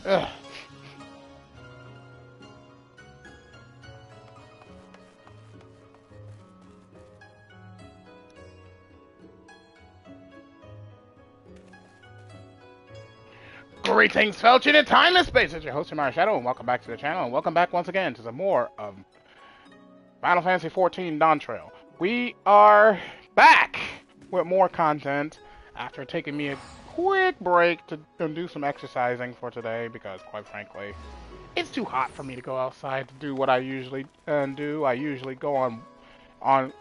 Ugh. Greetings, fellow in time and space. It's your host, TheAmariaShadow, and welcome back to the channel, and welcome back once again to some more of Final Fantasy XIV Dawntrail. We are back with more content after taking me a quick break to do some exercising for today because, quite frankly, it's too hot for me to go outside to do what I usually do. I usually go on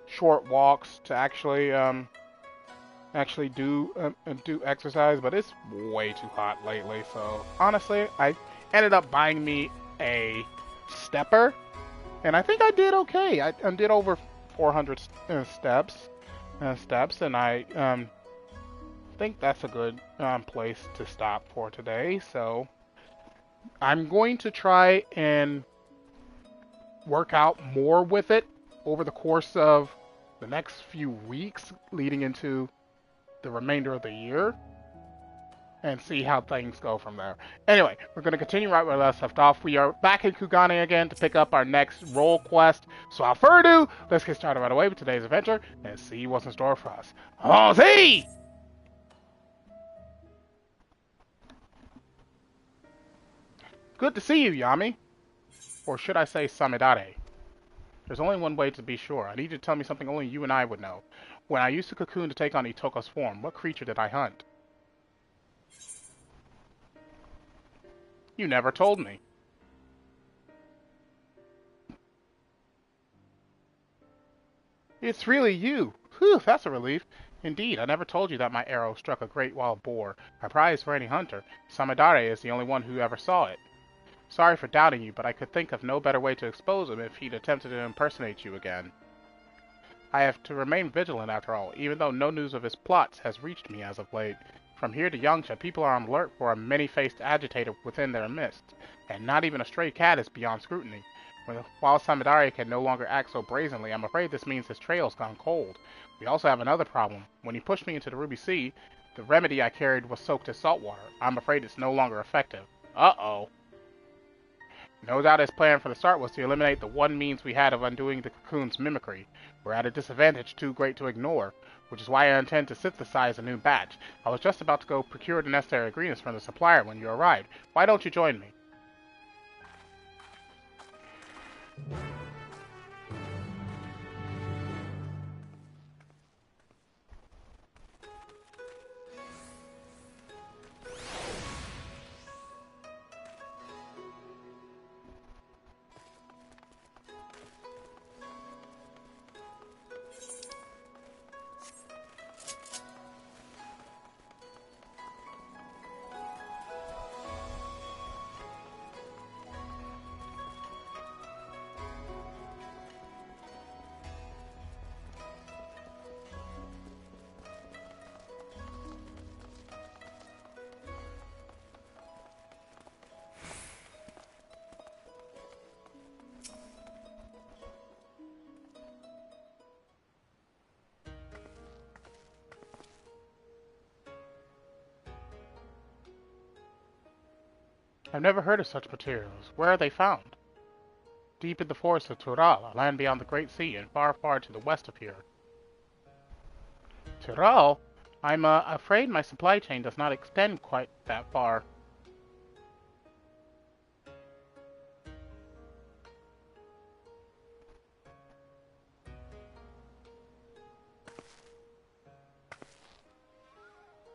short walks to actually do exercise, but it's way too hot lately. So honestly, I ended up buying me a stepper, and I think I did okay. I did over 400 steps, and I think that's a good place to stop for today. So I'm going to try and work out more with it over the course of the next few weeks leading into the remainder of the year and see how things go from there. Anyway, we're going to continue right where we last left off. We are back in Kugane again to pick up our next role quest. So without further ado, let's get started right away with today's adventure and see what's in store for us. Allons-y! Good to see you, Yami. Or should I say Samidare? There's only one way to be sure. I need you to tell me something only you and I would know. When I used the cocoon to take on Itoka's form, what creature did I hunt? You never told me. It's really you. Whew, that's a relief. Indeed, I never told you that my arrow struck a great wild boar, a prize for any hunter. Samidare is the only one who ever saw it. Sorry for doubting you, but I could think of no better way to expose him if he'd attempted to impersonate you again. I have to remain vigilant after all, even though no news of his plots has reached me as of late. From here to Yangsha, people are on alert for a many-faced agitator within their midst, and not even a stray cat is beyond scrutiny. While Samidare can no longer act so brazenly, I'm afraid this means his trail's gone cold. We also have another problem. When he pushed me into the Ruby Sea, the remedy I carried was soaked in salt water. I'm afraid it's no longer effective. Uh-oh. No doubt his plan from the start was to eliminate the one means we had of undoing the cocoon's mimicry. We're at a disadvantage too great to ignore, which is why I intend to synthesize a new batch. I was just about to go procure the necessary ingredients from the supplier when you arrived. Why don't you join me? I've never heard of such materials. Where are they found? Deep in the forest of Tural, a land beyond the Great Sea, and far, far to the west of here. Tural? I'm afraid my supply chain does not extend quite that far.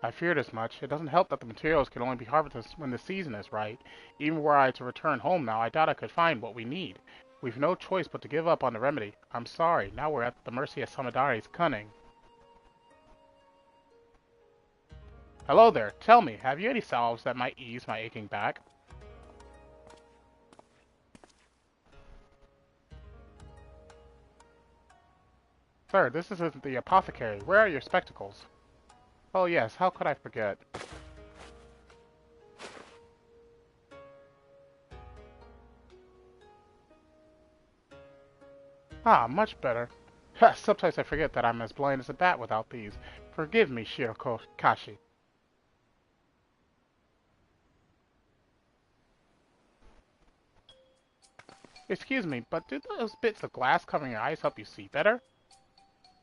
I feared as much. It doesn't help that the materials can only be harvested when the season is right. Even were I to return home now, I doubt I could find what we need. We've no choice but to give up on the remedy. I'm sorry. Now we're at the mercy of Samidare's cunning. Hello there. Tell me, have you any salves that might ease my aching back? Sir, this is the apothecary. Where are your spectacles? Oh yes, how could I forget? Ah, much better. Sometimes I forget that I'm as blind as a bat without these. Forgive me, Shiroko Kashi. Excuse me, but do those bits of glass covering your eyes help you see better?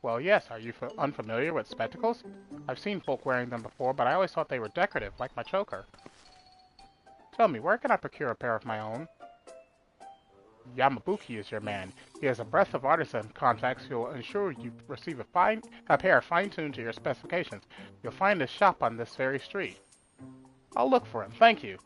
Well, yes. Are you unfamiliar with spectacles? I've seen folk wearing them before, but I always thought they were decorative, like my choker. Tell me, where can I procure a pair of my own? Yamabuki is your man. He has a breadth of artisan contacts who will ensure you receive a pair fine-tuned to your specifications. You'll find his shop on this very street. I'll look for him, thank you.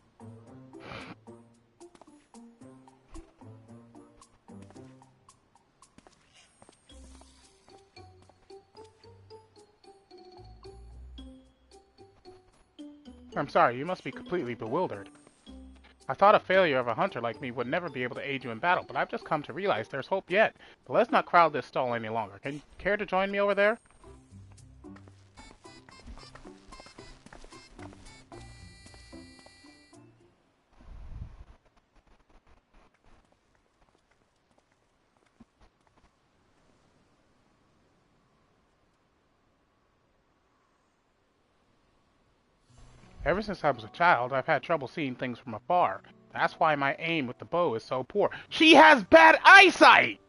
I'm sorry, you must be completely bewildered. I thought a failure of a hunter like me would never be able to aid you in battle, but I've just come to realize there's hope yet. But let's not crowd this stall any longer. Can you care to join me over there? Ever since I was a child, I've had trouble seeing things from afar. That's why my aim with the bow is so poor. She has bad eyesight!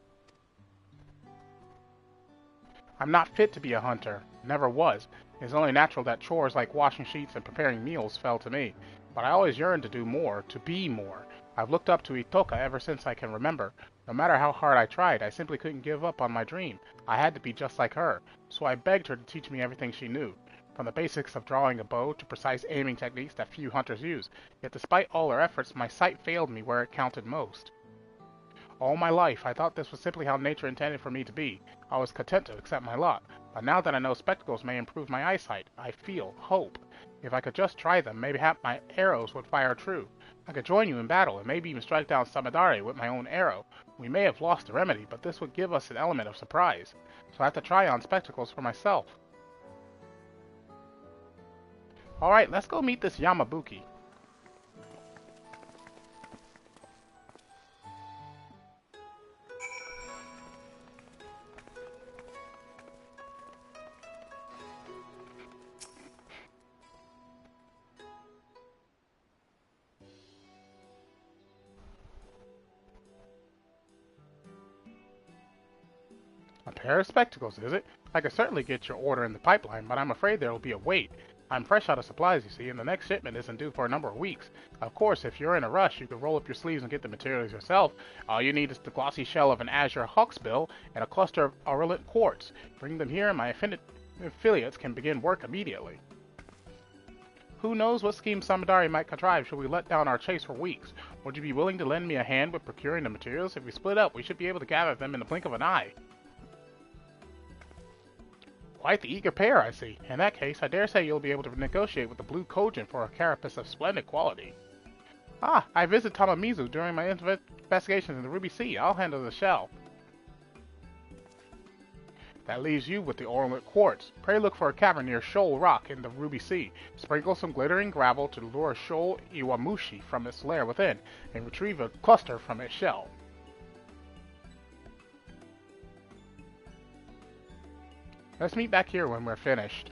I'm not fit to be a hunter. Never was. It's only natural that chores like washing sheets and preparing meals fell to me. But I always yearned to do more, to be more. I've looked up to Itoka ever since I can remember. No matter how hard I tried, I simply couldn't give up on my dream. I had to be just like her. So I begged her to teach me everything she knew. From the basics of drawing a bow to precise aiming techniques that few hunters use. Yet despite all her efforts, my sight failed me where it counted most. All my life, I thought this was simply how nature intended for me to be. I was content to accept my lot. But now that I know spectacles may improve my eyesight, I feel hope. If I could just try them, maybe my arrows would fire true. I could join you in battle, and maybe even strike down Samadare with my own arrow. We may have lost the remedy, but this would give us an element of surprise. So I have to try on spectacles for myself. Alright, let's go meet this Yamabuki. A pair of spectacles, is it? I could certainly get your order in the pipeline, but I'm afraid there will be a wait. I'm fresh out of supplies, you see, and the next shipment isn't due for a number of weeks. Of course, if you're in a rush, you could roll up your sleeves and get the materials yourself. All you need is the glossy shell of an azure hawksbill and a cluster of aurelite quartz. Bring them here and my affiliates can begin work immediately. Who knows what scheme Samadare might contrive should we let down our chase for weeks? Would you be willing to lend me a hand with procuring the materials? If we split up, we should be able to gather them in the blink of an eye. Quite the eager pair, I see. In that case, I dare say you'll be able to negotiate with the Blue Cogent for a carapace of splendid quality. Ah, I visited Tamamizu during my investigations in the Ruby Sea. I'll handle the shell. That leaves you with the aurelite quartz. Pray look for a cavern near Shoal Rock in the Ruby Sea. Sprinkle some glittering gravel to lure Shoal Iwamushi from its lair within, and retrieve a cluster from its shell. Let's meet back here when we're finished.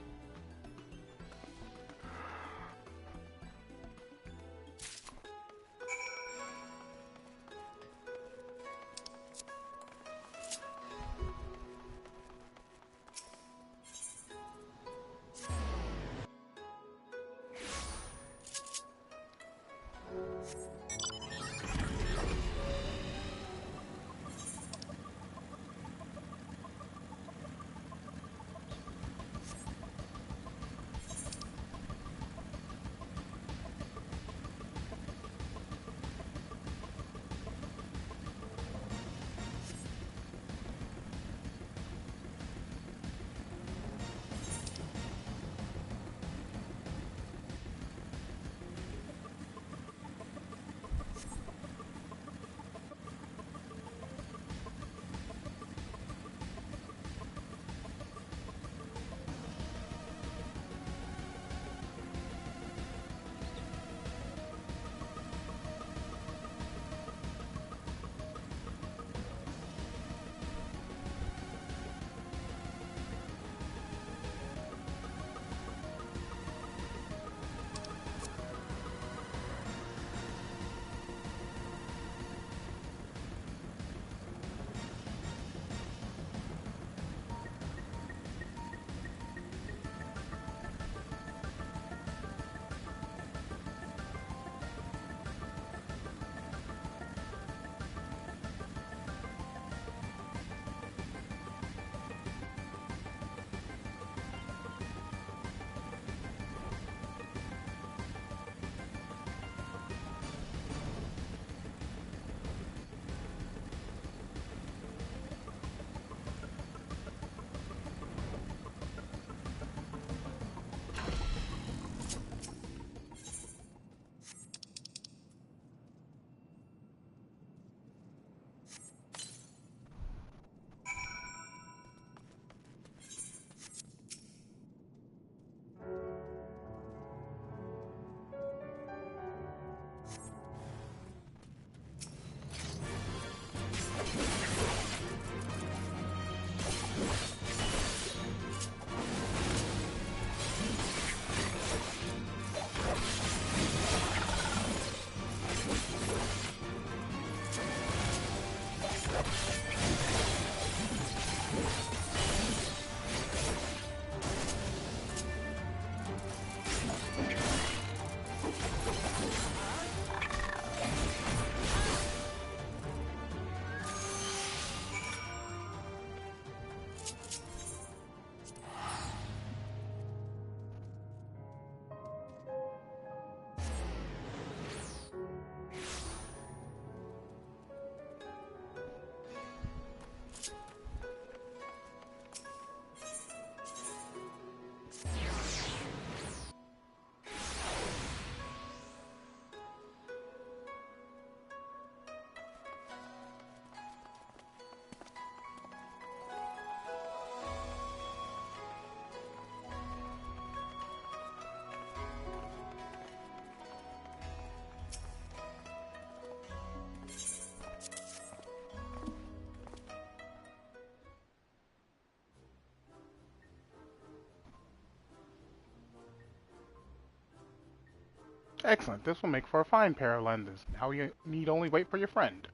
Excellent. This will make for a fine pair of lenses. Now you need only wait for your friend.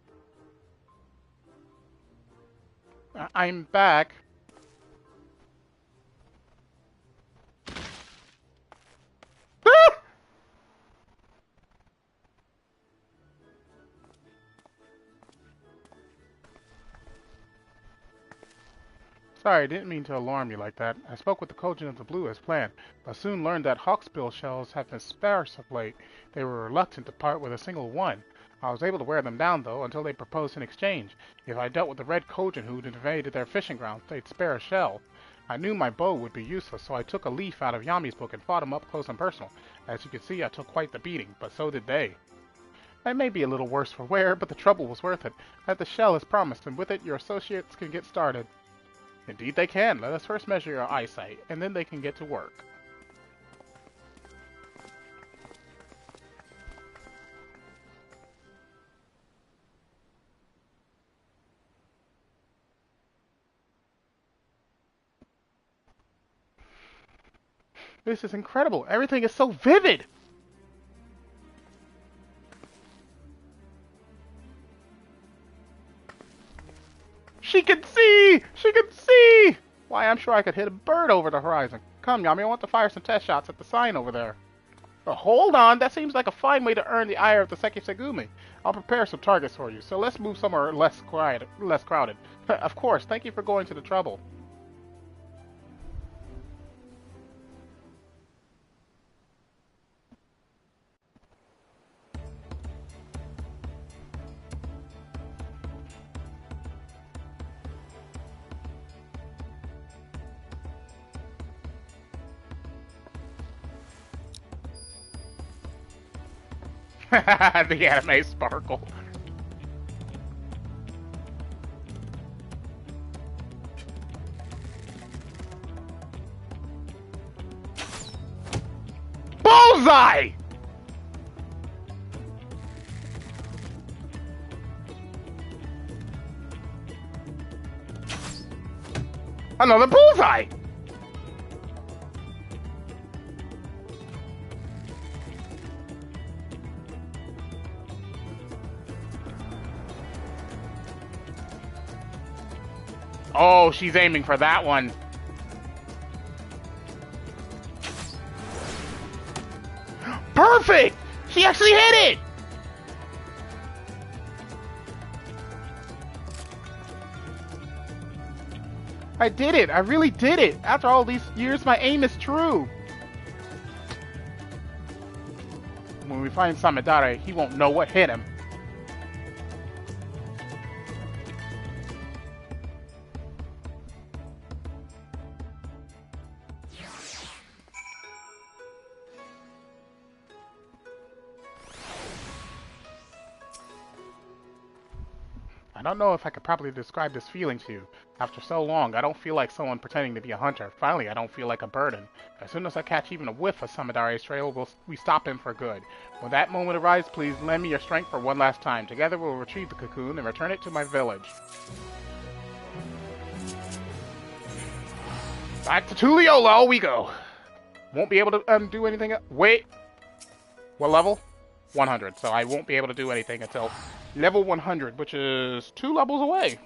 I'm back. Ah! Sorry, I didn't mean to alarm you like that. I spoke with the Kojin of the Blue as planned, but soon learned that hawksbill shells have been sparse of late. They were reluctant to part with a single one. I was able to wear them down, though, until they proposed an exchange. If I dealt with the red Kojin who'd invaded their fishing grounds, they'd spare a shell. I knew my bow would be useless, so I took a leaf out of Yami's book and fought him up close and personal. As you can see, I took quite the beating, but so did they. I may be a little worse for wear, but the trouble was worth it. I had the shell as promised, and with it your associates can get started. Indeed they can. Let us first measure your eyesight, and then they can get to work. This is incredible. Everything is so vivid. She can see! She can see! Why, I'm sure I could hit a bird over the horizon. Come, Yami, I want to fire some test shots at the sign over there. Hold on, that seems like a fine way to earn the ire of the Sekisegumi. I'll prepare some targets for you, so let's move somewhere less crowded. Of course, thank you for going to the trouble. The anime sparkle. Bullseye! Another bullseye! Oh, she's aiming for that one. Perfect! She actually hit it! I did it! I really did it! After all these years, my aim is true! When we find Samidare, he won't know what hit him. I don't know if I could properly describe this feeling to you. After so long, I don't feel like someone pretending to be a hunter. Finally, I don't feel like a burden. As soon as I catch even a whiff of Samidare's trail, we stop him for good. When that moment arrives, please lend me your strength for one last time. Together we'll retrieve the cocoon and return it to my village. Back to Tuliolo we go. Won't be able to do anything. Wait. What level? 100. So I won't be able to do anything until level 100, which is 2 levels away.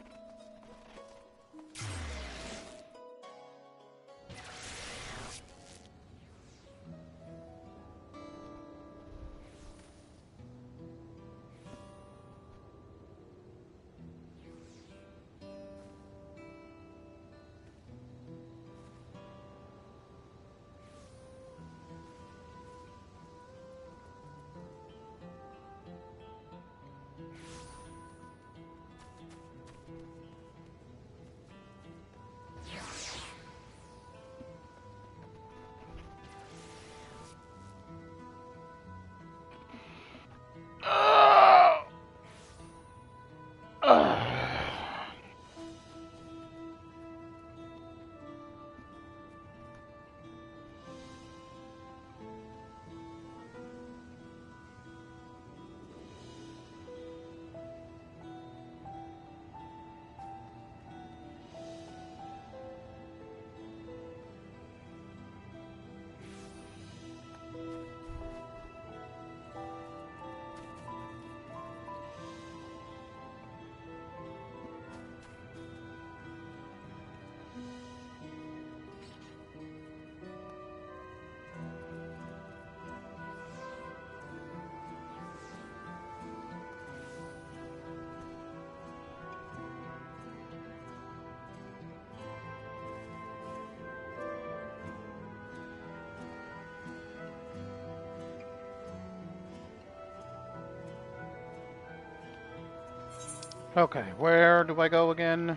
Okay, where do I go again?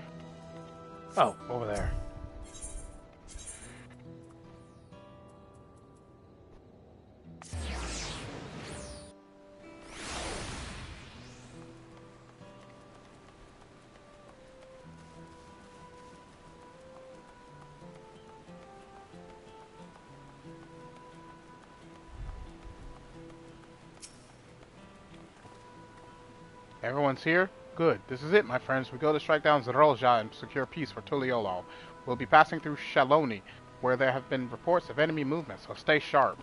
Oh, over there. Everyone's here? Good. This is it, my friends. We go to strike down Zrolja and secure peace for Tuliolo. We'll be passing through Shaloni, where there have been reports of enemy movement, so stay sharp.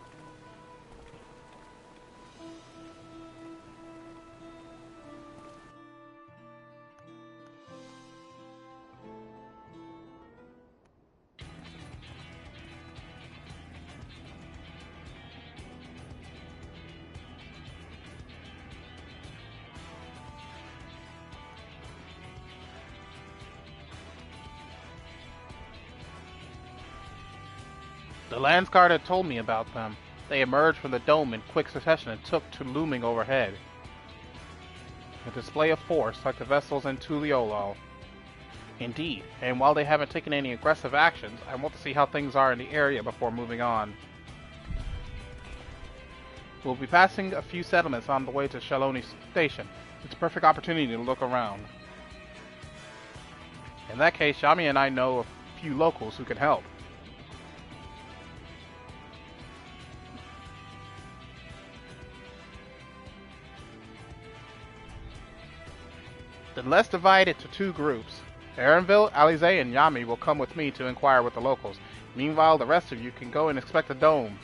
The Landsguard had told me about them. They emerged from the dome in quick succession and took to looming overhead. A display of force like the vessels in Tuliolo. Indeed, and while they haven't taken any aggressive actions, I want to see how things are in the area before moving on. We'll be passing a few settlements on the way to Shaloni Station. It's a perfect opportunity to look around. In that case, Shami and I know a few locals who can help. Then let's divide it to two groups. Aaronville, Alize, and Yami will come with me to inquire with the locals. Meanwhile, the rest of you can go and inspect the dome.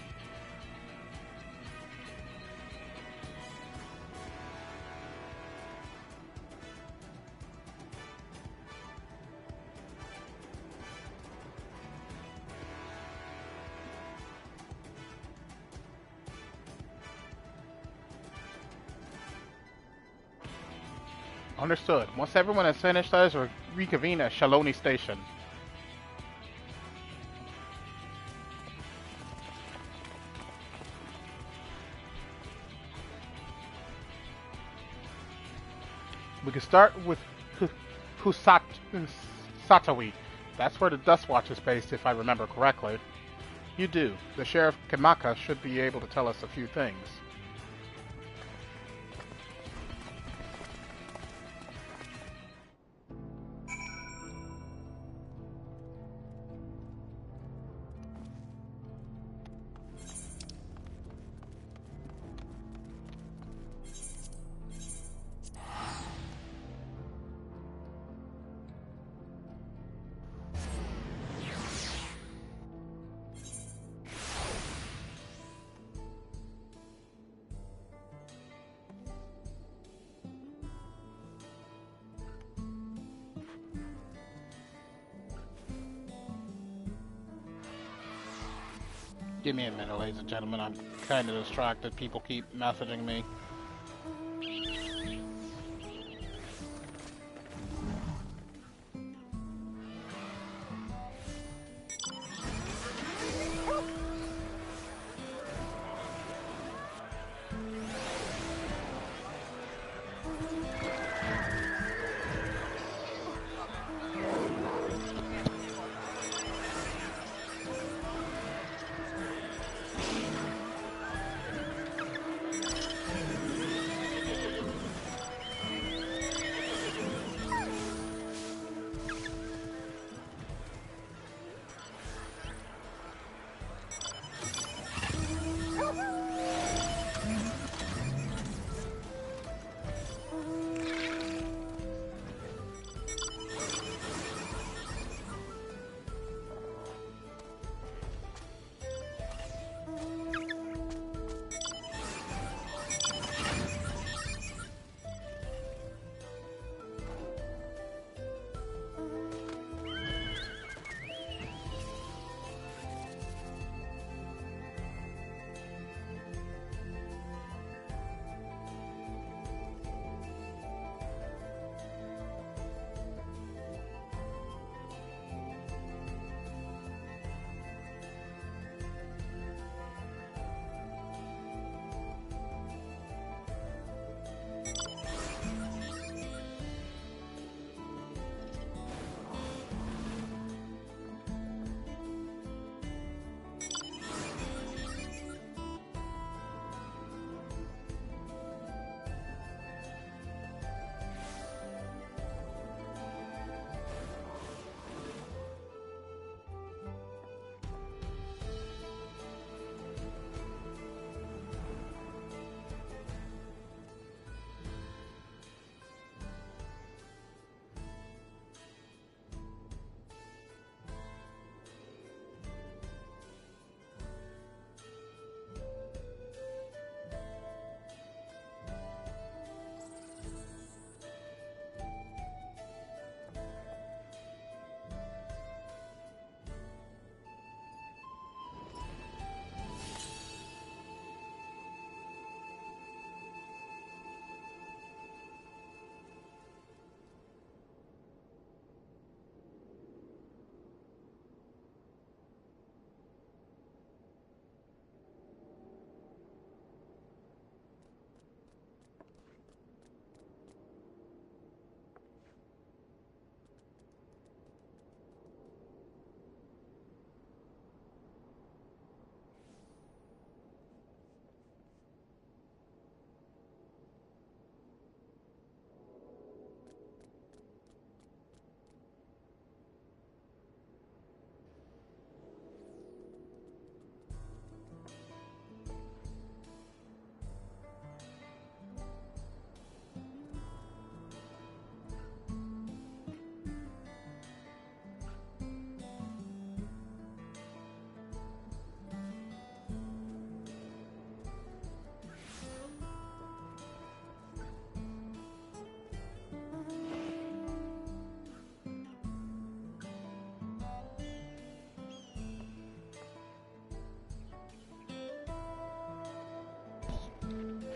Understood. Once everyone has finished, let us reconvene at Shaloni Station. We can start with Satawi. That's where the Dust Watch is based, if I remember correctly. You do. The Sheriff Kamaka should be able to tell us a few things. Give me a minute, ladies and gentlemen. I'm kind of distracted. People keep messaging me.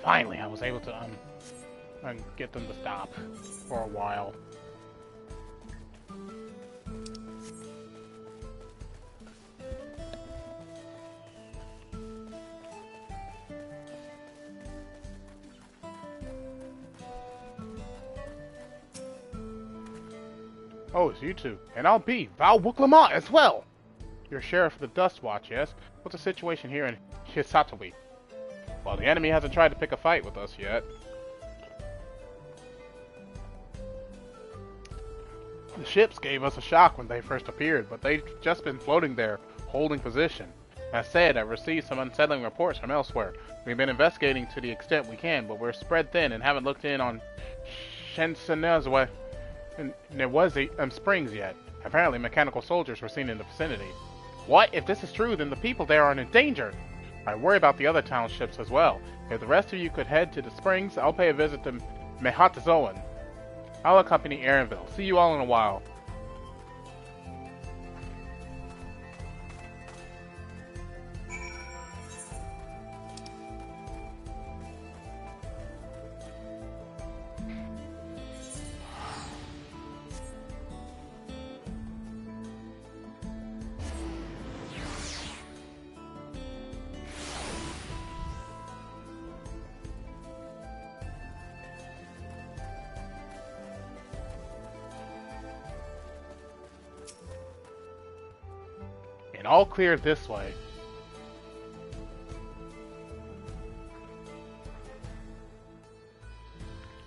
Finally, I was able to get them to stop for a while. Oh, it's you two. And I'll be Val Wuklamont as well! You're sheriff of the Dust Watch, yes? What's the situation here in Hisatobi? Well, the enemy hasn't tried to pick a fight with us yet. The ships gave us a shock when they first appeared, but they've just been floating there, holding position. As said, I've received some unsettling reports from elsewhere. We've been investigating to the extent we can, but we're spread thin and haven't looked in on Shensenezwa and Newezi Springs yet. Apparently, mechanical soldiers were seen in the vicinity. What? If this is true, then the people there are in danger. I worry about the other townships as well. If the rest of you could head to the springs, I'll pay a visit to Mehatazoan. I'll accompany Aaronville. See you all in a while. And all clear this way.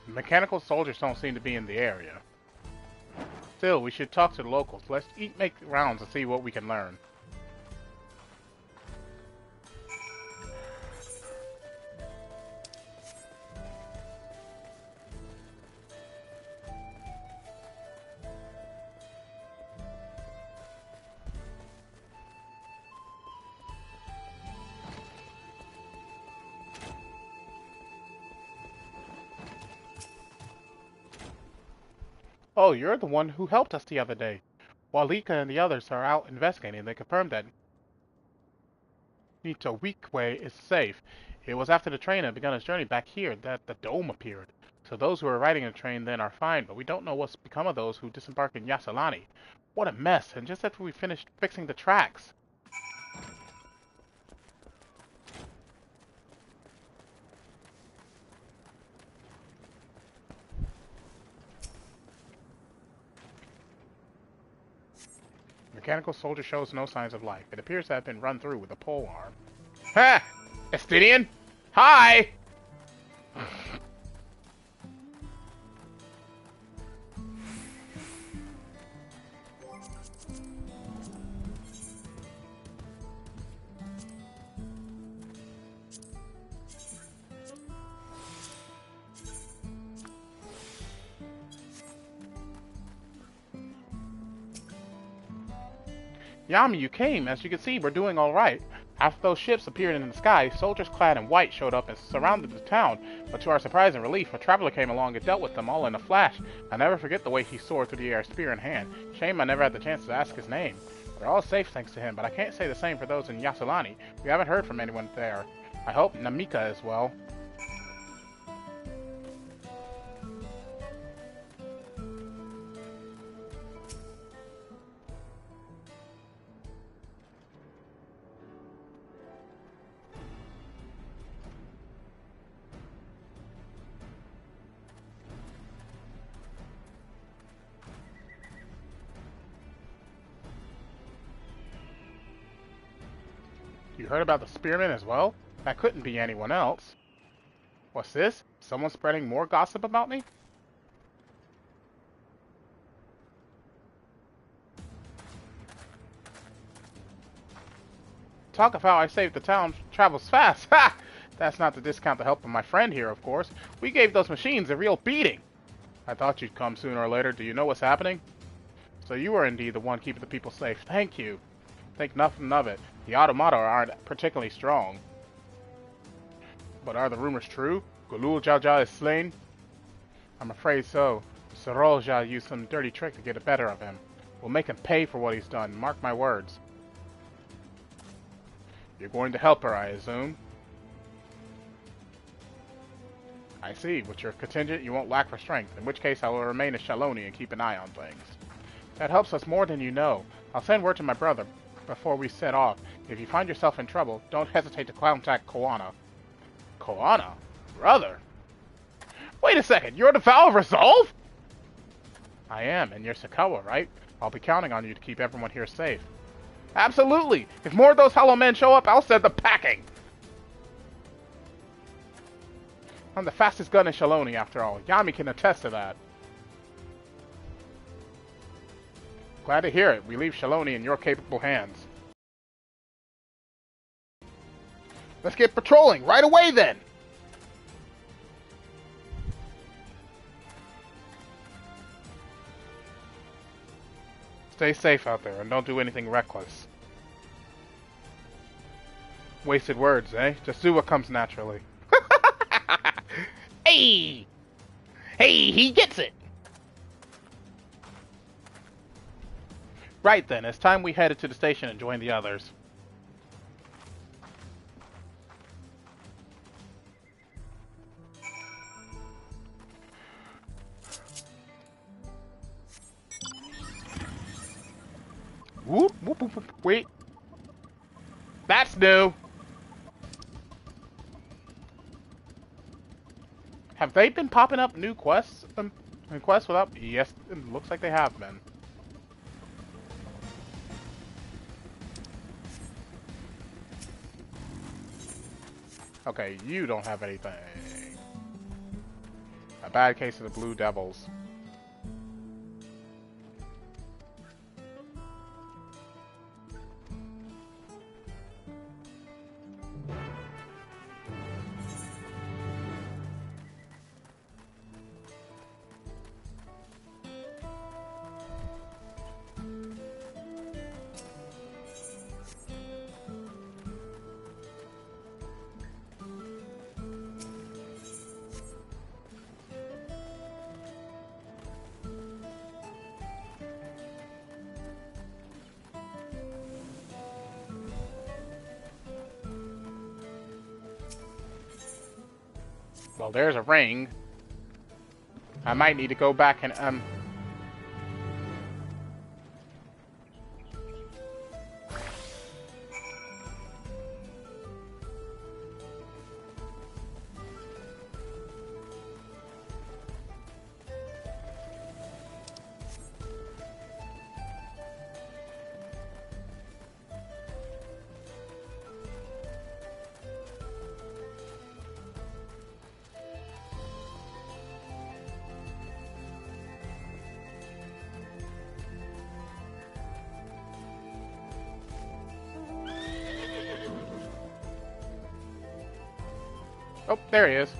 Mechanical soldiers don't seem to be in the area. Still, we should talk to the locals. Let's make rounds and see what we can learn. Oh, you're the one who helped us the other day. While Lika and the others are out investigating, they confirmed that Nitowikwe is safe. It was after the train had begun its journey back here that the dome appeared. So those who are riding the train then are fine, but we don't know what's become of those who disembarked in Yasselani. What a mess, and just after we finished fixing the tracks. Mechanical soldier shows no signs of life. It appears to have been run through with a pole arm. Ha! Estidian? Hi! Yami, you came. As you can see, we're doing all right. After those ships appeared in the sky, soldiers clad in white showed up and surrounded the town. But to our surprise and relief, a traveler came along and dealt with them all in a flash. I'll never forget the way he soared through the air, spear in hand. Shame I never had the chance to ask his name. We're all safe thanks to him, but I can't say the same for those in Yasselani. We haven't heard from anyone there. I hope Namika is well. You heard about the spearmen as well? That couldn't be anyone else. What's this? Someone spreading more gossip about me? Talk of how I saved the town travels fast. Ha! That's not to discount the help of my friend here, of course. We gave those machines a real beating. I thought you'd come sooner or later. Do you know what's happening? So you are indeed the one keeping the people safe. Thank you. Think nothing of it. The automata aren't particularly strong. But are the rumors true? Gulul Jaja is slain? I'm afraid so. Sorolja used some dirty trick to get the better of him. We'll make him pay for what he's done. Mark my words. You're going to help her, I assume? I see. With your contingent, you won't lack for strength, in which case I will remain a Shaloni and keep an eye on things. That helps us more than you know. I'll send word to my brother before we set off. If you find yourself in trouble, don't hesitate to contact Koana. Koana? Brother? Wait a second, you're the Vow of Resolve? I am, and you're Sakawa, right? I'll be counting on you to keep everyone here safe. Absolutely! If more of those hollow men show up, I'll send them packing! I'm the fastest gun in Shaloni, after all. Yami can attest to that. Glad to hear it. We leave Shaloni in your capable hands. Let's get patrolling right away, then! Stay safe out there, and don't do anything reckless. Wasted words, eh? Just do what comes naturally. Hey! Hey, he gets it! Right then, it's time we headed to the station and joined the others. Whoop, whoop, whoop, whoop. Wait. That's new. Have they been popping up new quests? Quests without? Yes, it looks like they have been. Okay, you don't have anything. A bad case of the Blue Devils. Well, there's a ring. I might need to go back and, Oh, there he is.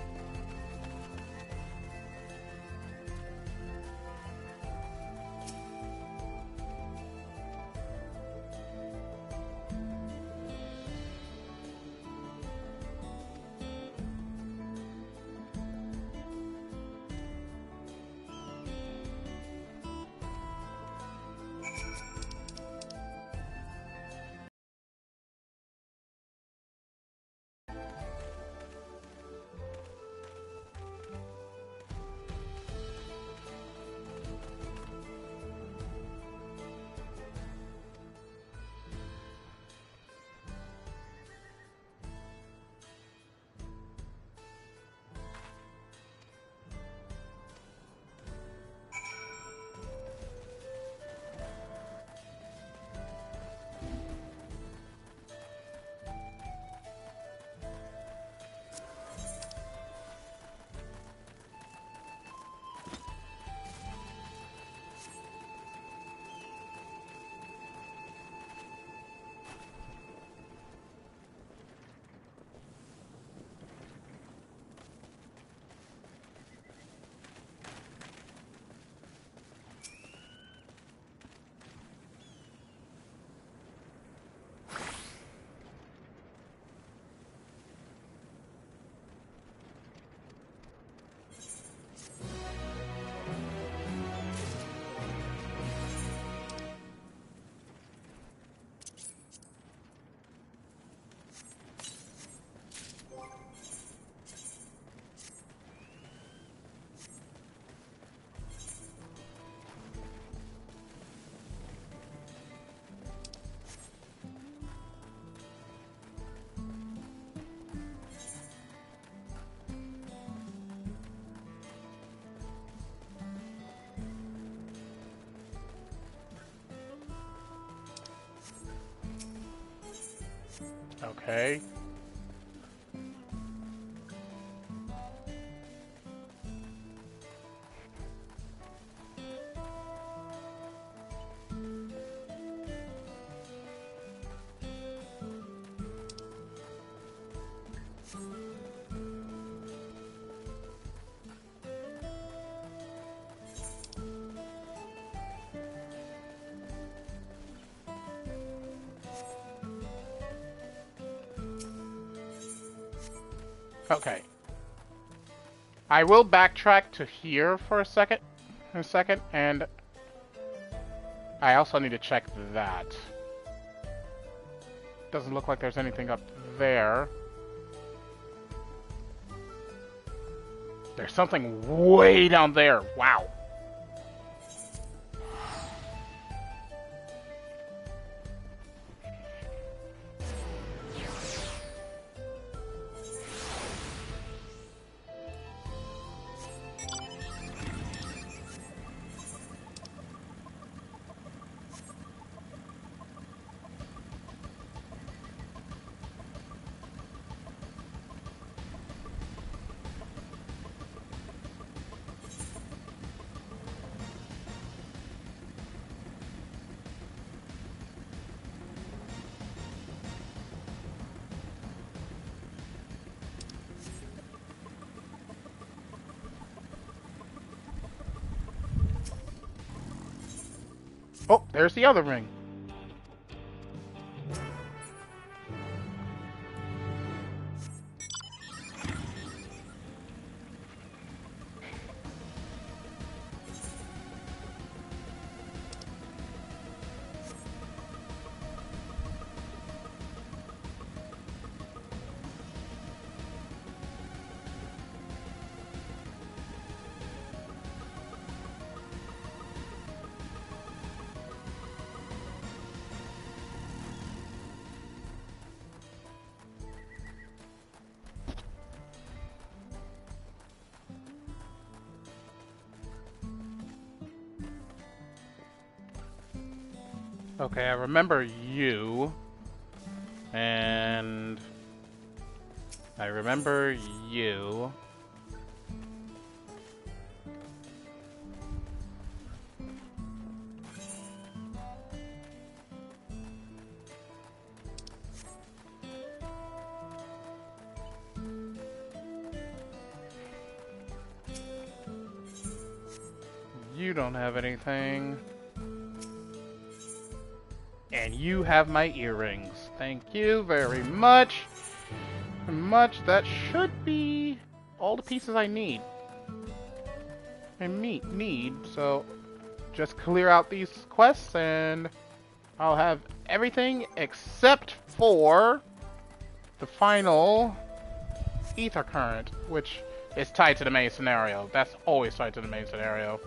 Okay. Okay. I will backtrack to here for a second, and I also need to check that. Doesn't look like there's anything up there. There's something way down there. Wow. Oh, there's the other ring. Okay, I remember you. And I remember you. You don't have anything. And you have my earrings. Thank you very much. That should be all the pieces I need. So just clear out these quests and I'll have everything except for the final ether current, which is tied to the main scenario. That's always tied to the main scenario.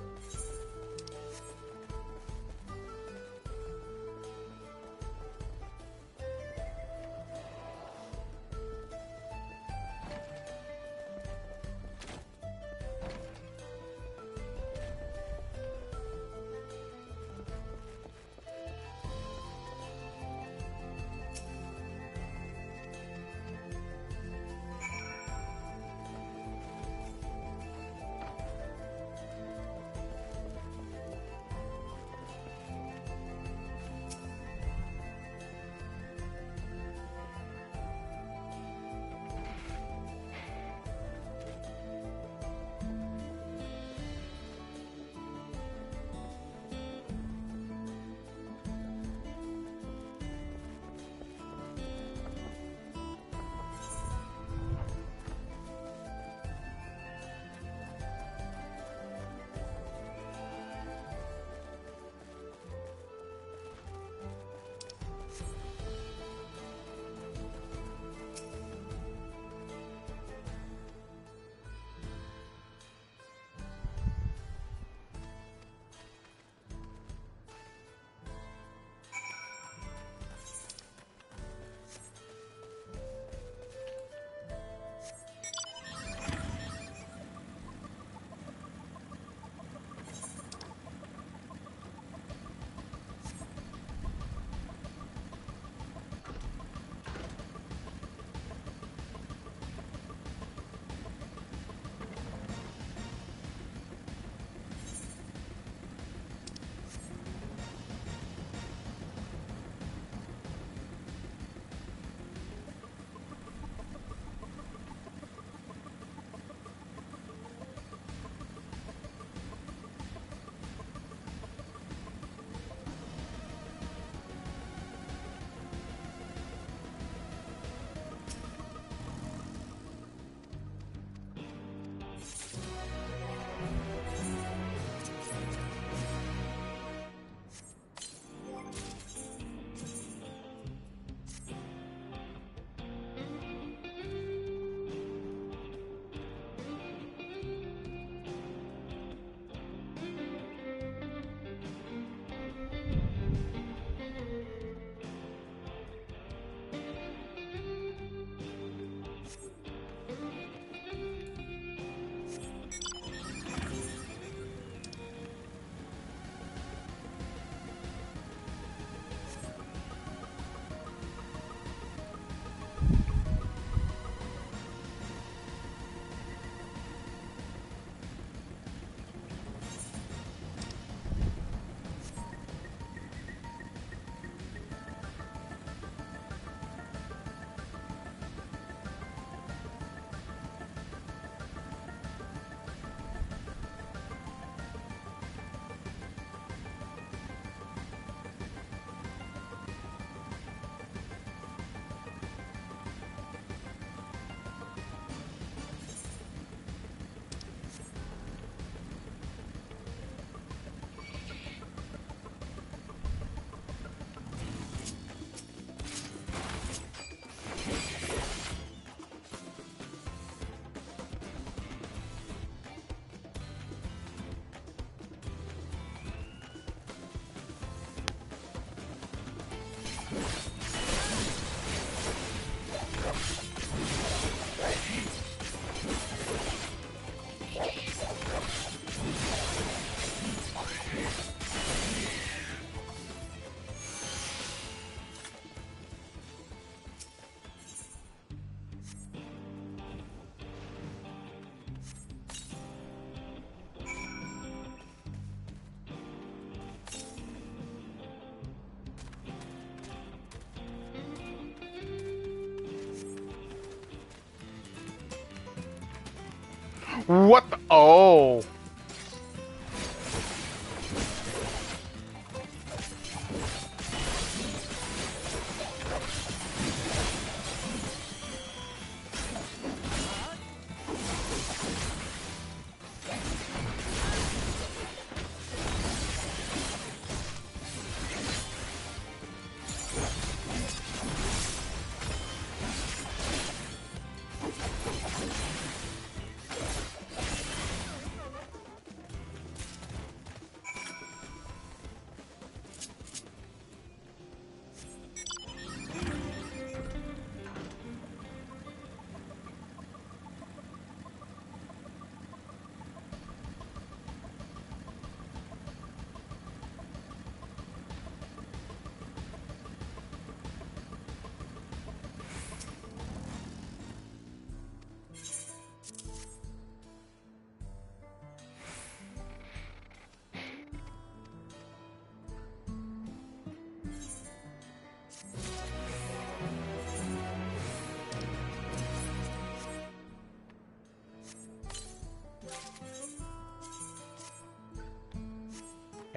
What the? Oh.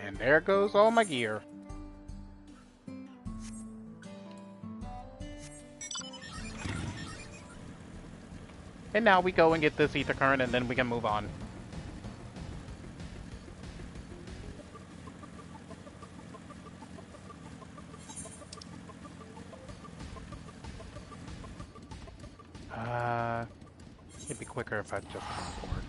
And there goes all my gear. And now we go and get this ether current and then we can move on. It'd be quicker if I just teleport.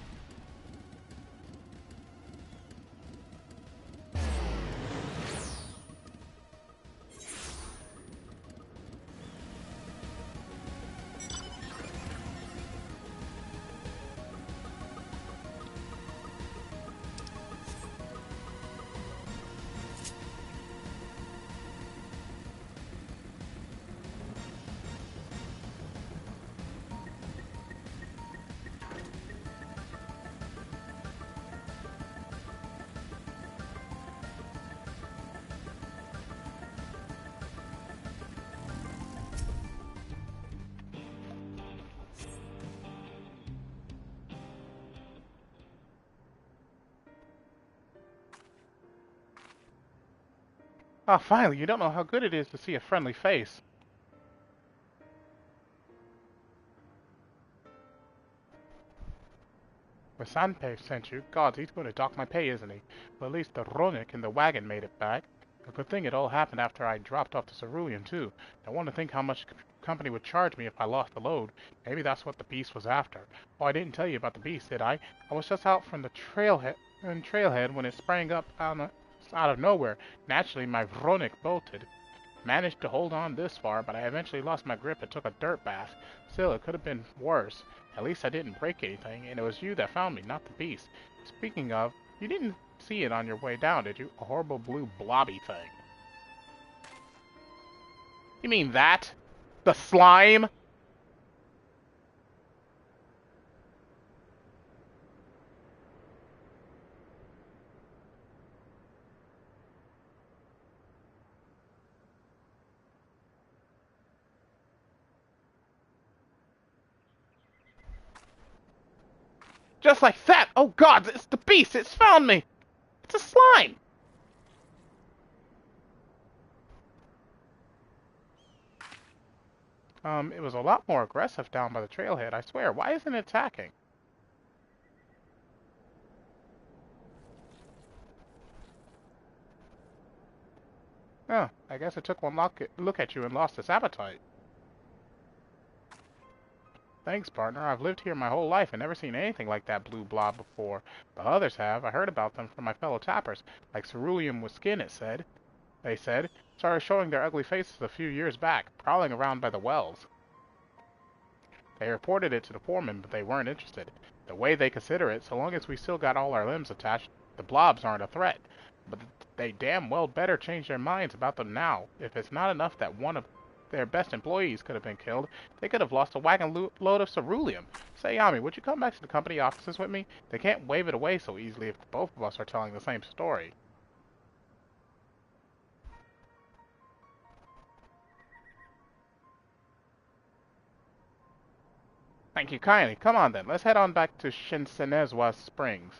Ah, finally, you don't know how good it is to see a friendly face. Sanpei sent you. God, he's going to dock my pay, isn't he? Well, at least the Ronik in the wagon made it back. A good thing it all happened after I dropped off the cerulean, too. I want to think how much the company would charge me if I lost the load. Maybe that's what the beast was after. Oh, I didn't tell you about the beast, did I? I was just out from the trailhead when it sprang up out of nowhere. Naturally, my Ronik bolted. Managed to hold on this far, but I eventually lost my grip and took a dirt bath. Still, it could have been worse. At least I didn't break anything, and it was you that found me, not the beast. Speaking of, you didn't see it on your way down, did you? A horrible blue blobby thing. You mean that? The slime? Just like that! Oh god, it's the beast! It's found me! It's a slime! It was a lot more aggressive down by the trailhead, I swear. Why isn't it attacking? Oh, I guess it took one look at you and lost its appetite. Thanks, partner. I've lived here my whole life and never seen anything like that blue blob before. But others have. I heard about them from my fellow tappers, like cerulean with skin, They said. Started showing their ugly faces a few years back, prowling around by the wells. They reported it to the foreman, but they weren't interested. The way they consider it, so long as we still got all our limbs attached, the blobs aren't a threat. But they damn well better change their minds about them now. If it's not enough that one of their best employees could have been killed, they could have lost a wagon load of ceruleum. Say, Yami, would you come back to the company offices with me? They can't wave it away so easily if both of us are telling the same story. Thank you kindly. Come on then, let's head on back to Shinsenezawa Springs.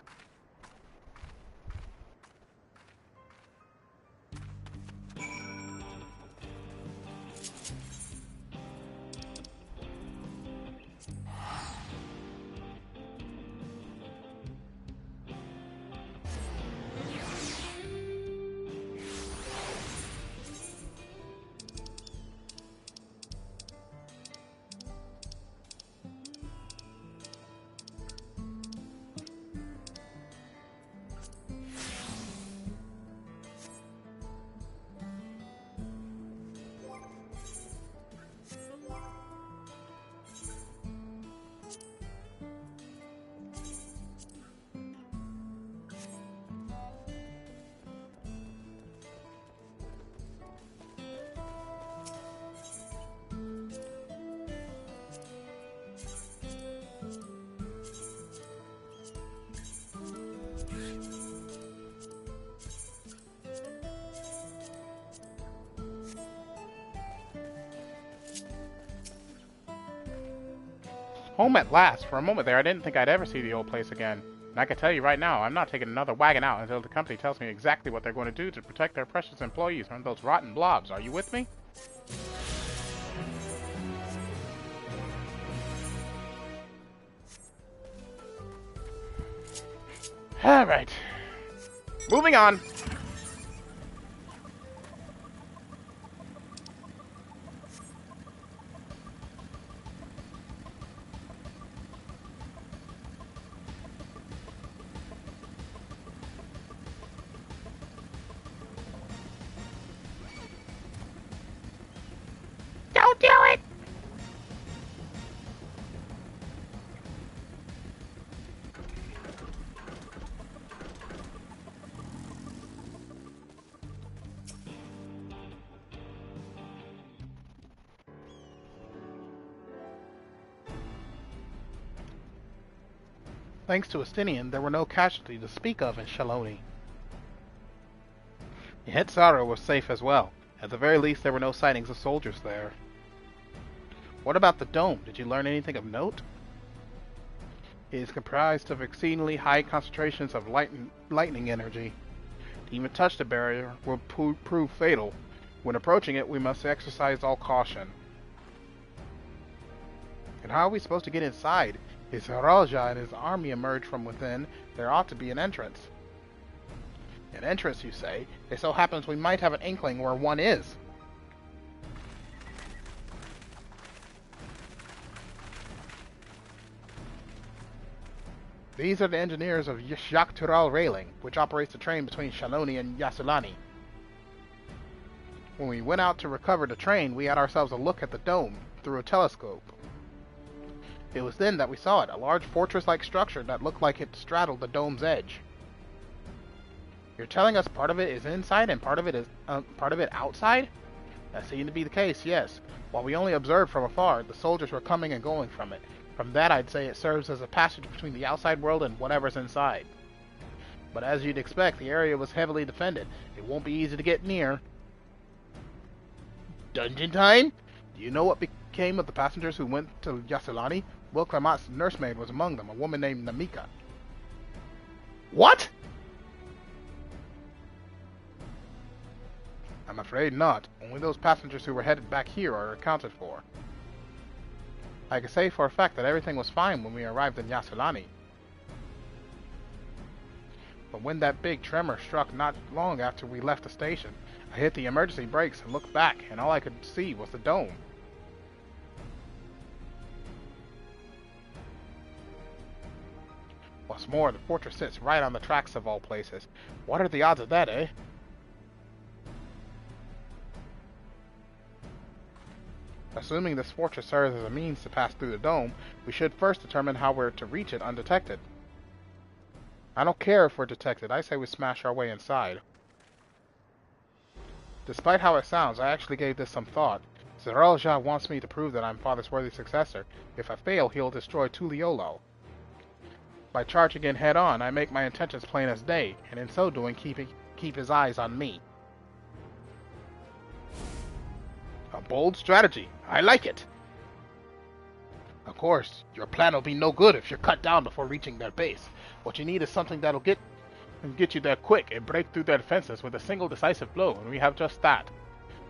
Home at last. For a moment there, I didn't think I'd ever see the old place again. And I can tell you right now, I'm not taking another wagon out until the company tells me exactly what they're going to do to protect their precious employees from those rotten blobs. Are you with me? Alright. Moving on. Don't do it! Thanks to Estinian, there were no casualties to speak of in Shaloni. Hitsaro was safe as well. At the very least, there were no sightings of soldiers there. What about the dome? Did you learn anything of note? It is comprised of exceedingly high concentrations of lightning energy. To even touch the barrier will prove fatal. When approaching it, we must exercise all caution. And how are we supposed to get inside? If Raja and his army emerge from within, there ought to be an entrance. An entrance, you say? It so happens we might have an inkling where one is. These are the engineers of Yaktural Railing, which operates the train between Shaloni and Yasulani. When we went out to recover the train, we had ourselves a look at the dome through a telescope. It was then that we saw it, a large fortress-like structure that looked like it straddled the dome's edge. You're telling us part of it is inside and part of it outside? That seemed to be the case, yes. While we only observed from afar, the soldiers were coming and going from it. From that, I'd say it serves as a passage between the outside world and whatever's inside. But as you'd expect, the area was heavily defended. It won't be easy to get near. Dungeon time? Do you know what became of the passengers who went to Yasulani? Will Clement's nursemaid was among them, a woman named Namika. What? I'm afraid not. Only those passengers who were headed back here are accounted for. I can say for a fact that everything was fine when we arrived in Yasulani. But when that big tremor struck not long after we left the station, I hit the emergency brakes and looked back, and all I could see was the dome. What's more, the fortress sits right on the tracks of all places. What are the odds of that, eh? Assuming this fortress serves as a means to pass through the dome, we should first determine how we're to reach it undetected. I don't care if we're detected, I say we smash our way inside. Despite how it sounds, I actually gave this some thought. Zeralja wants me to prove that I'm Father's worthy successor. If I fail, he'll destroy Tuliolo. By charging in head-on, I make my intentions plain as day, and in so doing keep his eyes on me. A bold strategy. I like it. Of course, your plan will be no good if you're cut down before reaching their base. What you need is something that'll get you there quick and break through their defenses with a single decisive blow, and we have just that.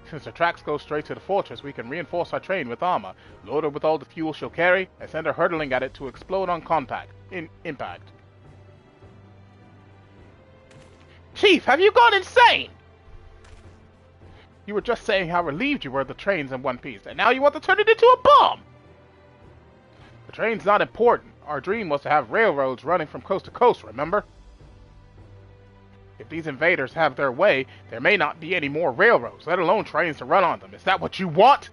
Since the tracks go straight to the fortress, we can reinforce our train with armor, load her with all the fuel she'll carry, and send her hurtling at it to explode on impact. Chief, have you gone insane? You were just saying how relieved you were the train's in one piece, and now you want to turn it into a bomb! The train's not important. Our dream was to have railroads running from coast to coast, remember? If these invaders have their way, there may not be any more railroads, let alone trains to run on them. Is that what you want?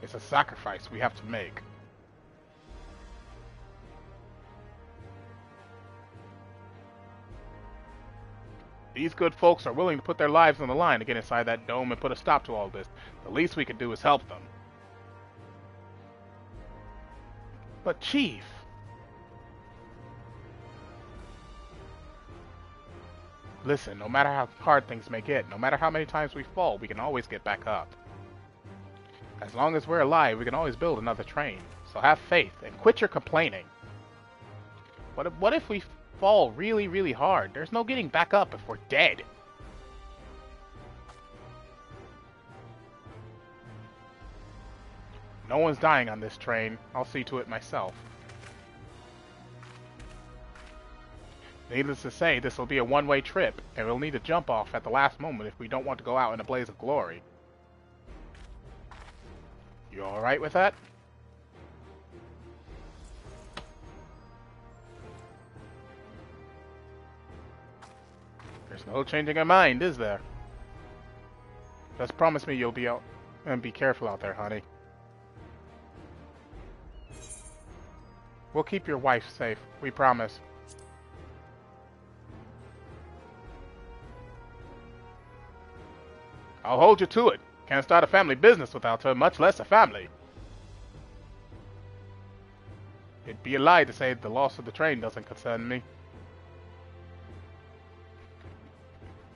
It's a sacrifice we have to make. These good folks are willing to put their lives on the line to get inside that dome and put a stop to all this. The least we can do is help them. But Chief... Listen, no matter how hard things may get, no matter how many times we fall, we can always get back up. As long as we're alive, we can always build another train. So have faith and quit your complaining. What if we fall really, really hard? There's no getting back up if we're dead. No one's dying on this train. I'll see to it myself. Needless to say, this will be a one-way trip, and we'll need to jump off at the last moment if we don't want to go out in a blaze of glory. You alright with that? There's no changing our mind, is there? Just promise me you'll be out and be careful out there, honey. We'll keep your wife safe, we promise. I'll hold you to it. Can't start a family business without her, much less a family. It'd be a lie to say the loss of the train doesn't concern me.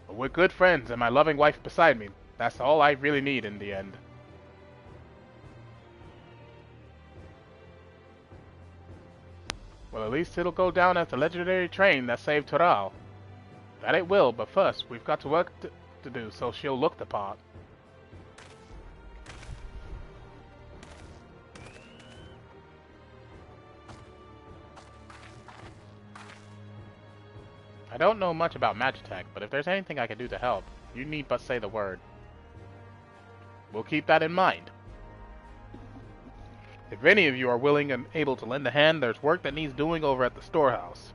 But we're good friends and my loving wife beside me. That's all I really need in the end. Well, at least it'll go down as the legendary train that saved Toral. That it will, but first, we've got to work to do so she'll look the part. I don't know much about Magitech, but if there's anything I can do to help, you need but say the word. We'll keep that in mind. If any of you are willing and able to lend a hand, there's work that needs doing over at the storehouse.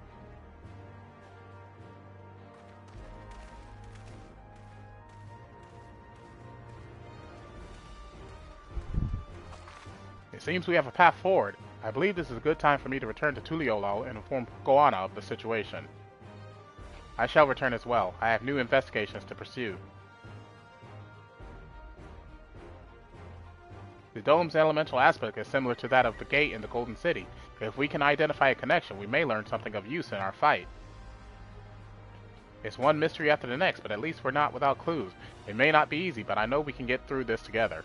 It seems we have a path forward. I believe this is a good time for me to return to Tuliolal and inform Goanna of the situation. I shall return as well. I have new investigations to pursue. The dome's elemental aspect is similar to that of the gate in the Golden City. If we can identify a connection, we may learn something of use in our fight. It's one mystery after the next, but at least we're not without clues. It may not be easy, but I know we can get through this together.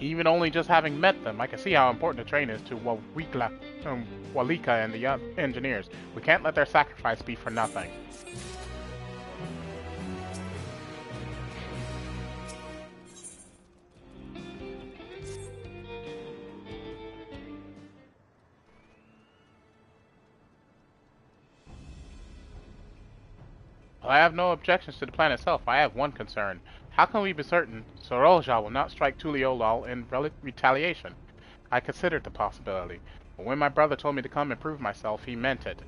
Even only just having met them, I can see how important the train is to Walika and the engineers. We can't let their sacrifice be for nothing. Well, I have no objections to the plan itself. I have one concern. How can we be certain Sorolja will not strike Tuliolal in retaliation? I considered the possibility, but when my brother told me to come and prove myself, he meant it.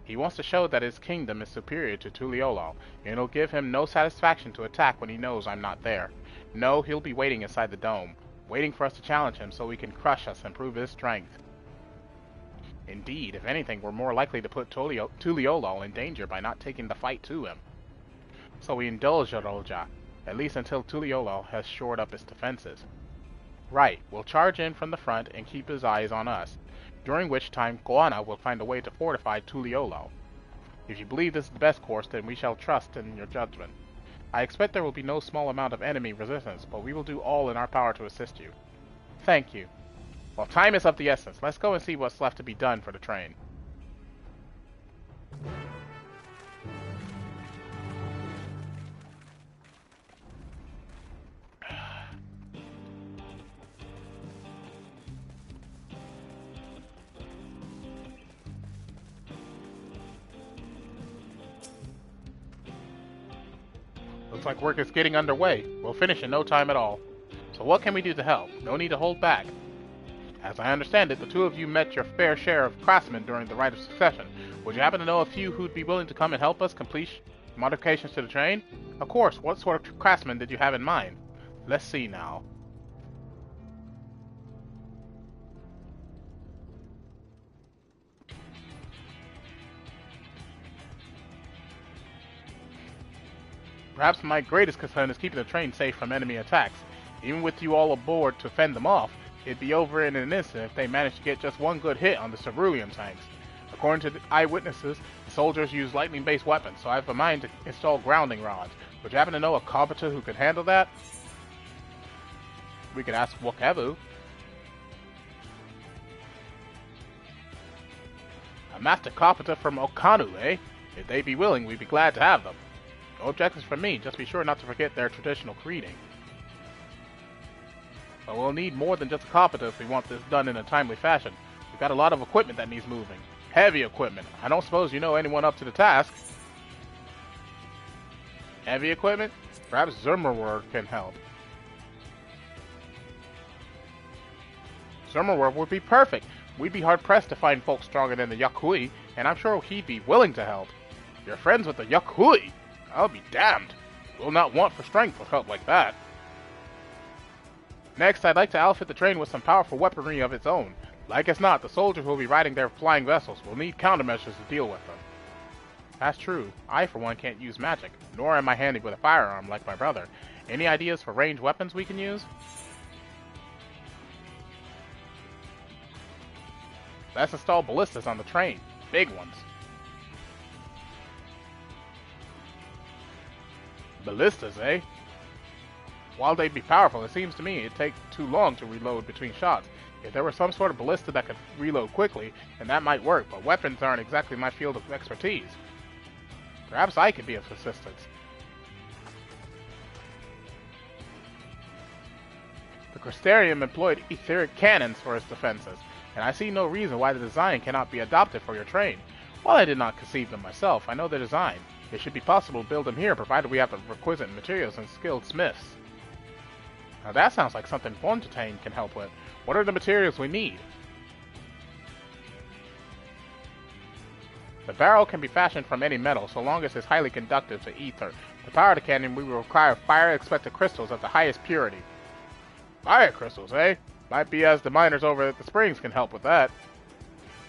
He wants to show that his kingdom is superior to Tuliolo, and it'll give him no satisfaction to attack when he knows I'm not there. No, he'll be waiting inside the dome, waiting for us to challenge him so he can crush us and prove his strength. Indeed, if anything, we're more likely to put Tuliolo in danger by not taking the fight to him. So we indulge Roja, at least until Tuliolo has shored up his defenses. Right, we'll charge in from the front and keep his eyes on us, during which time Koana will find a way to fortify Tuliolo. If you believe this is the best course, then we shall trust in your judgment. I expect there will be no small amount of enemy resistance, but we will do all in our power to assist you. Thank you. Well, time is of the essence. Let's go and see what's left to be done for the train. Looks like work is getting underway. We'll finish in no time at all. So what can we do to help? No need to hold back. As I understand it, the two of you met your fair share of craftsmen during the Rite of Succession. Would you happen to know a few who'd be willing to come and help us complete modifications to the train? Of course, what sort of craftsmen did you have in mind? Let's see now. Perhaps my greatest concern is keeping the train safe from enemy attacks. Even with you all aboard to fend them off, it'd be over in an instant if they managed to get just one good hit on the cerulean tanks. According to the eyewitnesses, the soldiers use lightning-based weapons, so I have a mind to install grounding rods. Would you happen to know a carpenter who could handle that? We could ask Wakebu. A master carpenter from Okanu, eh? If they'd be willing, we'd be glad to have them. No objections from me, just be sure not to forget their traditional greeting. But we'll need more than just a carpenter if we want this done in a timely fashion. We've got a lot of equipment that needs moving. Heavy equipment. I don't suppose you know anyone up to the task. Heavy equipment? Perhaps Zermerwerf can help. Zermerwerf would be perfect. We'd be hard-pressed to find folks stronger than the Yakui, and I'm sure he'd be willing to help. You're friends with the Yakui? I'll be damned. We'll not want for strength with help like that. Next, I'd like to outfit the train with some powerful weaponry of its own. Like as not, the soldiers who will be riding their flying vessels will need countermeasures to deal with them. That's true. I, for one, can't use magic, nor am I handy with a firearm like my brother. Any ideas for ranged weapons we can use? Let's install ballistas on the train. Big ones. Ballistas, eh? While they'd be powerful, it seems to me it'd take too long to reload between shots. If there were some sort of ballista that could reload quickly, then that might work, but weapons aren't exactly my field of expertise. Perhaps I could be of assistance. The Crystarium employed etheric cannons for its defenses, and I see no reason why the design cannot be adopted for your train. While I did not conceive them myself, I know their design. It should be possible to build them here, provided we have the requisite materials and skilled smiths. Now that sounds like something Fontaine can help with. What are the materials we need? The barrel can be fashioned from any metal, so long as it's highly conductive to ether. To power the cannon, we will require fire-expected crystals of the highest purity. Fire crystals, eh? Might be as the miners over at the springs can help with that.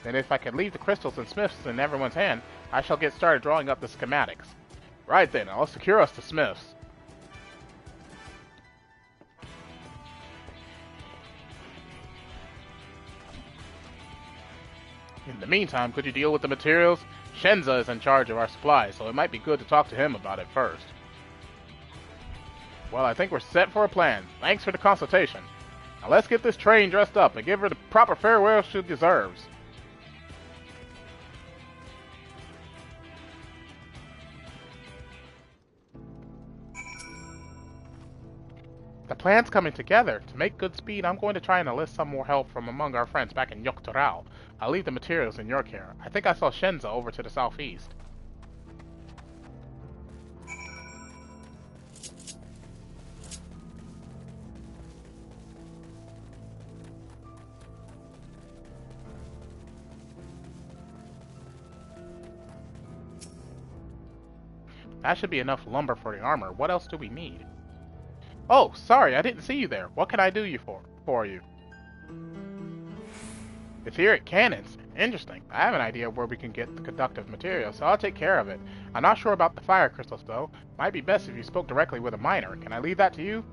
Then if I can leave the crystals and smiths in everyone's hand, I shall get started drawing up the schematics. Right then, I'll secure us the smiths. In the meantime, could you deal with the materials? Shenza is in charge of our supplies, so it might be good to talk to him about it first. Well, I think we're set for a plan. Thanks for the consultation. Now let's get this train dressed up and give her the proper farewell she deserves. The plan's coming together. To make good speed, I'm going to try and enlist some more help from among our friends back in Yoktorao. I'll leave the materials in your care. I think I saw Shenza over to the southeast. That should be enough lumber for the armor. What else do we need? Oh, sorry, I didn't see you there. What can I do for you? Etheric cannons. Interesting. I have an idea where we can get the conductive material, so I'll take care of it. I'm not sure about the fire crystals, though. Might be best if you spoke directly with a miner. Can I leave that to you?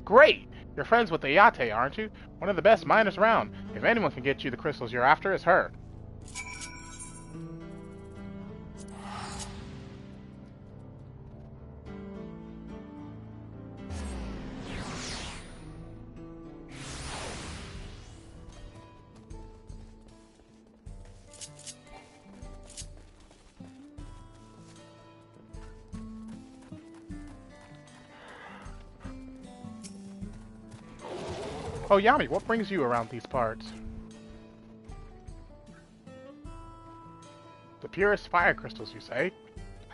Great! You're friends with Ayate, aren't you? One of the best miners around. If anyone can get you the crystals you're after, it's her. Oh, Yami, what brings you around these parts? The purest fire crystals, you say?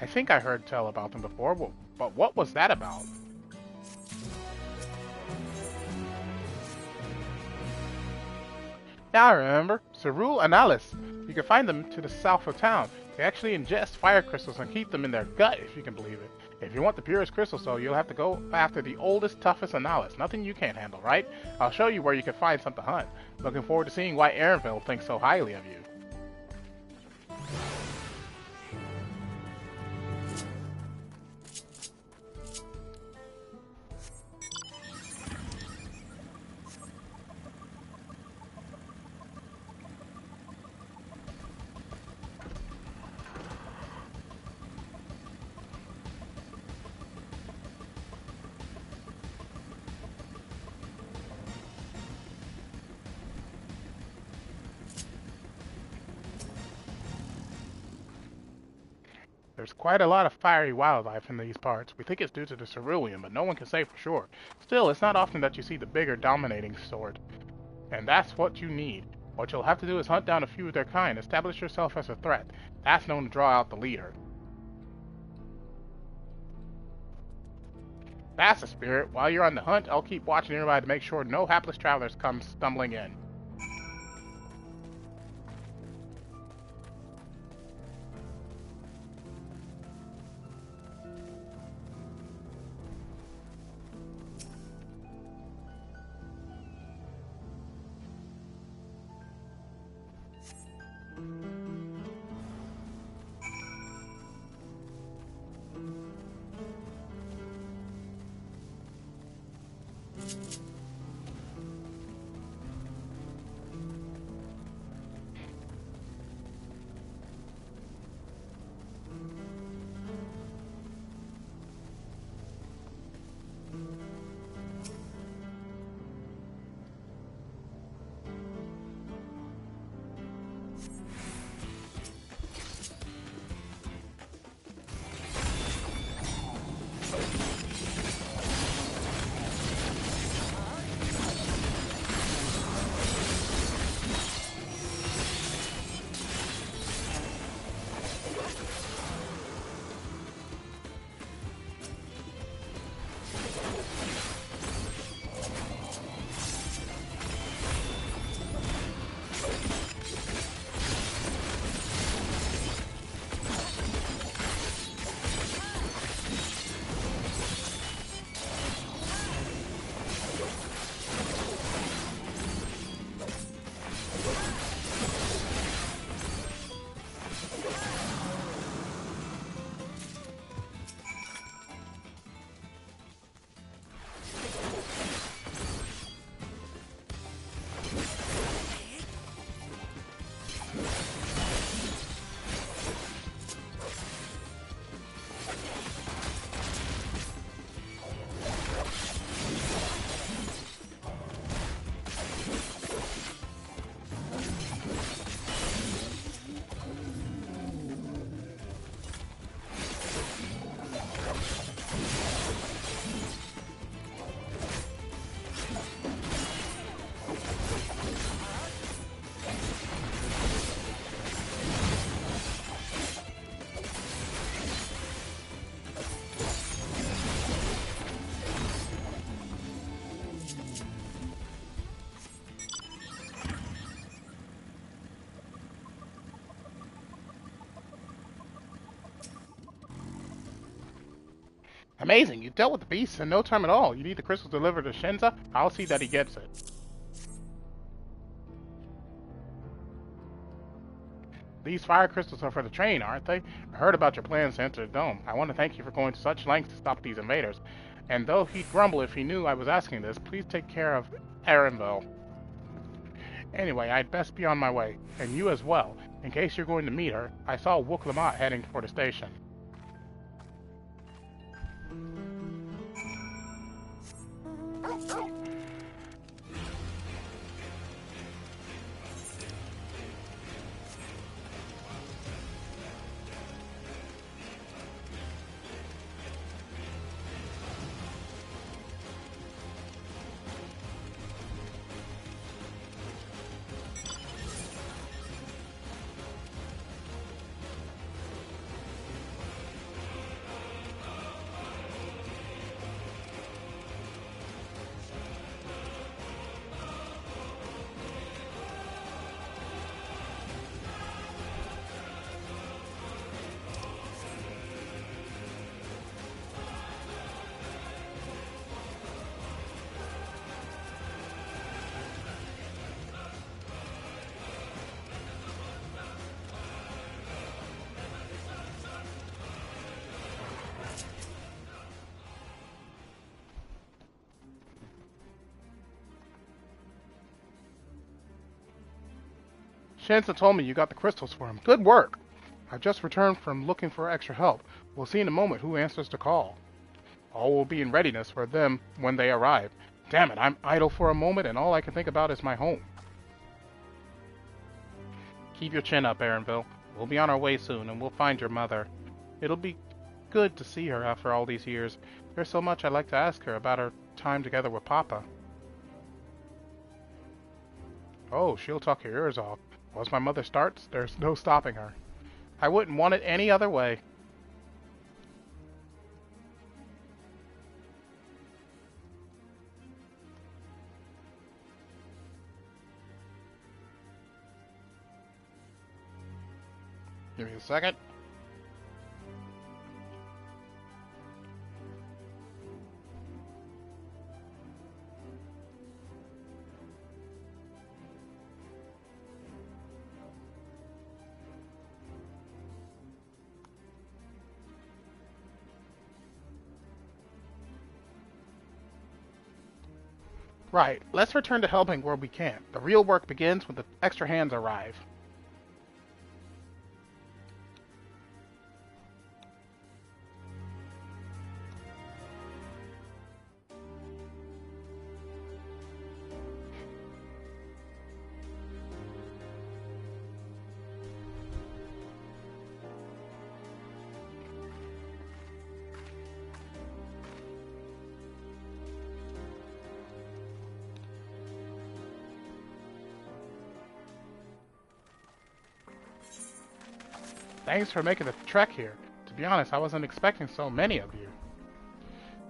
I think I heard tell about them before, but what was that about? Yeah, I remember. Cerule Analis. You can find them to the south of town. They actually ingest fire crystals and keep them in their gut, if you can believe it. If you want the purest crystals, though, you'll have to go after the oldest, toughest Analis. Nothing you can't handle, right? I'll show you where you can find some to hunt. Looking forward to seeing why Aaronville thinks so highly of you. There's quite a lot of fiery wildlife in these parts. We think it's due to the cerulean, but no one can say for sure. Still, it's not often that you see the bigger, dominating sort. And that's what you need. What you'll have to do is hunt down a few of their kind, establish yourself as a threat. That's known to draw out the leader. That's the spirit. While you're on the hunt, I'll keep watching nearby to make sure no hapless travelers come stumbling in. Amazing, you dealt with the beast in no time at all. You need the crystals delivered to Shinza? I'll see that he gets it. These fire crystals are for the train, aren't they? I heard about your plans to enter the dome. I want to thank you for going to such lengths to stop these invaders. And though he'd grumble if he knew I was asking this, please take care of Erenville. Anyway, I'd best be on my way, and you as well. In case you're going to meet her, I saw Wook Lamont heading for the station. Shinza told me you got the crystals for him. Good work! I've just returned from looking for extra help. We'll see in a moment who answers the call. All will be in readiness for them when they arrive. Damn it, I'm idle for a moment and all I can think about is my home. Keep your chin up, Erenville. We'll be on our way soon and we'll find your mother. It'll be good to see her after all these years. There's so much I'd like to ask her about her time together with Papa. Oh, she'll talk your ears off. Once my mother starts, there's no stopping her. I wouldn't want it any other way. Give me a second. Right, let's return to helping where we can. The real work begins when the extra hands arrive. Thanks for making the trek here. To be honest, I wasn't expecting so many of you.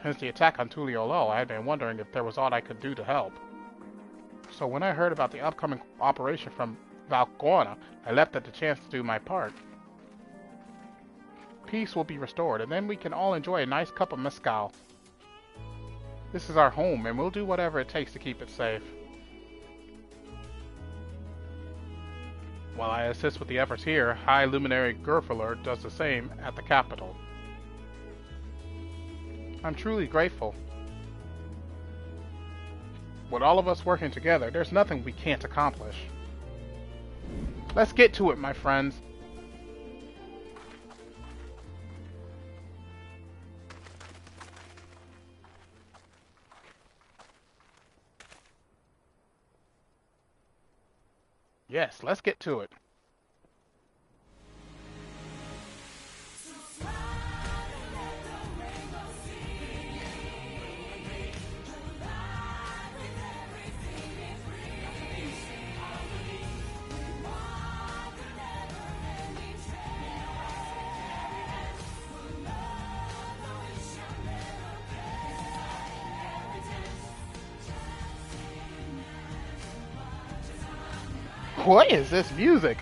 Since the attack on Tuliolo, I had been wondering if there was aught I could do to help. So when I heard about the upcoming operation from Valcorna, I leapt at the chance to do my part. Peace will be restored, and then we can all enjoy a nice cup of mezcal. This is our home, and we'll do whatever it takes to keep it safe. While I assist with the efforts here, High Luminary Gerfeler does the same at the capital. I'm truly grateful. With all of us working together, there's nothing we can't accomplish. Let's get to it, my friends. Yes, let's get to it. What is this music?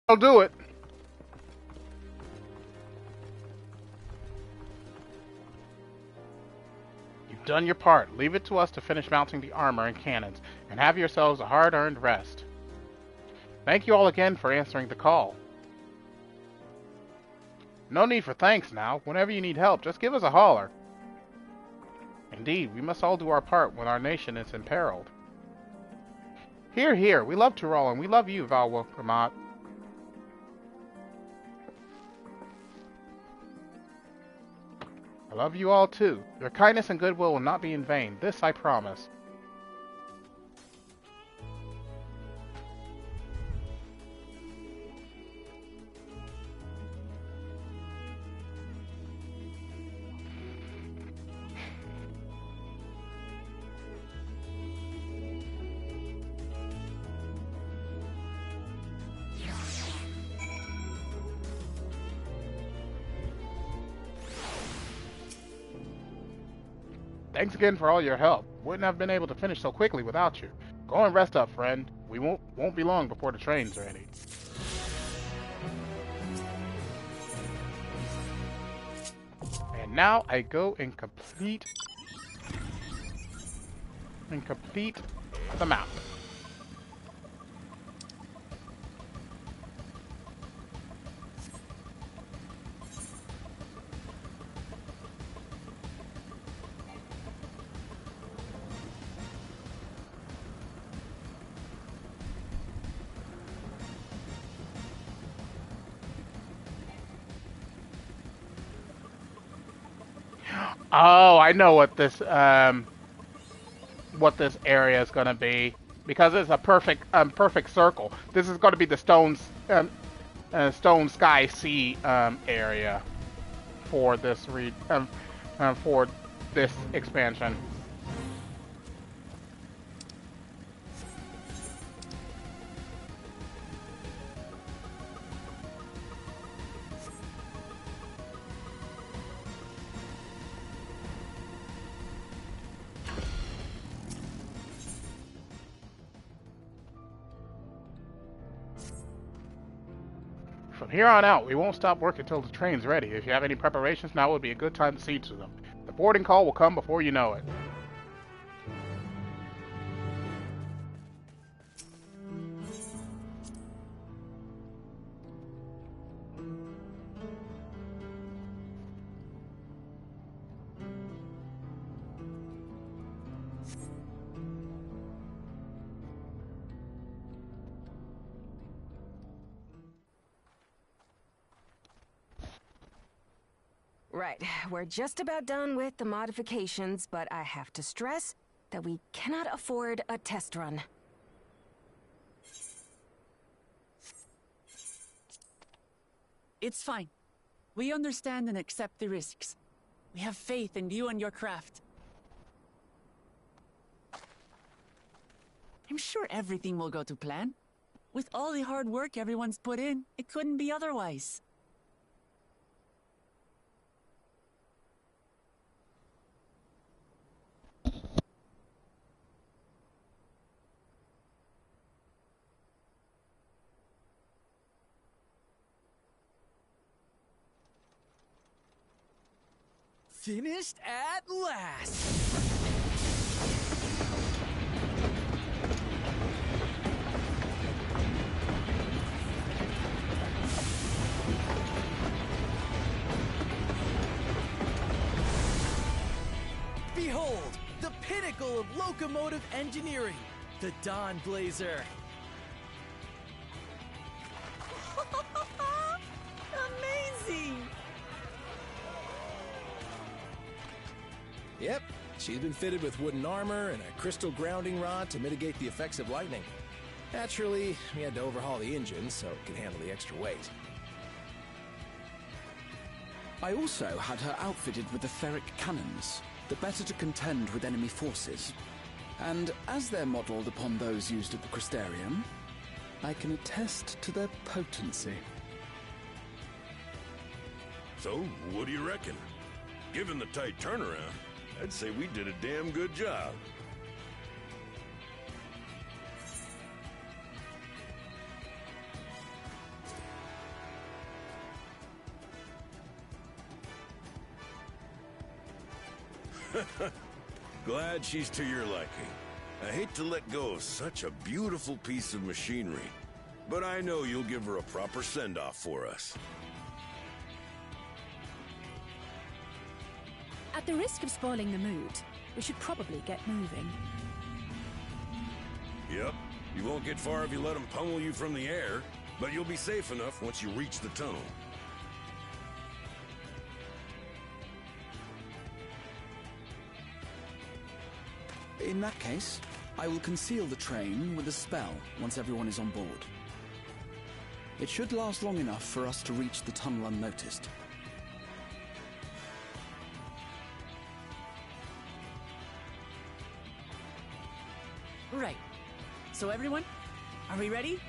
I'll do it. You've done your part. Leave it to us to finish mounting the armor and cannons, and have yourselves a hard-earned rest. Thank you all again for answering the call. No need for thanks now. Whenever you need help, just give us a holler. Indeed, we must all do our part when our nation is imperiled. Hear, hear. We love Tyrol, and we love you, Valwa Ramat. I love you all too. Your kindness and goodwill will not be in vain. This I promise. Thanks again for all your help. Wouldn't have been able to finish so quickly without you. Go and rest up, friend. We won't be long before the train's ready. And now I go and complete the map. Oh, I know what this area is gonna be, because it's a perfect circle. This is gonna be the stone sky sea area for this for this expansion. From here on out, we won't stop work until the train's ready. If you have any preparations, now would be a good time to see to them. The boarding call will come before you know it. Right, we're just about done with the modifications, but I have to stress that we cannot afford a test run. It's fine. We understand and accept the risks. We have faith in you and your craft. I'm sure everything will go to plan. With all the hard work everyone's put in, it couldn't be otherwise. Finished at last! Behold, the pinnacle of locomotive engineering, the Dawn Blazer. Amazing! Yep, she's been fitted with wooden armor and a crystal grounding rod to mitigate the effects of lightning. Naturally, we had to overhaul the engine so it could handle the extra weight. I also had her outfitted with the ferric cannons, the better to contend with enemy forces. And as they're modelled upon those used at the Crystarium, I can attest to their potency. So, what do you reckon? Given the tight turnaround, I'd say we did a damn good job. Glad she's to your liking. I hate to let go of such a beautiful piece of machinery, but I know you'll give her a proper send-off for us. At the risk of spoiling the mood, we should probably get moving. Yep, you won't get far if you let them pummel you from the air, but you'll be safe enough once you reach the tunnel. In that case, I will conceal the train with a spell once everyone is on board. It should last long enough for us to reach the tunnel unnoticed. Right. So everyone, are we ready?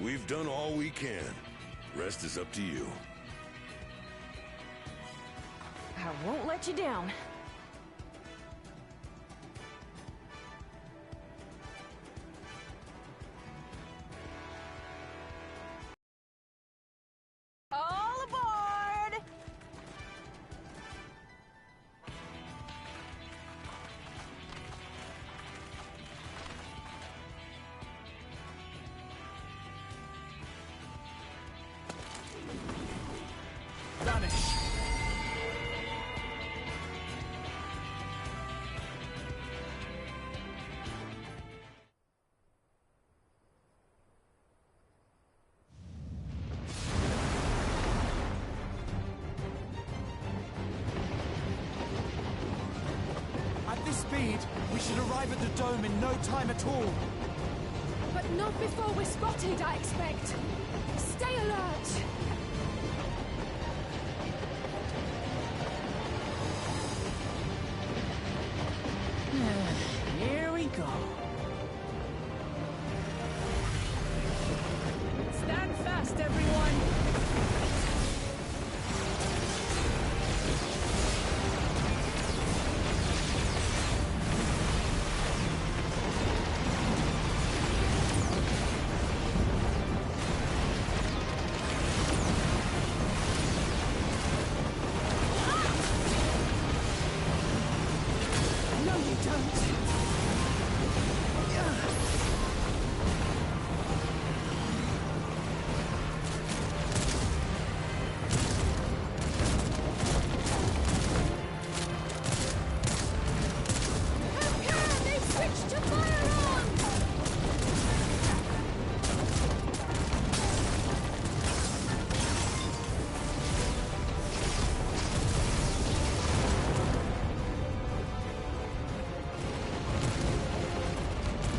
We've done all we can. Rest is up to you. I won't let you down. All aboard! Vanish. At this speed, we should arrive at the dome in no time at all. But not before we're spotted, I expect. Stay alert! Here we go. Stand fast, everyone! No, you don't. How they switched to firearms!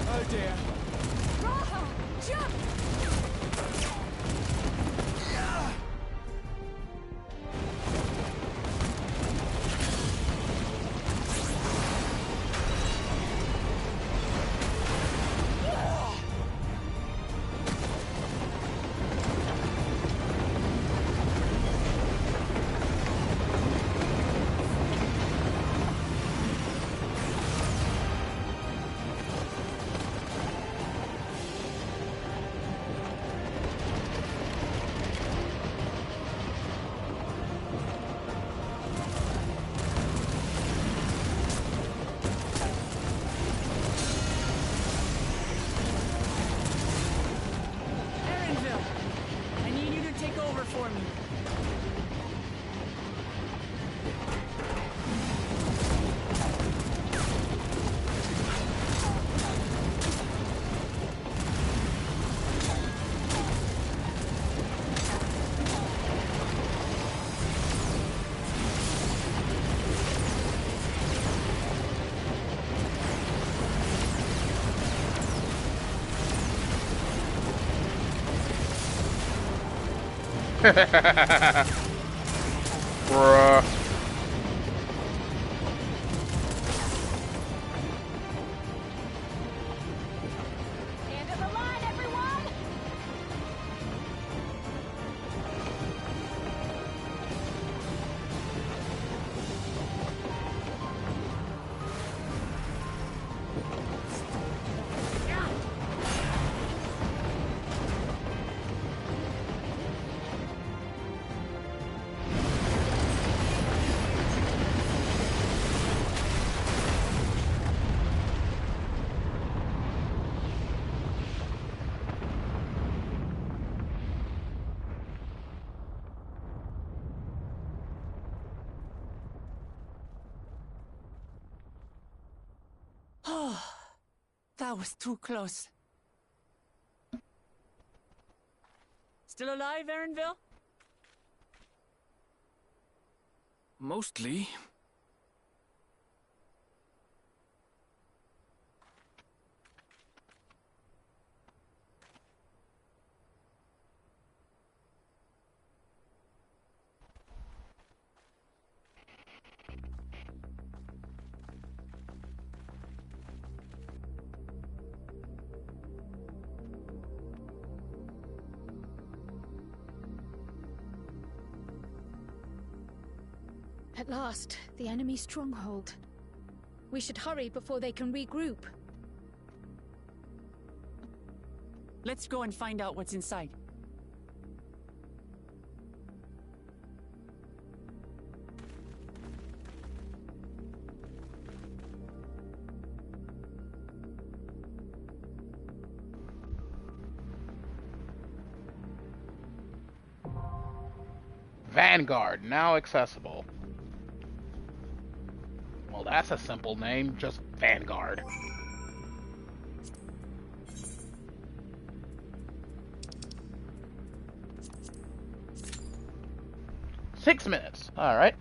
Oh dear. Raha, jump! Erinville, I need you to take over for me. Bruh. End of the line, everyone! Oh, that was too close. Still alive, Erinville? Mostly. At last, the enemy stronghold. We should hurry before they can regroup. Let's go and find out what's inside. Vanguard, now accessible. Well, that's a simple name, just Vanguard. Six minutes, alright.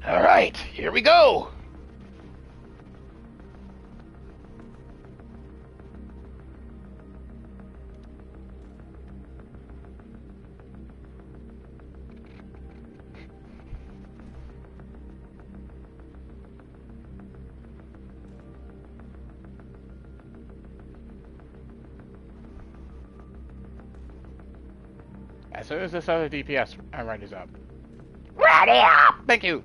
Alright, here we go! As soon as this other DPS ready is up. Ready up! Thank you!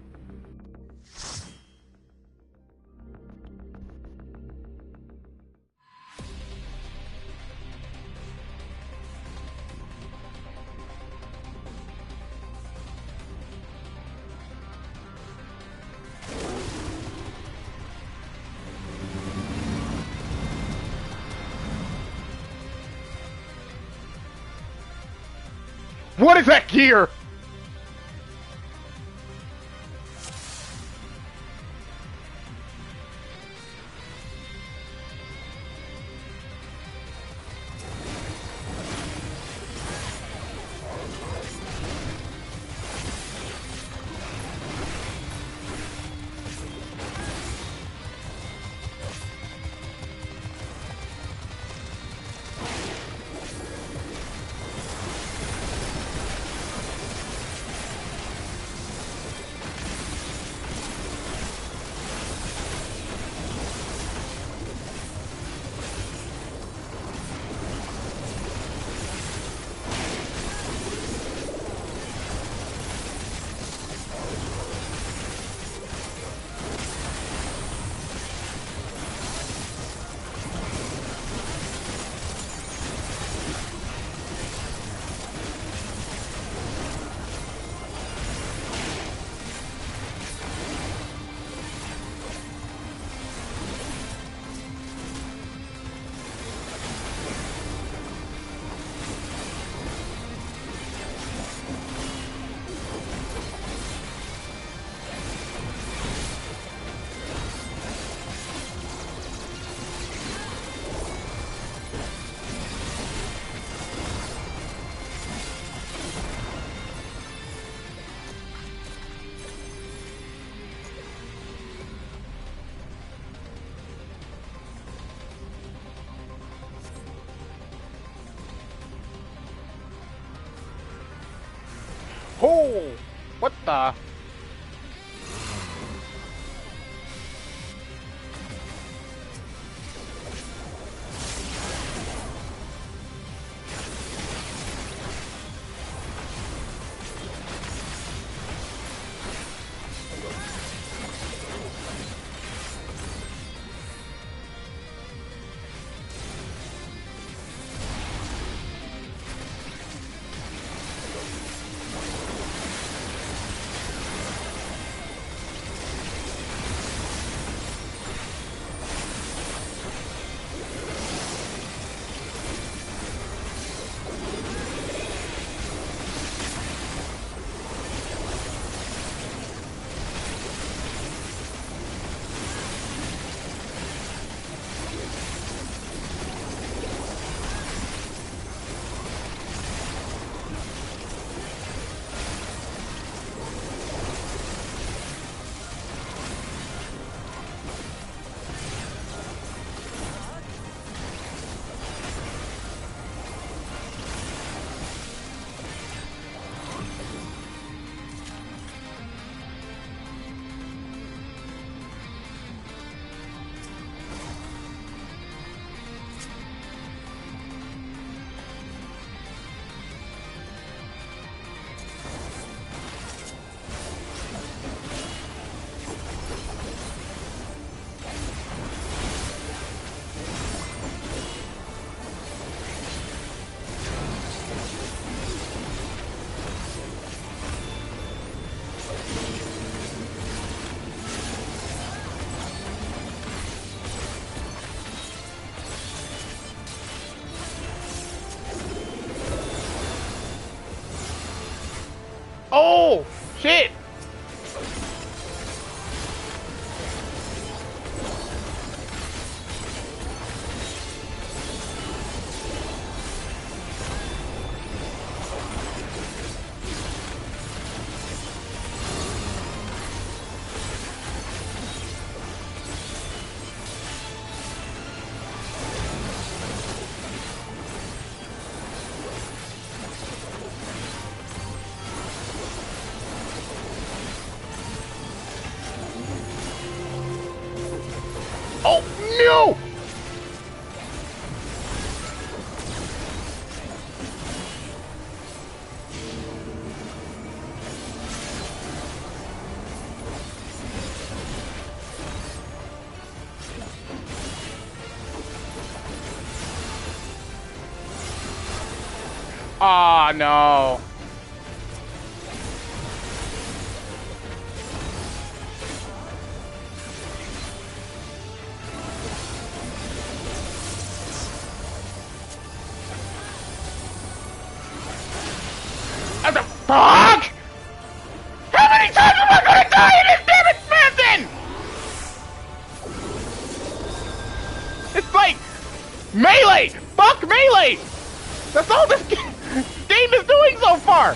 What is that gear? Oh! What the? Oh! Shit! Oh, no. What the fuck? How many times am I gonna die in this damn expansion? It's like melee! Fuck melee! That's all this game is doing so far!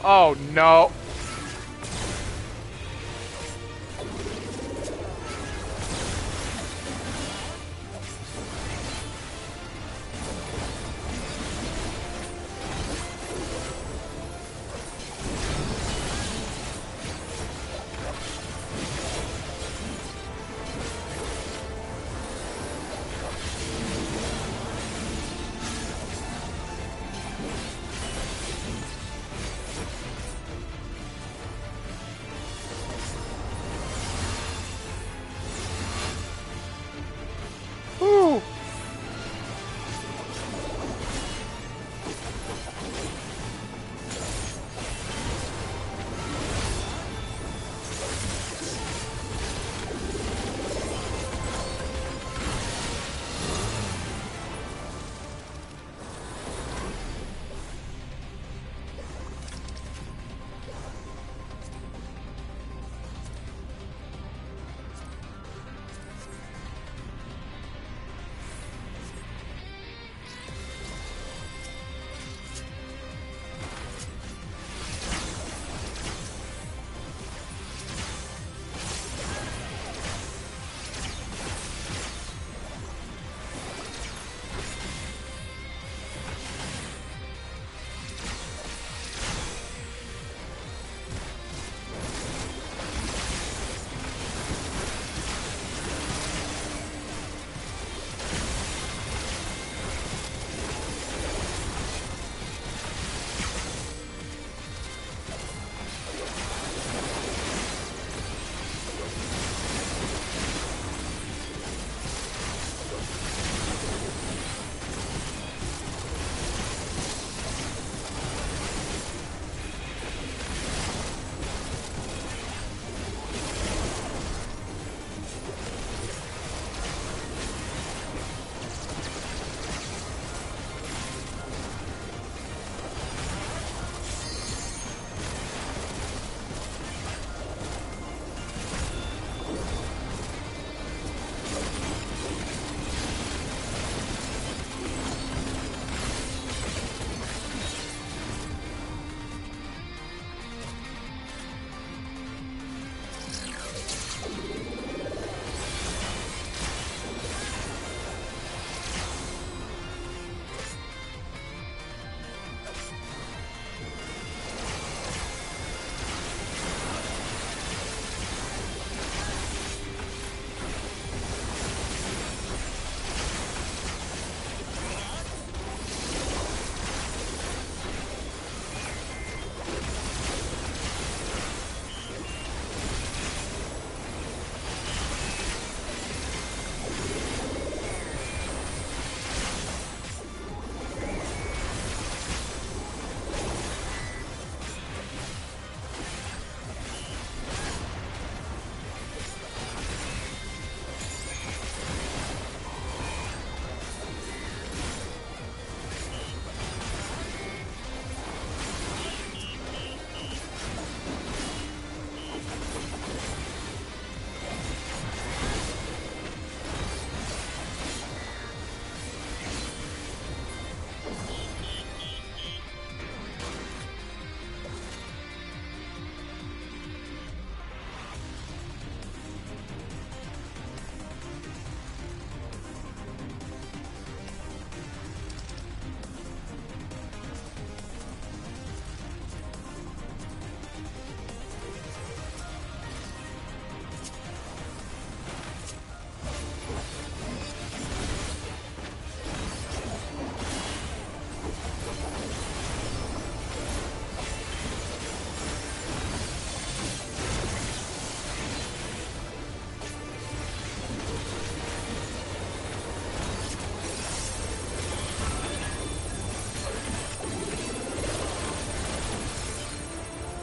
Oh no.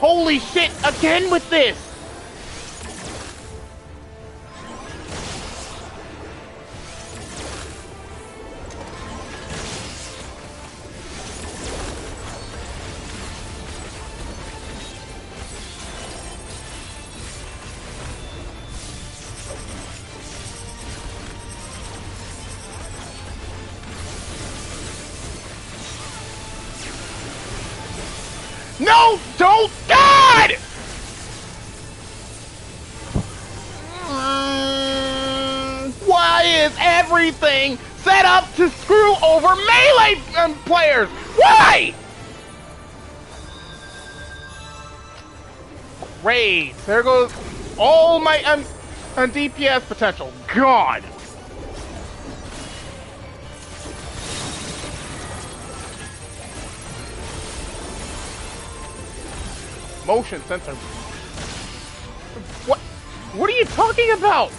Holy shit, again with this! No! Don't! God! Why is everything set up to screw over melee players? Why? Great. There goes all my DPS potential. Gone. Motion sensor. What? What are you talking about?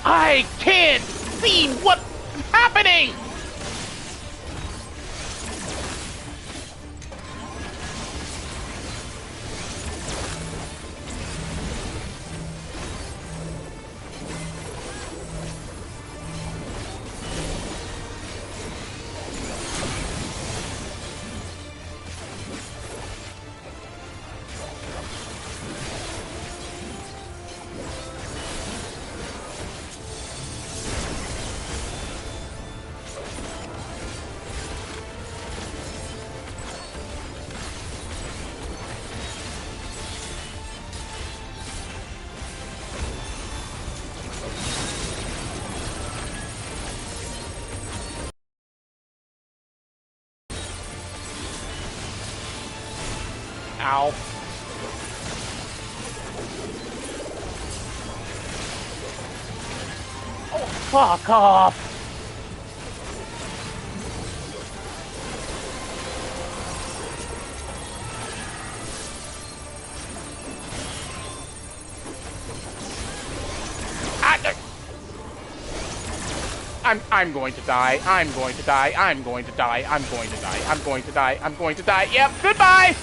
I can't see what's happening! Ow. Oh, fuck off! I'm going to die. I'm going to die. I'm going to die. I'm going to die. I'm going to die. I'm going to die. Yep, goodbye!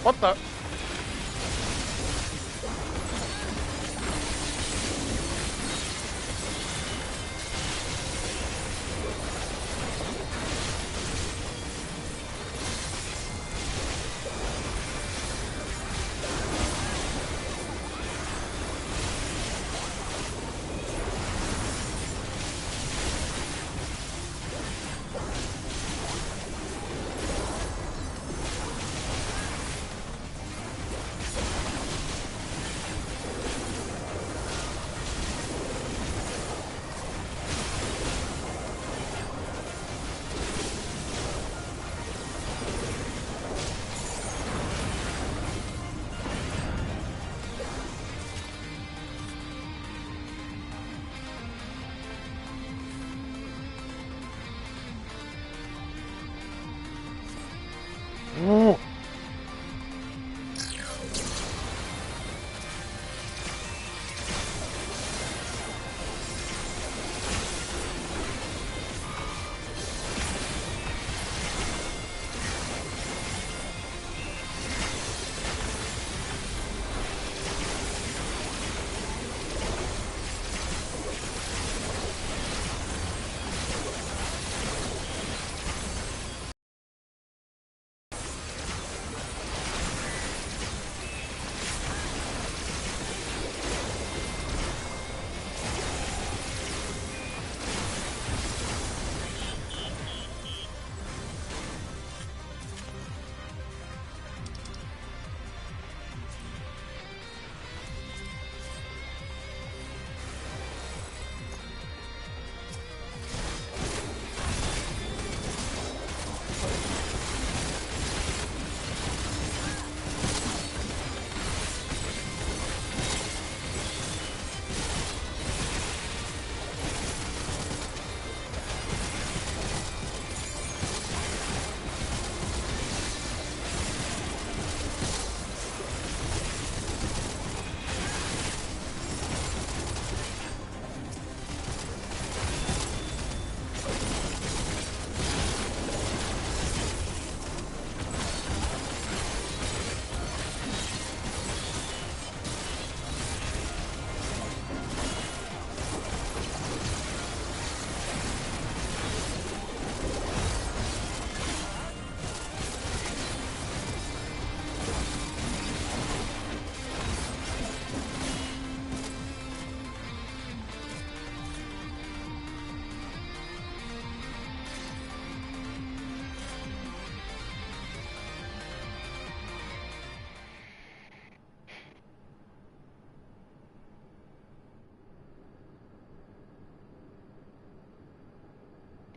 What the?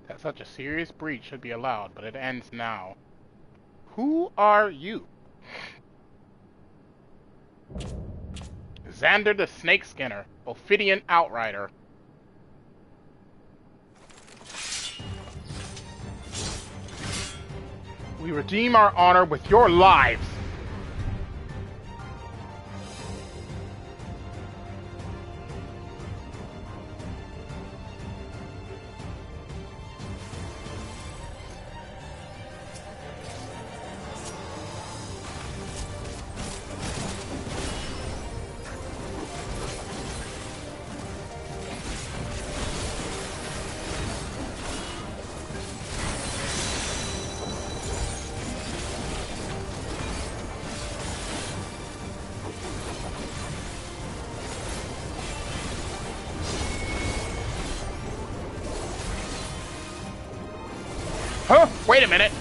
That such a serious breach should be allowed, but it ends now. Who are you? Xander the Snake Skinner, Ophidian Outrider. We redeem our honor with your lives! Huh? Wait a minute.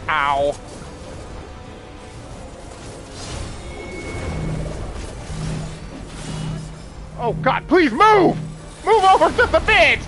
Ow. Oh God, please move! Move over just a bit!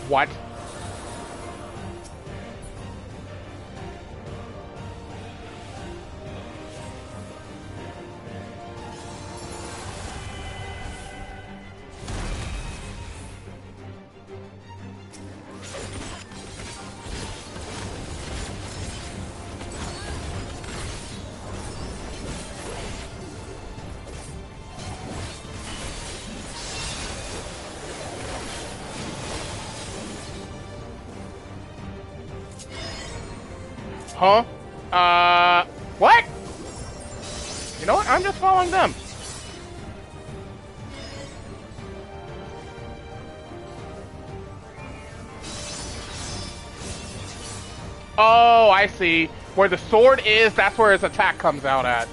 What? Huh? What? You know what? I'm just following them. Oh, I see. Where the sword is, that's where his attack comes out at.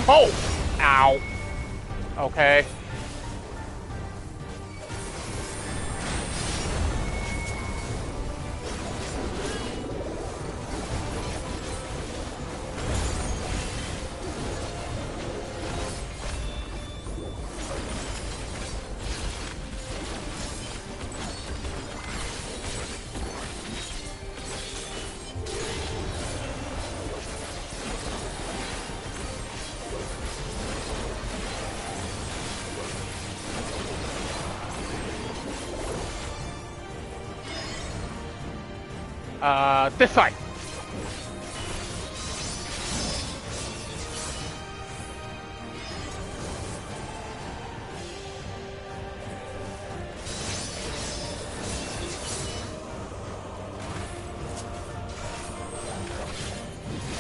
Oh! Ow. Okay. This side.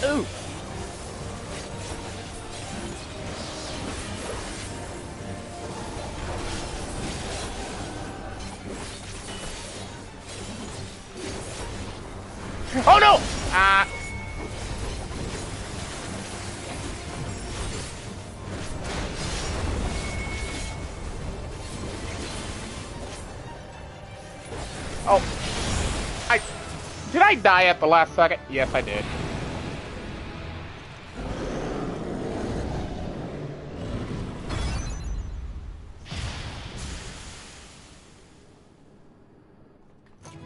Ooh. Oh no! Oh. Did I die at the last second? Yes, I did.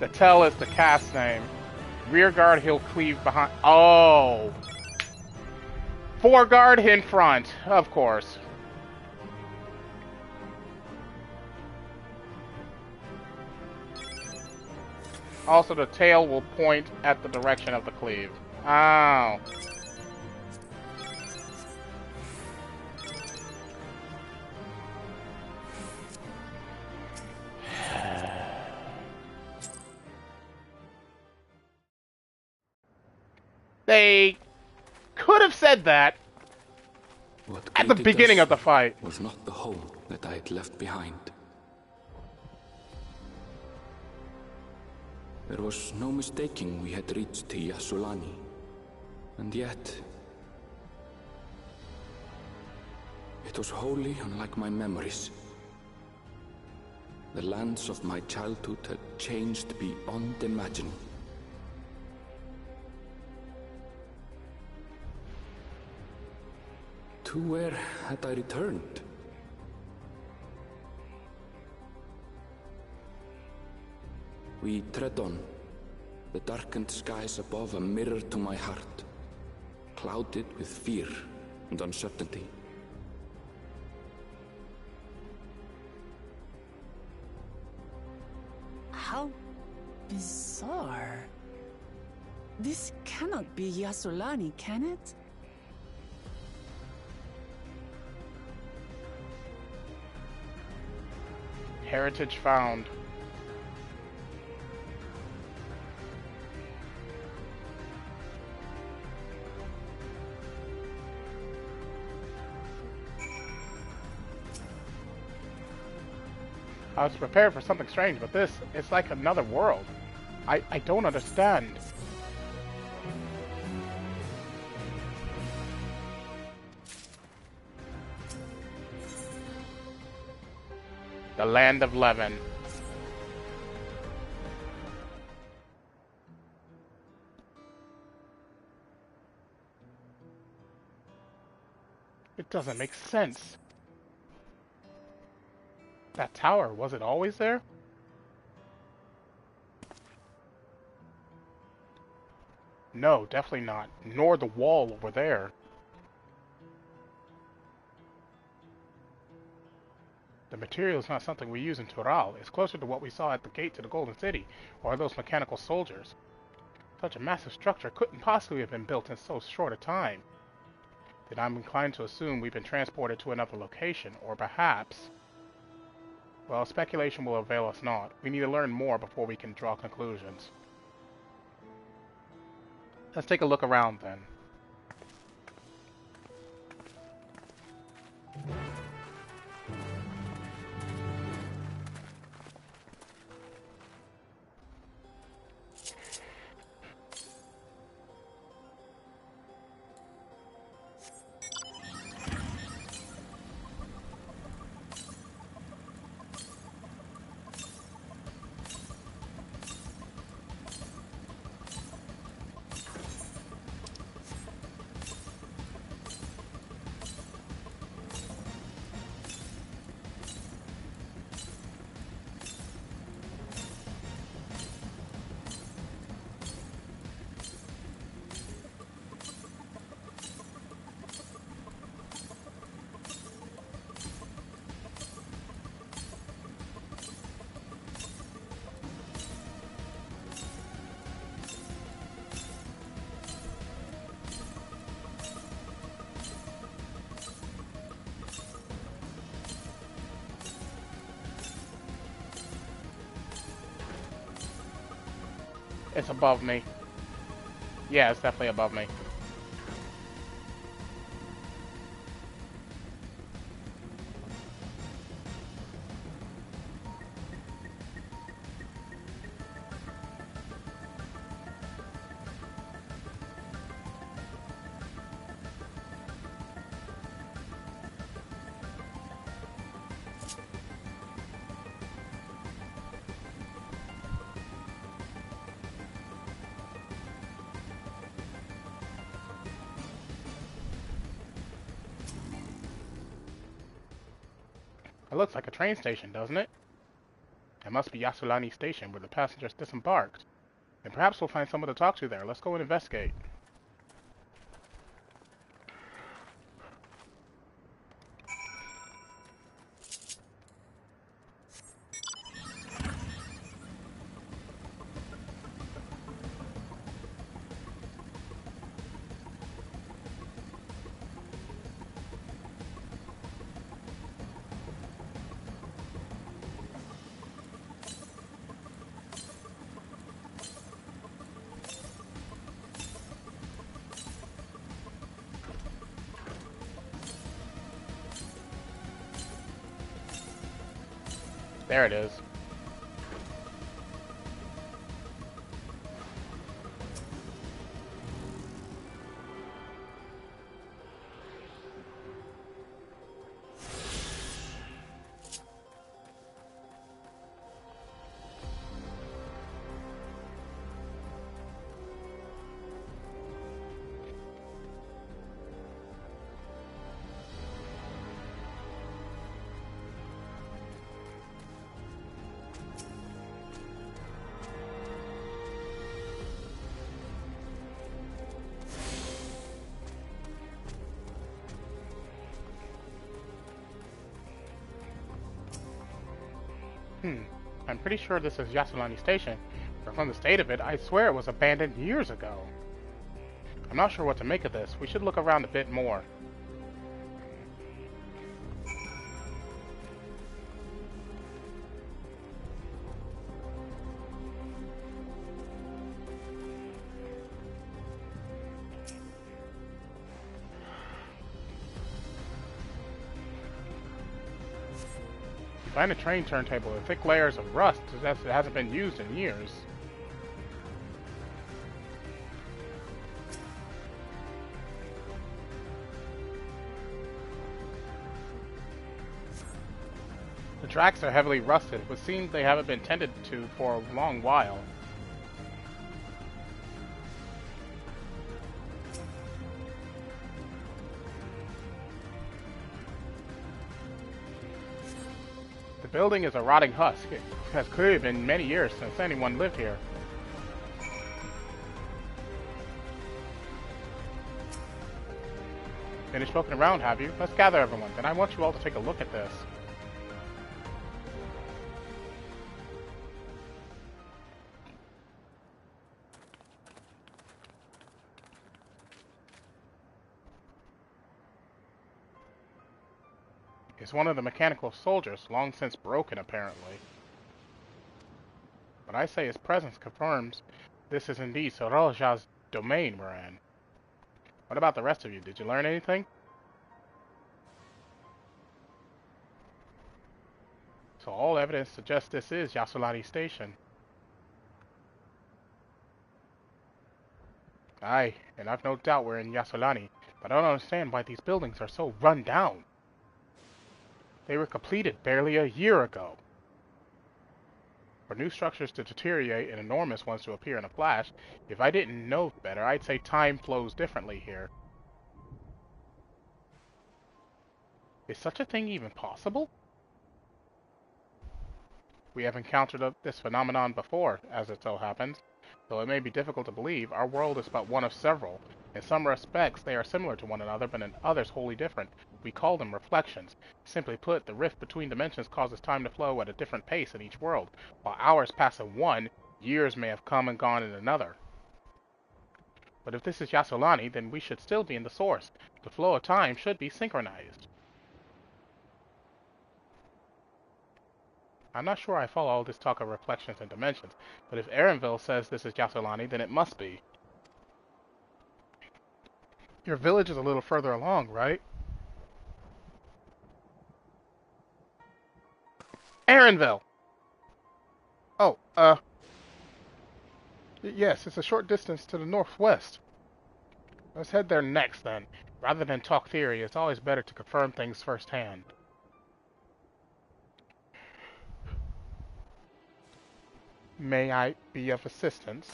The tell is the cast name. Rear guard, he'll cleave behind. Oh! Fore guard in front, of course. Also, the tail will point at the direction of the cleave. Oh. They could have said that at the beginning of the fight. Was not the home that I had left behind. There was no mistaking we had reached Yassolani, and yet it was wholly unlike my memories. The lands of my childhood had changed beyond imagining. To where had I returned? We tread on, the darkened skies above a mirror to my heart, clouded with fear and uncertainty. How bizarre. This cannot be Yassolani, can it? Heritage found. I was prepared for something strange, but this, it's like another world. I don't understand. The land of Levin. It doesn't make sense. That tower, was it always there? No, definitely not. Nor the wall over there. The material is not something we use in Toral. It's closer to what we saw at the gate to the Golden City, or those mechanical soldiers. Such a massive structure couldn't possibly have been built in so short a time. Then I'm inclined to assume we've been transported to another location, or perhaps... Well, speculation will avail us not. We need to learn more before we can draw conclusions. Let's take a look around then. It's above me. Yeah, it's definitely above me. It looks like a train station, doesn't it? It must be Yasulani Station, where the passengers disembarked. And perhaps we'll find someone to talk to there. Let's go and investigate. There it is. I'm pretty sure this is Yasulani Station, but from the state of it, I swear it was abandoned years ago. I'm not sure what to make of this. We should look around a bit more. Find a train turntable with thick layers of rust that hasn't been used in years. The tracks are heavily rusted, but seems they haven't been tended to for a long while. The building is a rotting husk. It has clearly been many years since anyone lived here. Finished poking around, have you? Let's gather everyone, then I want you all to take a look at this. It's one of the mechanical soldiers, long since broken apparently. But I say his presence confirms this is indeed Soroja's domain we're in. What about the rest of you? Did you learn anything? So all evidence suggests this is Yasulani Station. Aye, and I've no doubt we're in Yasulani, but I don't understand why these buildings are so run down. They were completed barely a year ago. For new structures to deteriorate and enormous ones to appear in a flash, if I didn't know better, I'd say time flows differently here. Is such a thing even possible? We have encountered this phenomenon before, as it so happens. Though it may be difficult to believe, our world is but one of several. In some respects, they are similar to one another, but in others wholly different. We call them reflections. Simply put, the rift between dimensions causes time to flow at a different pace in each world. While hours pass in one, years may have come and gone in another. But if this is Yasulani, then we should still be in the source. The flow of time should be synchronized. I'm not sure I follow all this talk of reflections and dimensions, but if Erenville says this is Yasulani, then it must be. Your village is a little further along, right? Erenville! Oh, yes, it's a short distance to the northwest. Let's head there next, then. Rather than talk theory, it's always better to confirm things firsthand. May I be of assistance?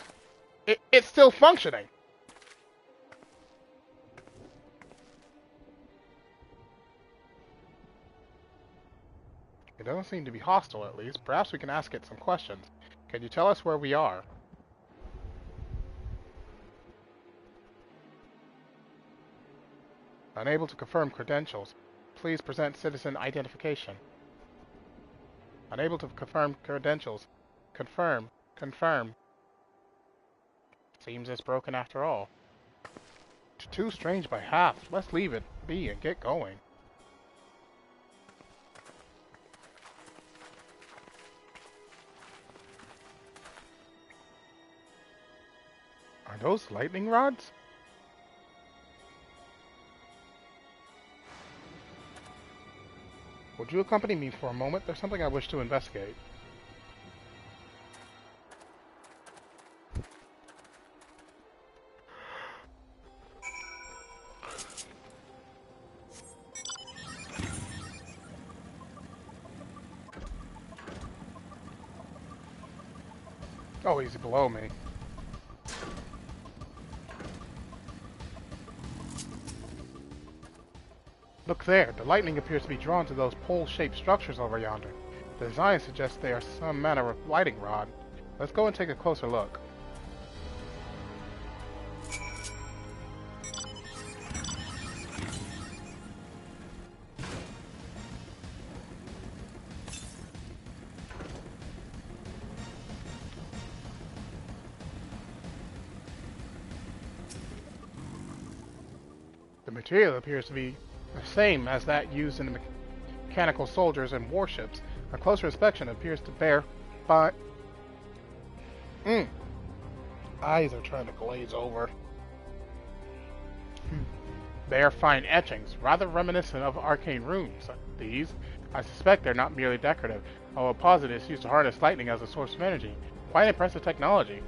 It's still functioning! It doesn't seem to be hostile, at least. Perhaps we can ask it some questions. Can you tell us where we are? Unable to confirm credentials. Please present citizen identification. Unable to confirm credentials. Confirm. Confirm. Seems it's broken after all. Too strange by half. Let's leave it be and get going. Are those lightning rods? Would you accompany me for a moment? There's something I wish to investigate. Oh, he's below me. Look there, the lightning appears to be drawn to those pole-shaped structures over yonder. The design suggests they are some manner of lighting rod. Let's go and take a closer look. The material appears to be the same as that used in the mechanical soldiers and warships. A closer inspection appears to bear fine... Eyes are trying to glaze over. Bear fine etchings, rather reminiscent of arcane runes. These, I suspect they're not merely decorative, although posit is used to harness lightning as a source of energy. Quite impressive technology.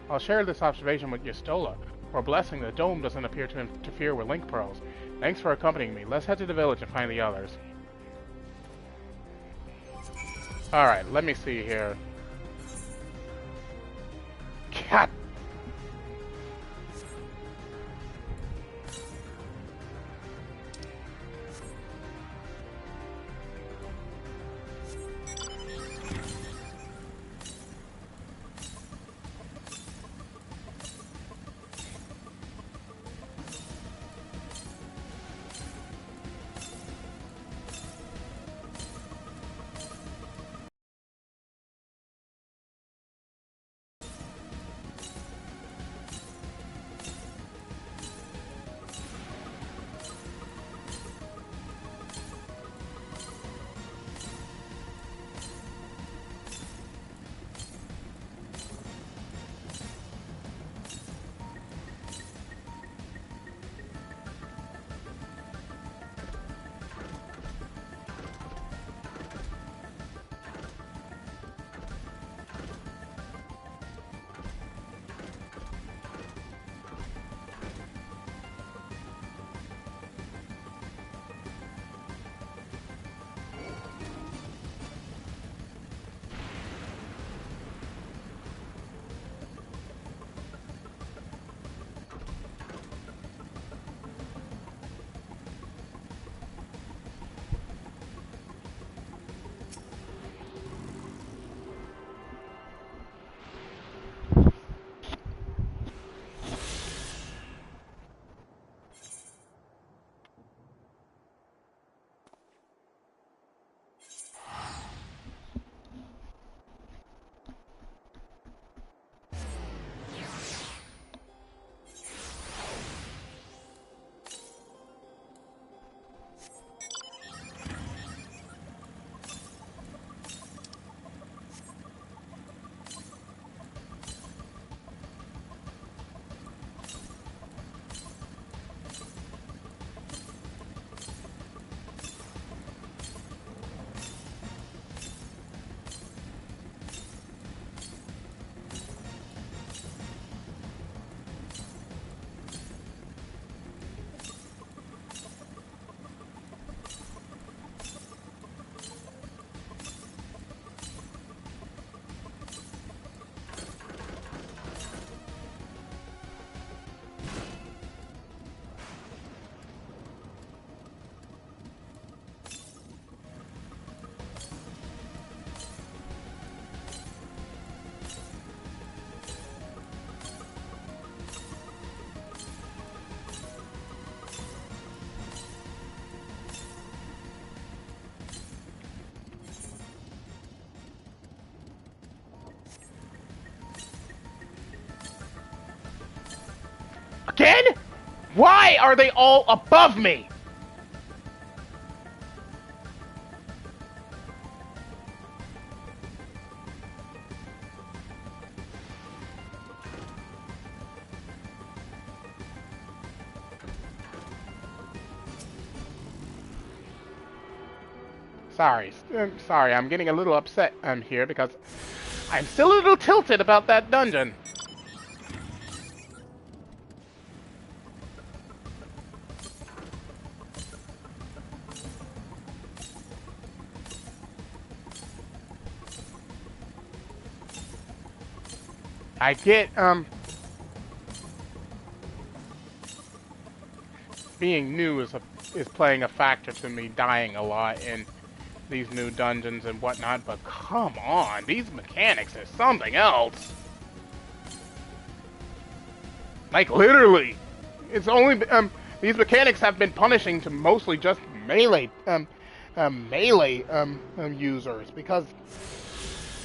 I'll share this observation with Yastola. For a blessing, the dome doesn't appear to interfere with link pearls. Thanks for accompanying me. Let's head to the village and find the others. Alright, let me see here. God. Again? Why are they all above me? Sorry, I'm getting a little upset here because I'm still a little tilted about that dungeon. I get, being new is playing a factor to me dying a lot in these new dungeons and whatnot, but come on, these mechanics are something else. Like, literally. It's only, these mechanics have been punishing to mostly just melee, users, because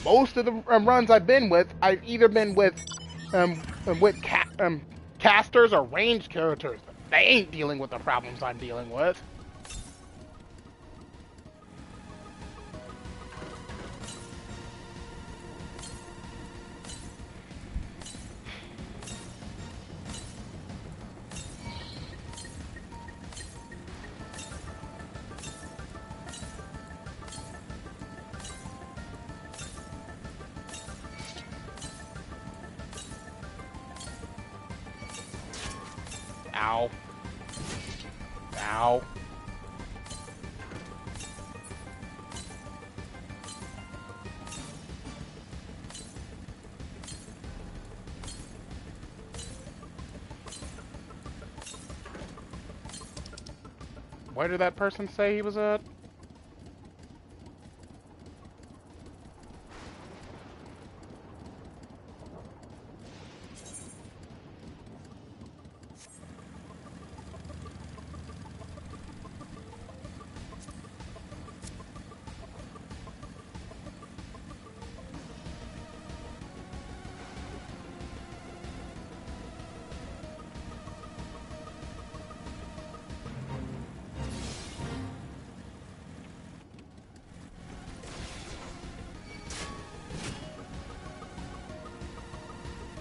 most of the runs I've been with, I've either been with casters or ranged characters. They ain't dealing with the problems I'm dealing with. Ow. Ow. Where did that person say he was at?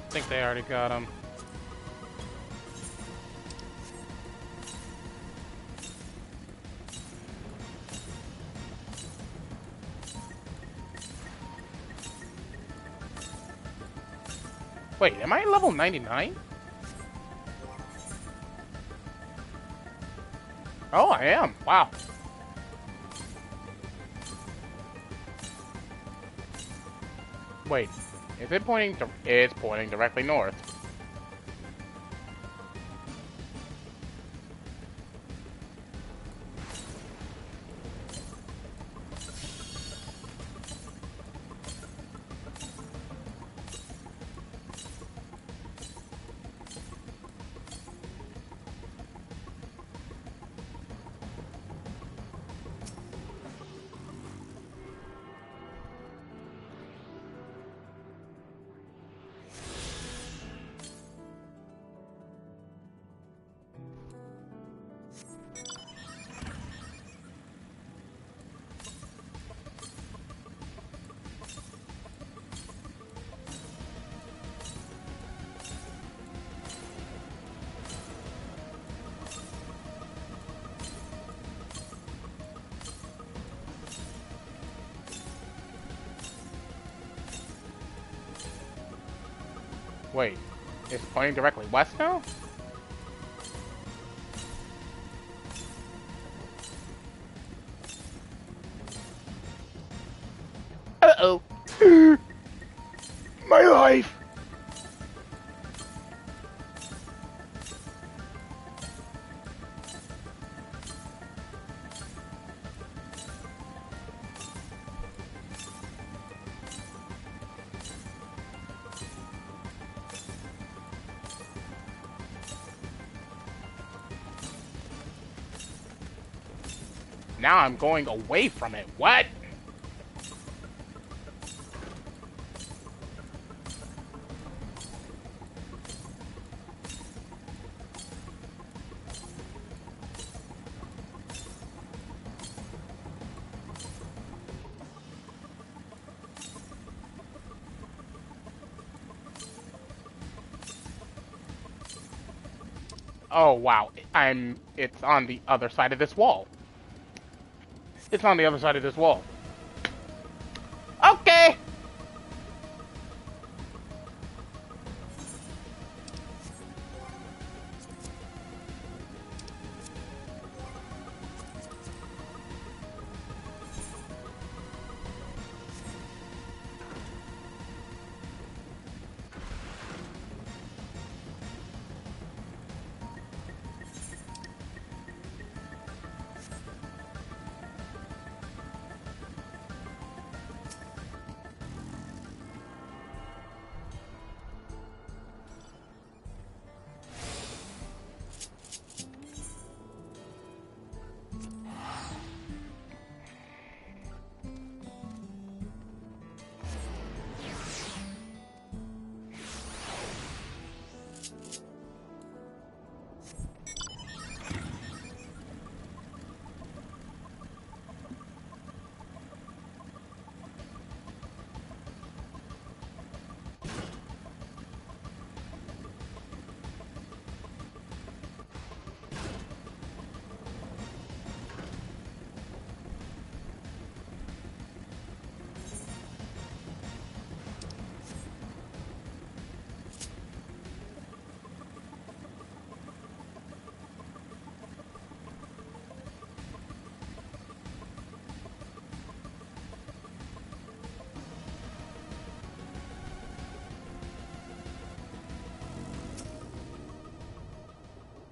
I think they already got him. Wait, am I level 99? Oh, I am. Wow. Wait. Is it pointing to... It's pointing directly north. Wait, it's pointing directly west now? Uh-oh. My life! Now I'm going away from it. What? Oh, wow. It's on the other side of this wall. It's on the other side of this wall. Okay!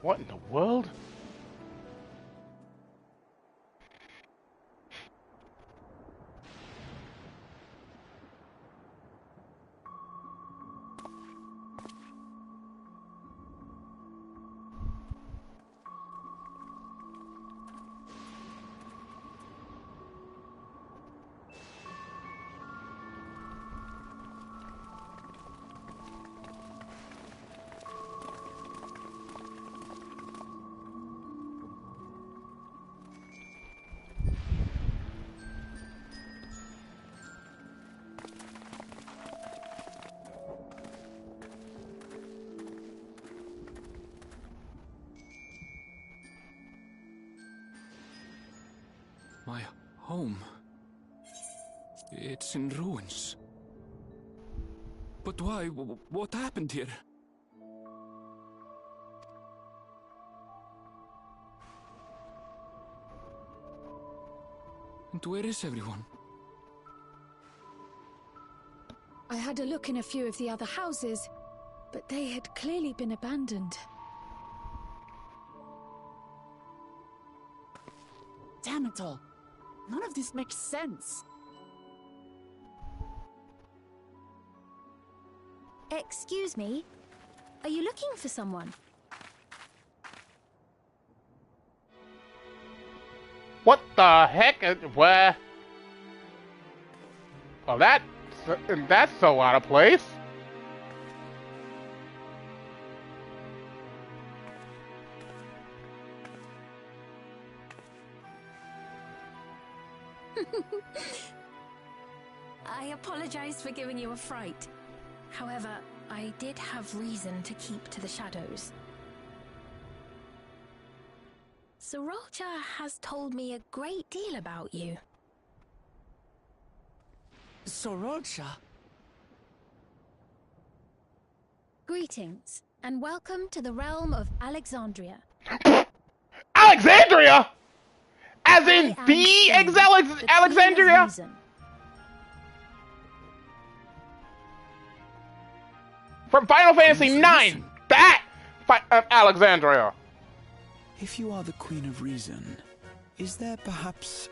What in the world? My home. It's in ruins. But why? What happened here? And where is everyone? I had a look in a few of the other houses, but they had clearly been abandoned. Damn it all. None of this makes sense. Excuse me? Are you looking for someone? What the heck? Where? Well, that's so out of place. I apologize for giving you a fright. However, I did have reason to keep to the shadows. Sorolcha has told me a great deal about you. Sorolcha? Greetings, and welcome to the realm of Alexandria. Alexandria? As in the Alexandria? From Final Fantasy IX! That! Alexandria! If you are the Queen of Reason, is there perhaps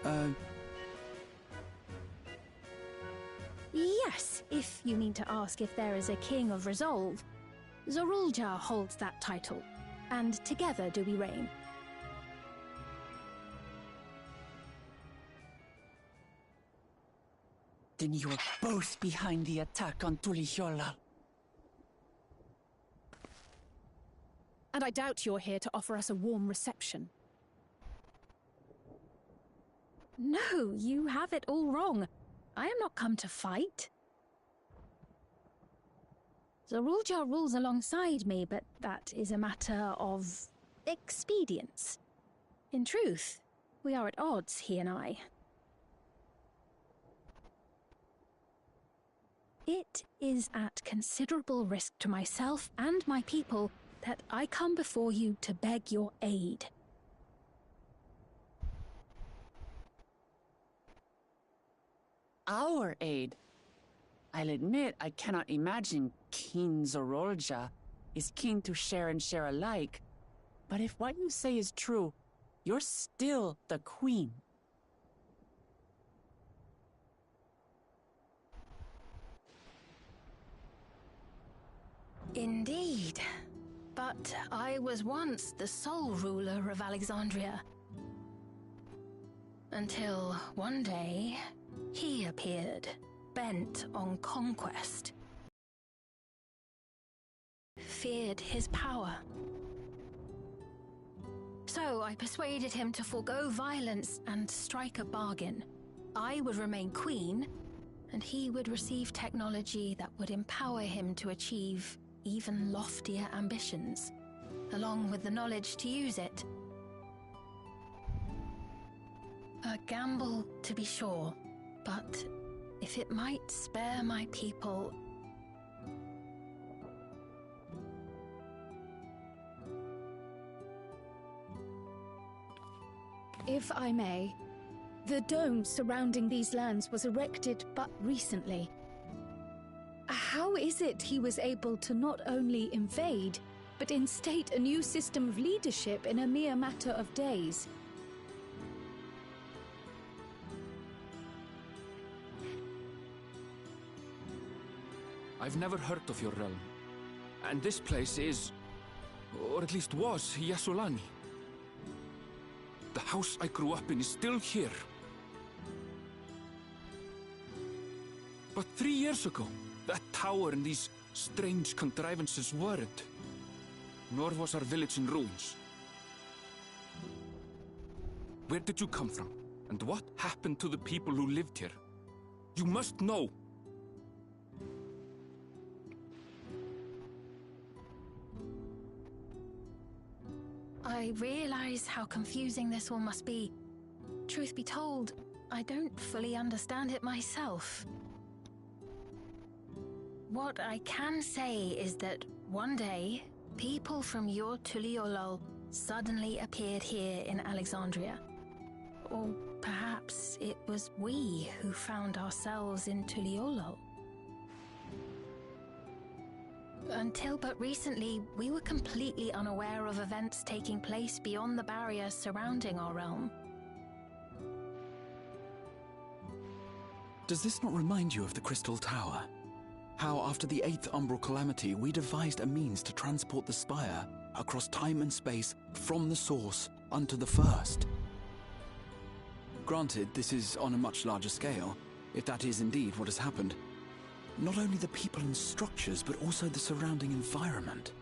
Yes, if you mean to ask if there is a King of Resolve. Zorulja holds that title, and together do we reign. Then you are both behind the attack on Tuliyola. And I doubt you're here to offer us a warm reception. No, you have it all wrong. I am not come to fight. Zorulja rules alongside me, but that is a matter of expedience. In truth, we are at odds, he and I. It is at considerable risk to myself and my people that I come before you to beg your aid. Our aid? I'll admit I cannot imagine King Zorolja is keen to share and share alike. But if what you say is true, you're still the queen. Indeed. But I was once the sole ruler of Alexandria. Until one day, he appeared, bent on conquest. Feared his power. So I persuaded him to forego violence and strike a bargain. I would remain queen, and he would receive technology that would empower him to achieve even loftier ambitions, along with the knowledge to use it. A gamble, to be sure, but if it might spare my people... If I may, the dome surrounding these lands was erected but recently. How is it he was able to not only invade, but instate a new system of leadership in a mere matter of days? I've never heard of your realm. And this place is, or at least was, Yasulani. The house I grew up in is still here. But 3 years ago, that tower and these strange contrivances weren't. Nor was our village in ruins. Where did you come from? And what happened to the people who lived here? You must know! I realize how confusing this all must be. Truth be told, I don't fully understand it myself. What I can say is that one day, people from your Tuliolol suddenly appeared here in Alexandria. Or perhaps it was we who found ourselves in Tuliolol. Until but recently, we were completely unaware of events taking place beyond the barrier surrounding our realm. Does this not remind you of the Crystal Tower? How after the 8th Umbral Calamity, we devised a means to transport the Spire across time and space from the source unto the First. Granted, this is on a much larger scale, if that is indeed what has happened. Not only the people and structures, but also the surrounding environment.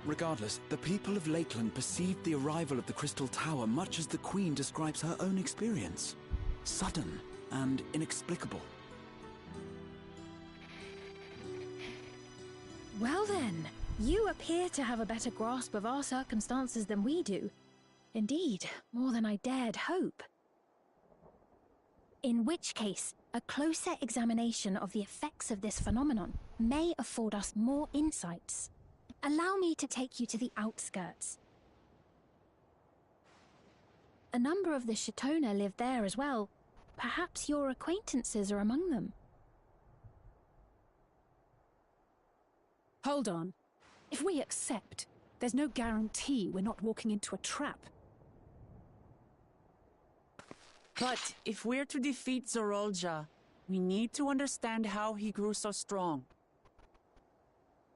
Regardless, the people of Lakeland perceived the arrival of the Crystal Tower much as the Queen describes her own experience. Sudden and inexplicable. Well then, you appear to have a better grasp of our circumstances than we do. Indeed, more than I dared hope. In which case, a closer examination of the effects of this phenomenon may afford us more insights. Allow me to take you to the outskirts. A number of the Shatona live there as well. Perhaps your acquaintances are among them. Hold on. If we accept, there's no guarantee we're not walking into a trap. But if we're to defeat Zorolja, we need to understand how he grew so strong.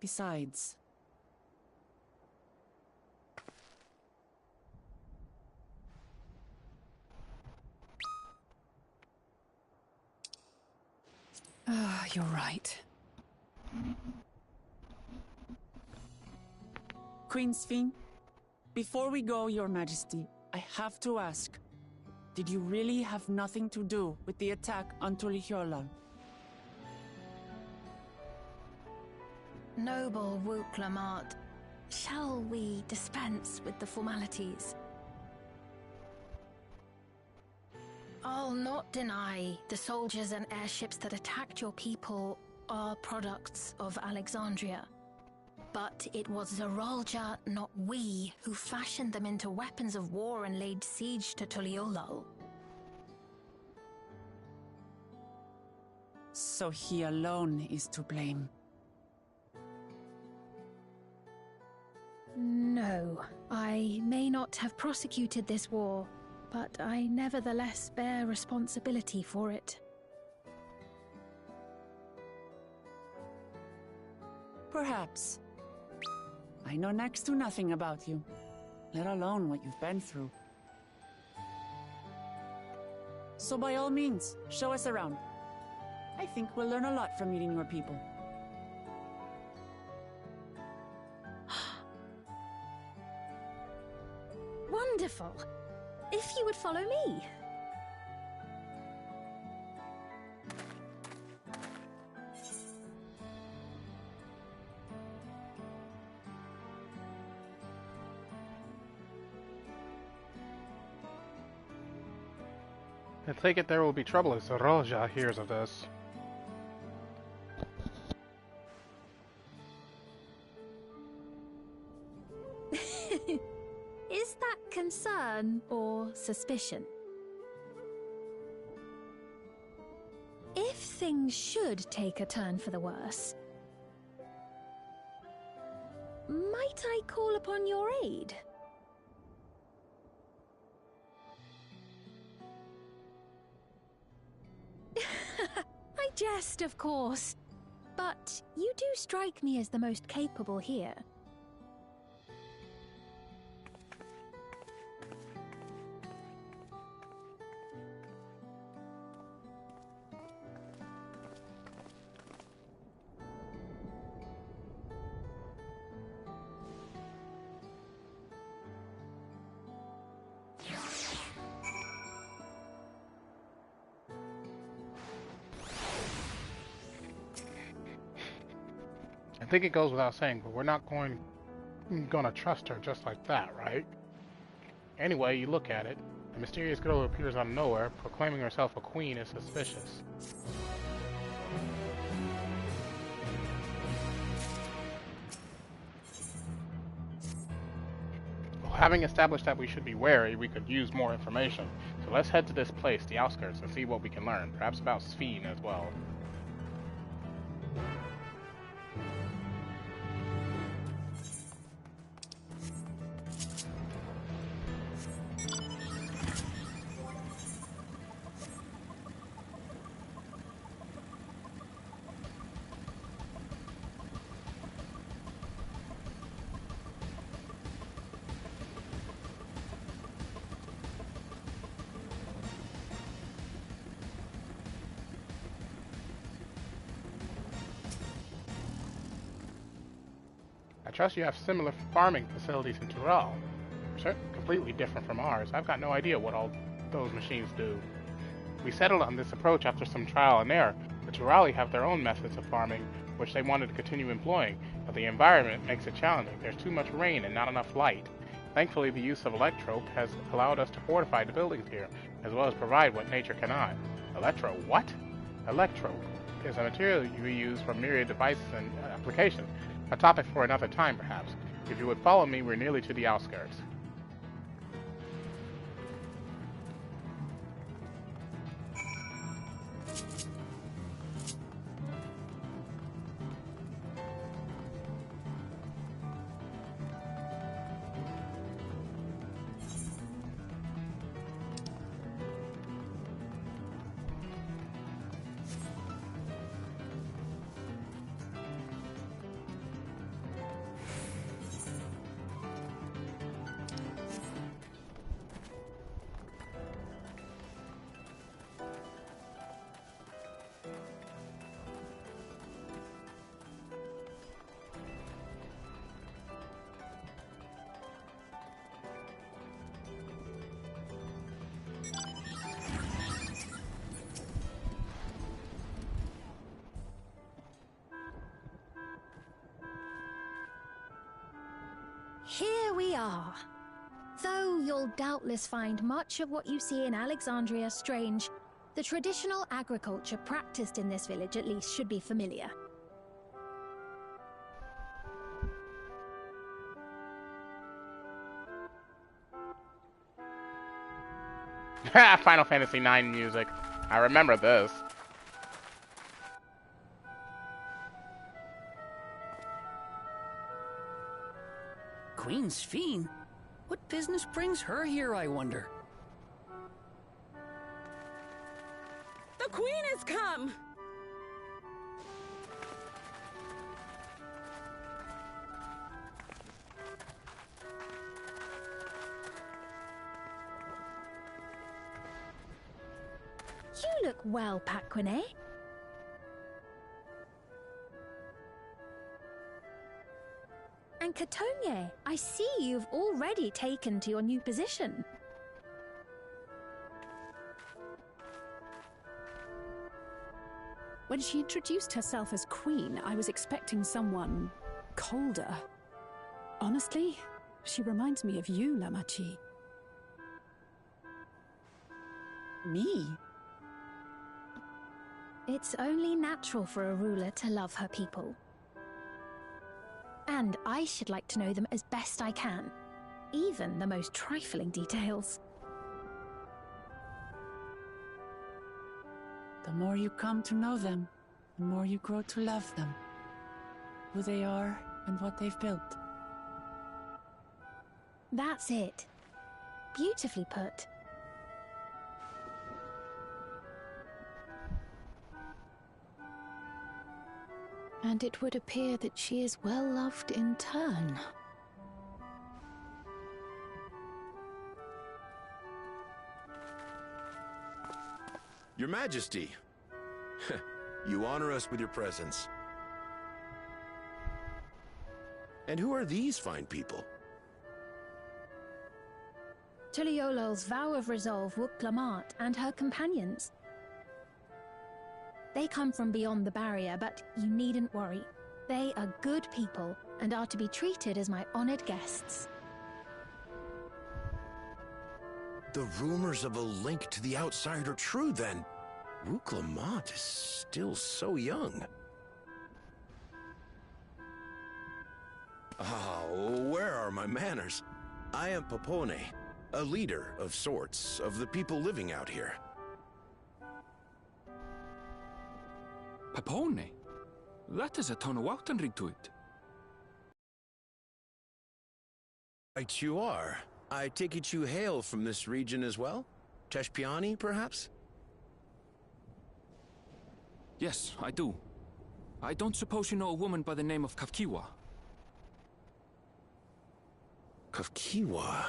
Besides... You're right. Queen Sphene, before we go, Your Majesty, I have to ask, did you really have nothing to do with the attack on Tuliolol? Noble Wook Lamart, Shall we dispense with the formalities? I'll not deny the soldiers and airships that attacked your people are products of Alexandria. But it was Zoralja, not we, who fashioned them into weapons of war and laid siege to Tuliolal. So he alone is to blame. No, I may not have prosecuted this war, but I nevertheless bear responsibility for it. Perhaps. I know next to nothing about you, let alone what you've been through. So by all means, show us around. I think we'll learn a lot from meeting your people. Wonderful. If you would follow me. I take it there will be trouble if Zoralja hears of this. Is that concern or suspicion? If things should take a turn for the worse, might I call upon your aid? I jest, of course, but you do strike me as the most capable here. I think it goes without saying, but we're not gonna trust her just like that, right? Anyway, you look at it. A mysterious girl who appears out of nowhere, proclaiming herself a queen, is suspicious. Well, having established that we should be wary, we could use more information. So let's head to this place, the outskirts, and see what we can learn. Perhaps about Sphene as well. I trust you have similar farming facilities in Tural. Certainly completely different from ours. I've got no idea what all those machines do. We settled on this approach after some trial and error. The Turali have their own methods of farming, which they wanted to continue employing, but the environment makes it challenging. There's too much rain and not enough light. Thankfully, the use of electrope has allowed us to fortify the buildings here, as well as provide what nature cannot. What? Electrope is a material we use for myriad devices and applications. A topic for another time, perhaps. If you would follow me, we're nearly to the outskirts. Here we are. Though you'll doubtless find much of what you see in Alexandria strange, the traditional agriculture practiced in this village at least should be familiar. Final Fantasy IX music. I remember this. Queen Sphene? What business brings her here, I wonder? The Queen has come! You look well, Paquine. And Tomoya, I see you've already taken to your new position. When she introduced herself as Queen, I was expecting someone colder. Honestly, she reminds me of you, Lamachi. Me? It's only natural for a ruler to love her people. And I should like to know them as best I can, even the most trifling details. The more you come to know them, the more you grow to love them. Who they are and what they've built. That's it. Beautifully put. And it would appear that she is well loved in turn. Your Majesty, you honor us with your presence. And who are these fine people? Tuliolol's vow of resolve Wuk-Lamat and her companions. They come from beyond the barrier, but you needn't worry. They are good people and are to be treated as my honored guests. The rumors of a link to the outside are true, then. Wuk-Lamat is still so young. Where are my manners? I am Popone, a leader of sorts of the people living out here. Papone? That is a Tonawautan ring to it. Right you are. I take it you hail from this region as well? Teshpiani, perhaps? Yes, I do. I don't suppose you know a woman by the name of Kafkiwa? Kafkiwa?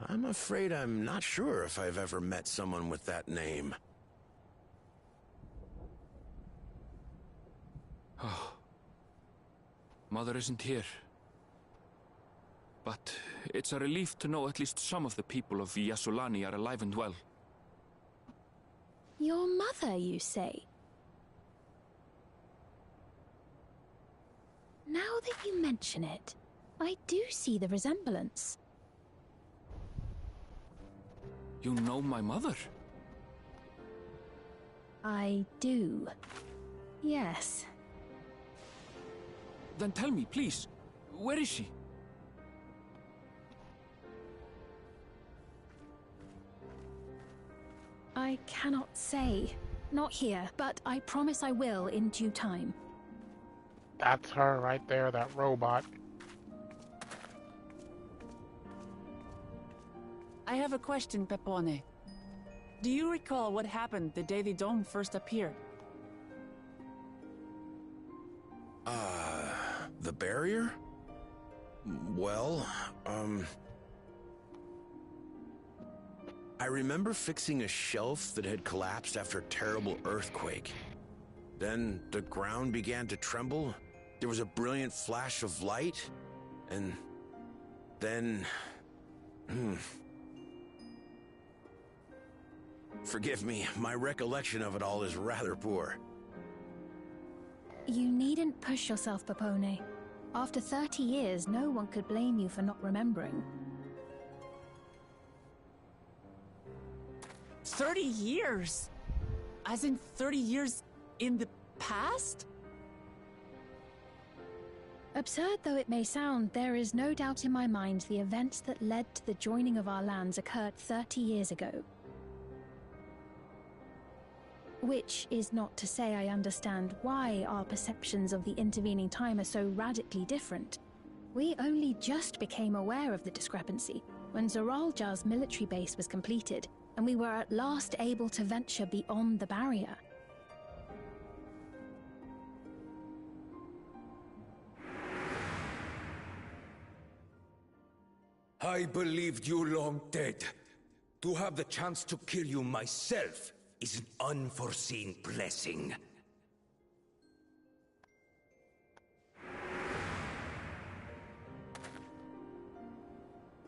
I'm afraid I'm not sure if I've ever met someone with that name. Oh. Mother isn't here. But it's a relief to know at least some of the people of Yasulani are alive and well. Your mother, you say? Now that you mention it, I do see the resemblance. You know my mother? I do. Yes. Then tell me, please, where is she? I cannot say. Not here, but I promise I will in due time. That's her right there, that robot. I have a question, Pepone. Do you recall what happened the day the dome first appeared? The barrier? Well, I remember fixing a shelf that had collapsed after a terrible earthquake. Then the ground began to tremble. There was a brilliant flash of light, and then... Forgive me, my recollection of it all is rather poor. You needn't push yourself, Popone. After 30 years, no one could blame you for not remembering. 30 years? As in 30 years in the past? Absurd though it may sound, there is no doubt in my mind the events that led to the joining of our lands occurred 30 years ago. Which is not to say I understand why our perceptions of the intervening time are so radically different. We only just became aware of the discrepancy when Zoralja's military base was completed, and we were at last able to venture beyond the barrier. I believed you long dead. To have the chance to kill you myself is an unforeseen blessing.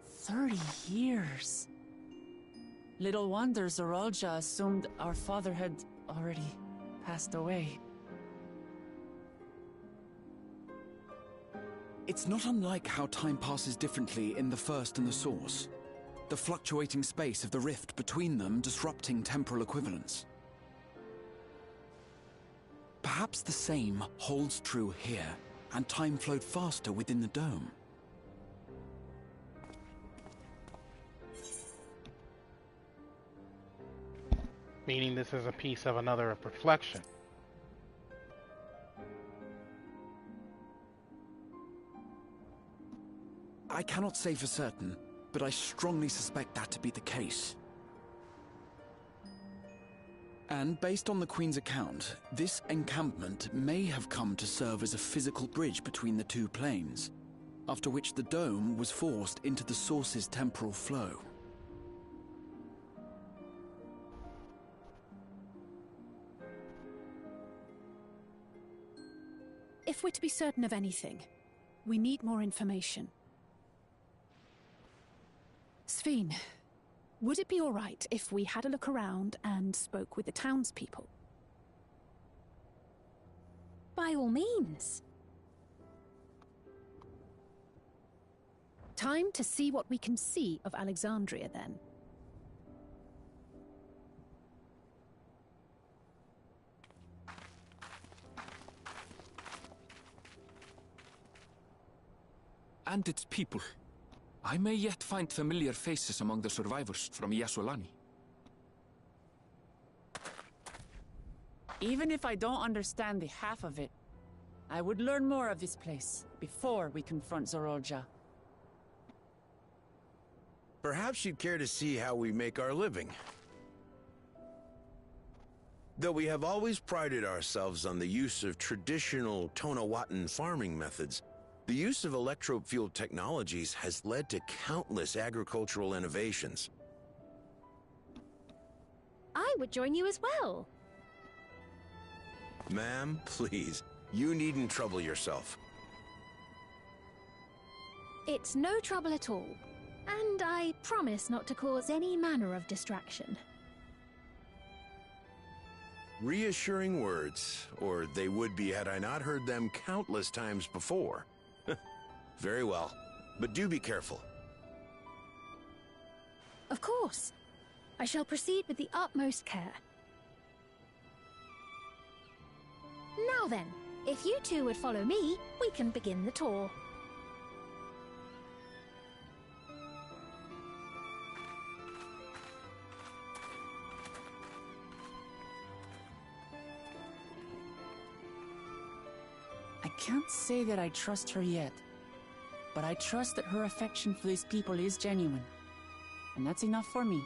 "30 years. Little wonder Zoralja assumed our father had already passed away. It's not unlike how time passes differently in the First and the Source. The fluctuating space of the rift between them disrupting temporal equivalence. Perhaps the same holds true here, and time flowed faster within the dome. Meaning this is a piece of another reflection. I cannot say for certain, but I strongly suspect that to be the case. And based on the Queen's account, this encampment may have come to serve as a physical bridge between the two planes, after which the dome was forced into the Source's temporal flow. If we're to be certain of anything, we need more information. Sphene, would it be all right if we had a look around and spoke with the townspeople? By all means. Time to see what we can see of Alexandria, then. And its people. I may yet find familiar faces among the survivors from Yasolani. Even if I don't understand the half of it, I would learn more of this place before we confront Zoralja. Perhaps you'd care to see how we make our living. Though we have always prided ourselves on the use of traditional Tonawatan farming methods, the use of electro-fueled technologies has led to countless agricultural innovations. I would join you as well. Ma'am, please, you needn't trouble yourself. It's no trouble at all. And I promise not to cause any manner of distraction. Reassuring words, or they would be had I not heard them countless times before. Very well, but do be careful. Of course. I shall proceed with the utmost care. Now then, if you two would follow me, we can begin the tour. I can't say that I trust her yet, but I trust that her affection for these people is genuine. And that's enough for me.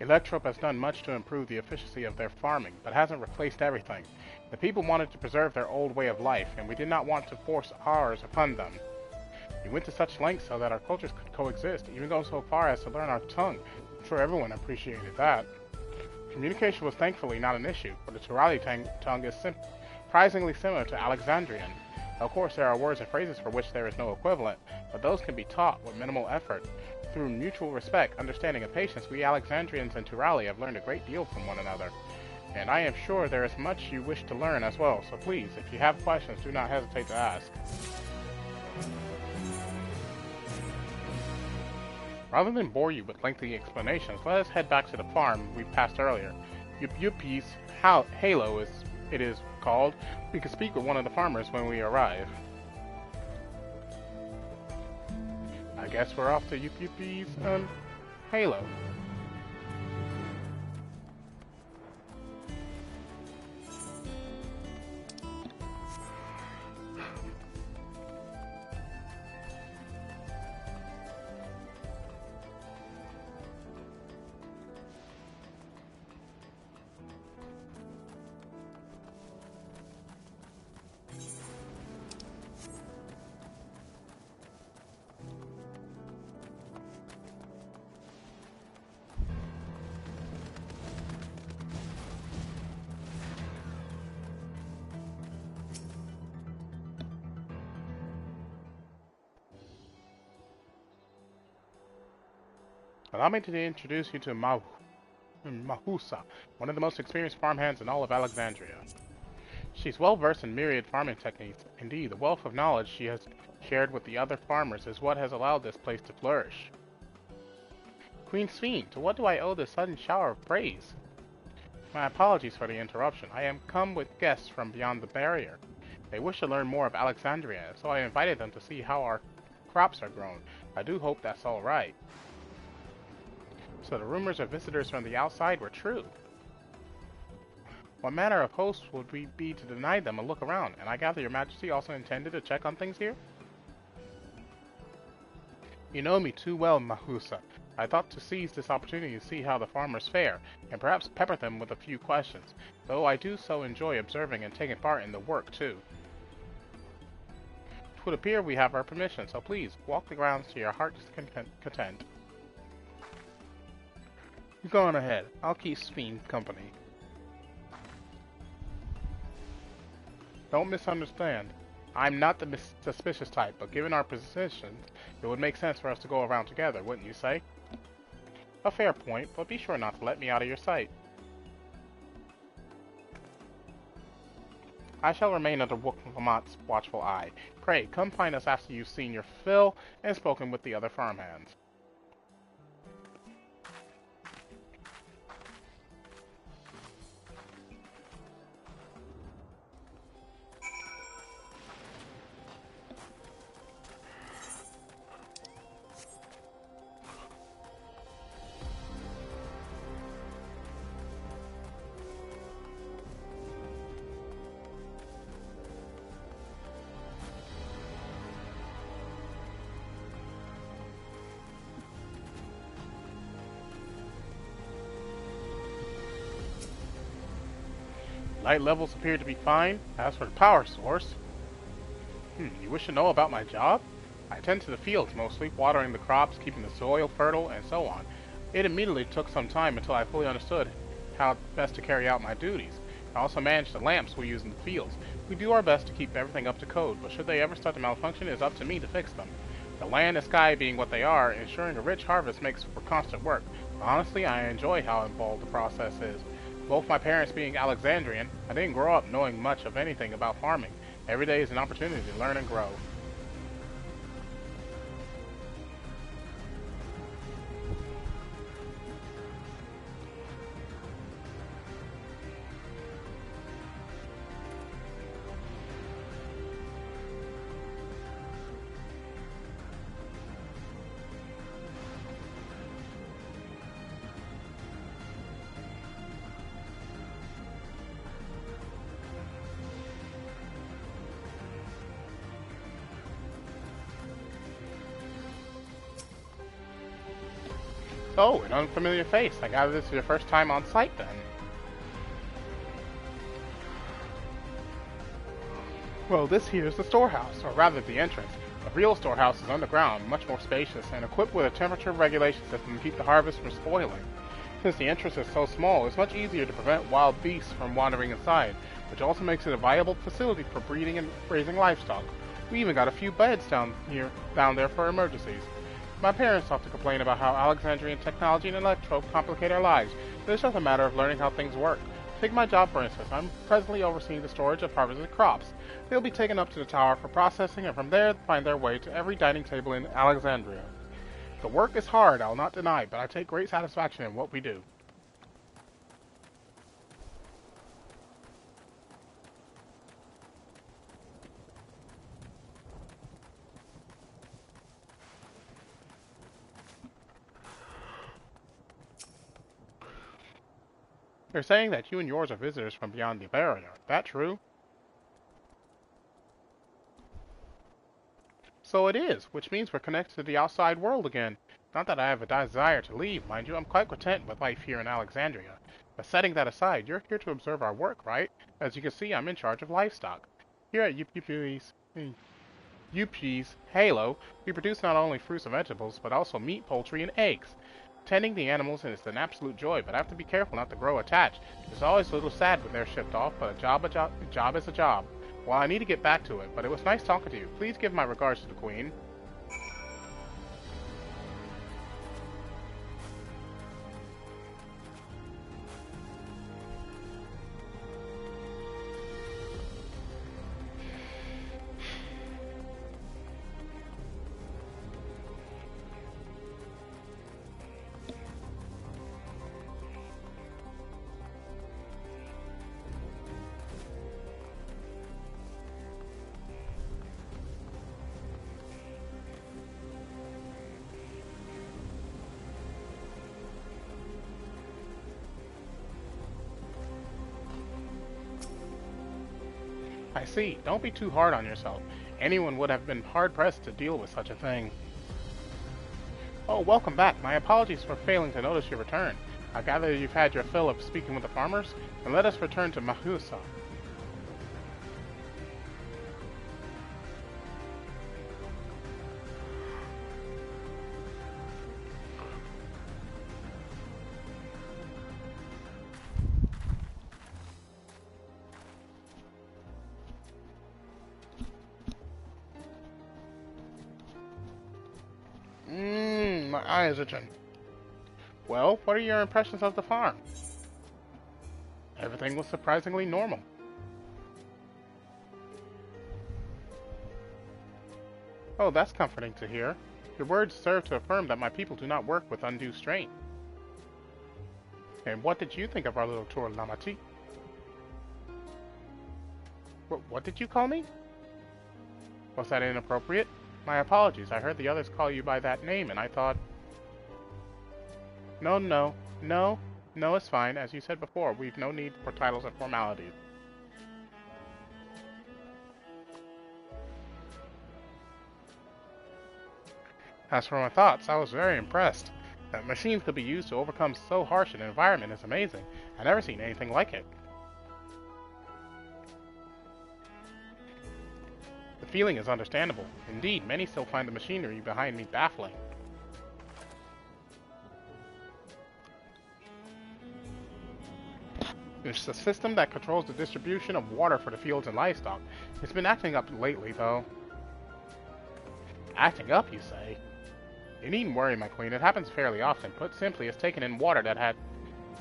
Electrope has done much to improve the efficiency of their farming, but hasn't replaced everything. The people wanted to preserve their old way of life, and we did not want to force ours upon them. We went to such lengths so that our cultures could coexist, even go so far as to learn our tongue. I'm sure everyone appreciated that. Communication was thankfully not an issue, for the Turali tongue is surprisingly similar to Alexandrian. Of course, there are words and phrases for which there is no equivalent, but those can be taught with minimal effort. Through mutual respect, understanding, and patience, we Alexandrians and Turali have learned a great deal from one another. And I am sure there is much you wish to learn as well, so please, if you have questions, do not hesitate to ask. Rather than bore you with lengthy explanations, let us head back to the farm we passed earlier. Yuppie's Halo, as it is called. We can speak with one of the farmers when we arrive. I guess we're off to Yuppie's Halo. Allow me to introduce you to Mahusa, one of the most experienced farmhands in all of Alexandria. She's well versed in myriad farming techniques. Indeed, the wealth of knowledge she has shared with the other farmers is what has allowed this place to flourish. Queen Sphene, to what do I owe this sudden shower of praise? My apologies for the interruption. I am come with guests from beyond the barrier. They wish to learn more of Alexandria, so I invited them to see how our crops are grown. I do hope that's all right. So the rumors of visitors from the outside were true. What manner of hosts would we be to deny them a look around? And I gather your majesty also intended to check on things here? You know me too well, Mahusa. I thought to seize this opportunity to see how the farmers fare, and perhaps pepper them with a few questions, though I do so enjoy observing and taking part in the work too. It would appear we have our permission, so please, walk the grounds to your heart's content. You go on ahead. I'll keep Sphene company. Don't misunderstand. I'm not the suspicious type, but given our positions, it would make sense for us to go around together, wouldn't you say? A fair point, but be sure not to let me out of your sight. I shall remain under Woklamat's watchful eye. Pray, come find us after you've seen your fill and spoken with the other farmhands. Light levels appear to be fine. As for the power source... you wish to know about my job? I tend to the fields mostly, watering the crops, keeping the soil fertile, and so on. It immediately took some time until I fully understood how best to carry out my duties. I also manage the lamps we use in the fields. We do our best to keep everything up to code, but should they ever start to malfunction, it is up to me to fix them. The land and sky being what they are, ensuring a rich harvest makes for constant work. Honestly, I enjoy how involved the process is. Both my parents being Alexandrian, I didn't grow up knowing much of anything about farming. Every day is an opportunity to learn and grow. Oh, an unfamiliar face. I gather this is your first time on site then. Well, this here is the storehouse, or rather the entrance. The real storehouse is underground, much more spacious, and equipped with a temperature regulation system to keep the harvest from spoiling. Since the entrance is so small, it's much easier to prevent wild beasts from wandering inside, which also makes it a viable facility for breeding and raising livestock. We even got a few beds down there for emergencies. My parents often complain about how Alexandrian technology and electro complicate our lives, but it's just a matter of learning how things work. Take my job for instance. I'm presently overseeing the storage of harvested crops. They'll be taken up to the tower for processing, and from there find their way to every dining table in Alexandria. The work is hard, I'll not deny, but I take great satisfaction in what we do. They're saying that you and yours are visitors from beyond the barrier. Is that true? So it is, which means we're connected to the outside world again. Not that I have a desire to leave, mind you. I'm quite content with life here in Alexandria. But setting that aside, you're here to observe our work, right? As you can see, I'm in charge of livestock. Here at UP's Halo, we produce not only fruits and vegetables, but also meat, poultry, and eggs. Tending the animals is an absolute joy, but I have to be careful not to grow attached. It's always a little sad when they're shipped off, but a job is a job. Well, I need to get back to it, but it was nice talking to you. Please give my regards to the Queen. I see. Don't be too hard on yourself. Anyone would have been hard-pressed to deal with such a thing. Oh, welcome back. My apologies for failing to notice your return. I gather you've had your fill of speaking with the farmers, and let us return to Mahusa. My eye is itching. Well, what are your impressions of the farm? Everything was surprisingly normal. Oh, that's comforting to hear. Your words serve to affirm that my people do not work with undue strain. And what did you think of our little tour, Lamati? What did you call me? Was that inappropriate? My apologies. I heard the others call you by that name, and I thought... No, it's fine. As you said before, we've no need for titles and formalities. As for my thoughts, I was very impressed. That machines could be used to overcome so harsh an environment is amazing. I've never seen anything like it. The feeling is understandable. Indeed, many still find the machinery behind me baffling. It's a system that controls the distribution of water for the fields and livestock. It's been acting up lately, though. Acting up, you say? You needn't worry, my queen. It happens fairly often. Put simply, it's taken in water that had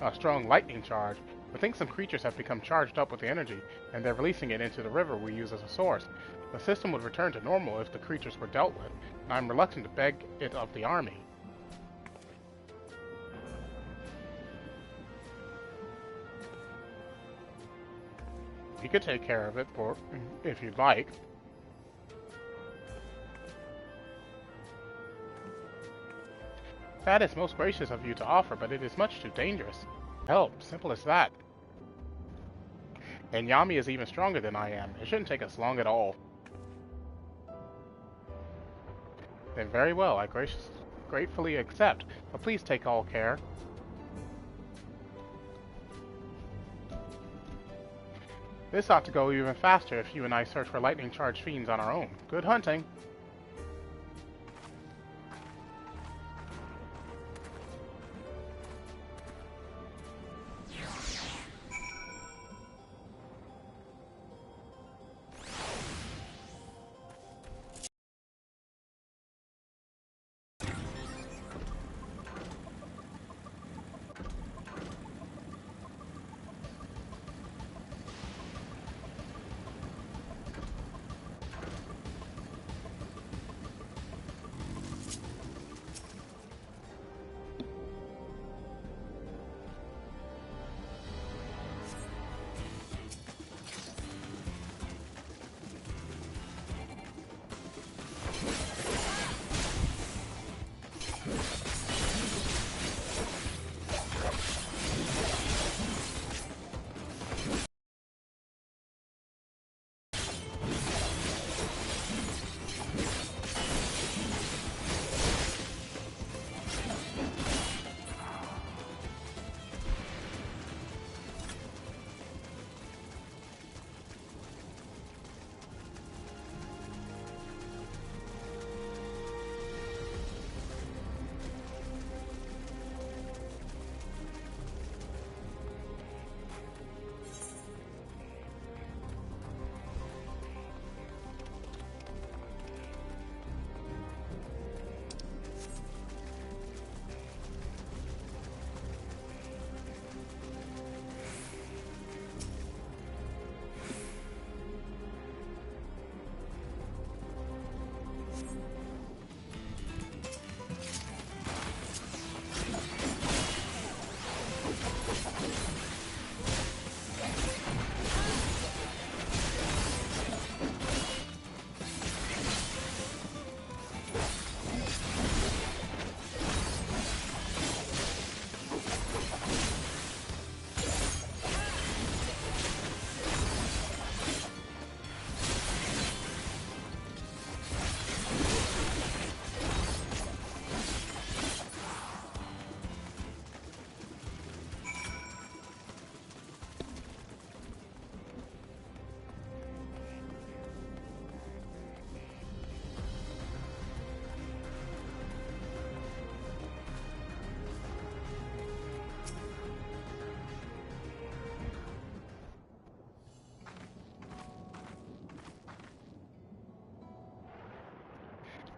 a strong lightning charge. I think some creatures have become charged up with the energy, and they're releasing it into the river we use as a source. The system would return to normal if the creatures were dealt with, and I'm reluctant to beg it of the army. You could take care of it, if you'd like. That is most gracious of you to offer, but it is much too dangerous. Help, simple as that. And Yami is even stronger than I am. It shouldn't take us long at all. Then very well, I gratefully accept, but please take all care. This ought to go even faster if you and I search for lightning-charged fiends on our own. Good hunting!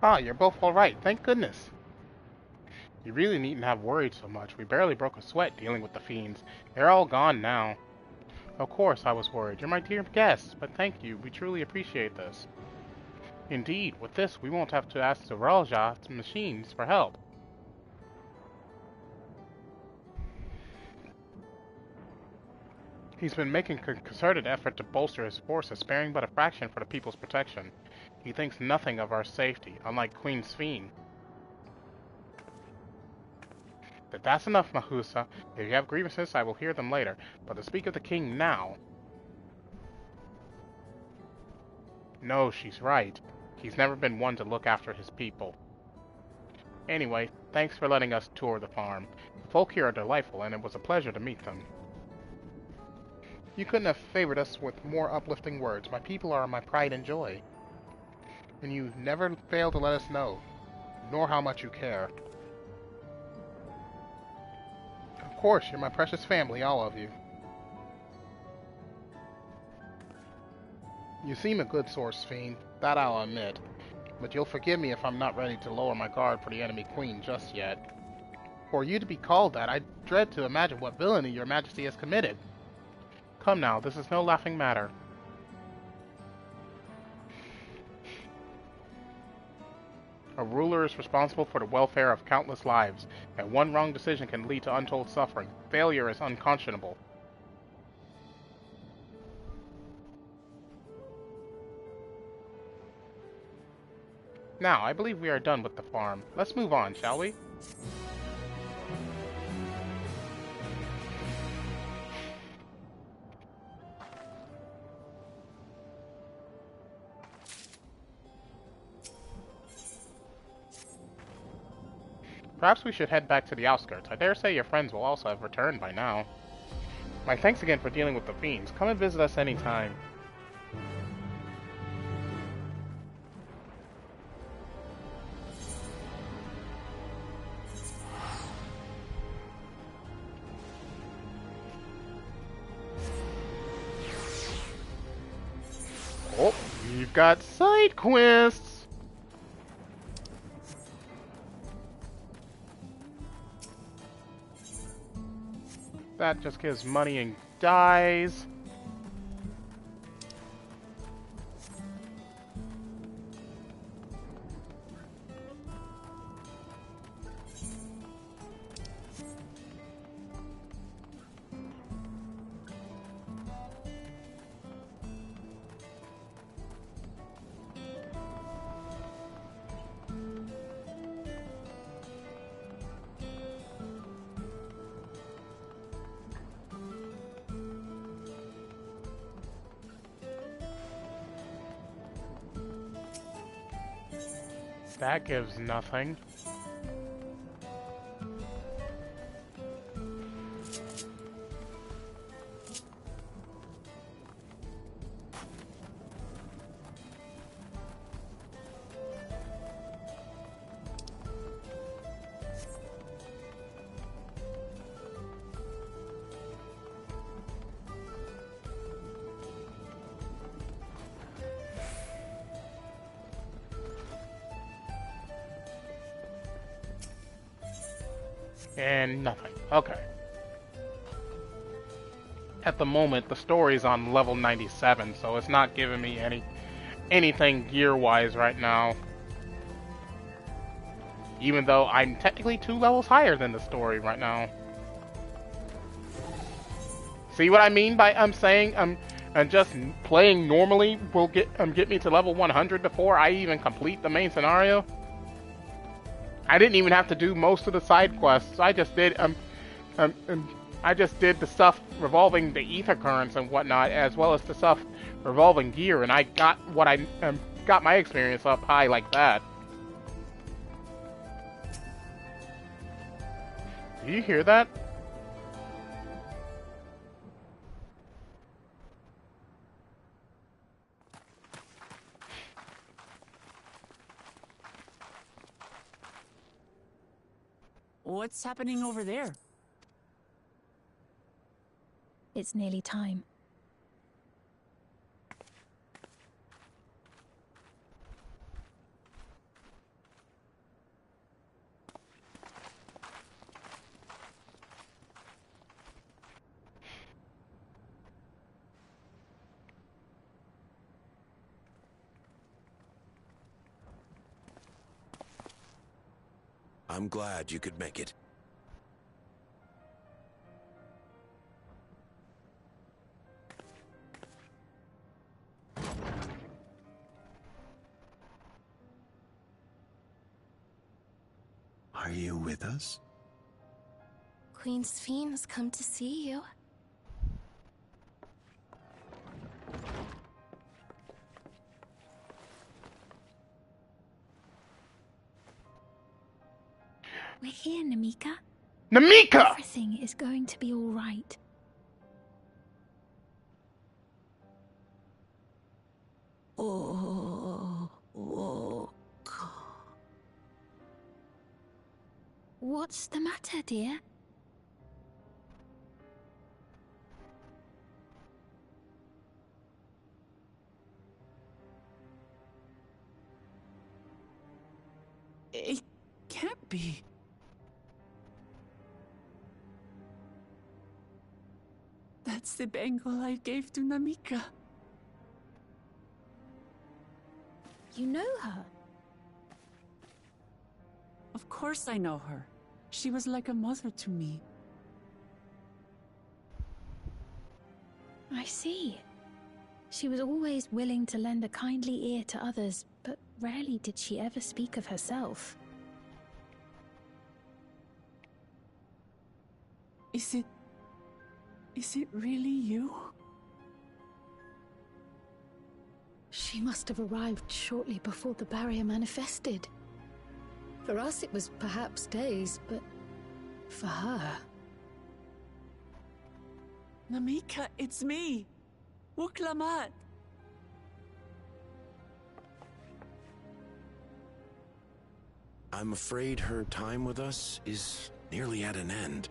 Ah, you're both alright, thank goodness. You really needn't have worried so much. We barely broke a sweat dealing with the fiends. They're all gone now. Of course I was worried. You're my dear guests, but thank you. We truly appreciate this. Indeed, with this, we won't have to ask the Ralja's machines for help. He's been making a concerted effort to bolster his forces, sparing but a fraction for the people's protection. He thinks nothing of our safety, unlike Queen Sphene. But that's enough, Mahusa. If you have grievances, I will hear them later. But to speak of the king now... No, she's right. He's never been one to look after his people. Anyway, thanks for letting us tour the farm. The folk here are delightful, and it was a pleasure to meet them. You couldn't have favored us with more uplifting words. My people are my pride and joy. And you never fail to let us know, nor how much you care. Of course, you're my precious family, all of you. You seem a good source, Fiend, that I'll admit. But you'll forgive me if I'm not ready to lower my guard for the enemy queen just yet. For you to be called that, I dread to imagine what villainy your majesty has committed. Come now, this is no laughing matter. A ruler is responsible for the welfare of countless lives, and one wrong decision can lead to untold suffering. Failure is unconscionable. Now, I believe we are done with the farm. Let's move on, shall we? Perhaps we should head back to the outskirts. I dare say your friends will also have returned by now. My thanks again for dealing with the fiends. Come and visit us anytime. Oh, we've got side quests! That just gives money and dies. That gives nothing. And nothing. Okay. At the moment, the story's on level 97, so it's not giving me anything gear-wise right now. Even though I'm technically 2 levels higher than the story right now. See what I mean by saying just playing normally will get me to level 100 before I even complete the main scenario? I didn't even have to do most of the side quests. I just did I just did the stuff revolving the ether currents and whatnot, as well as the stuff revolving gear, and I got what I got my experience up high like that. Do you hear that? What's happening over there? It's nearly time. I'm glad you could make it. Are you with us? Queen Sphene has come to see you. We're here, Namika. Namika! Everything is going to be all right. What's the matter, dear? It can't be. That's the bangle I gave to Namika. You know her? Of course I know her. She was like a mother to me. I see. She was always willing to lend a kindly ear to others, but rarely did she ever speak of herself. Is it really you? She must have arrived shortly before the barrier manifested. For us, it was perhaps days, but for her... Namika, it's me! Wuklamat! I'm afraid her time with us is nearly at an end.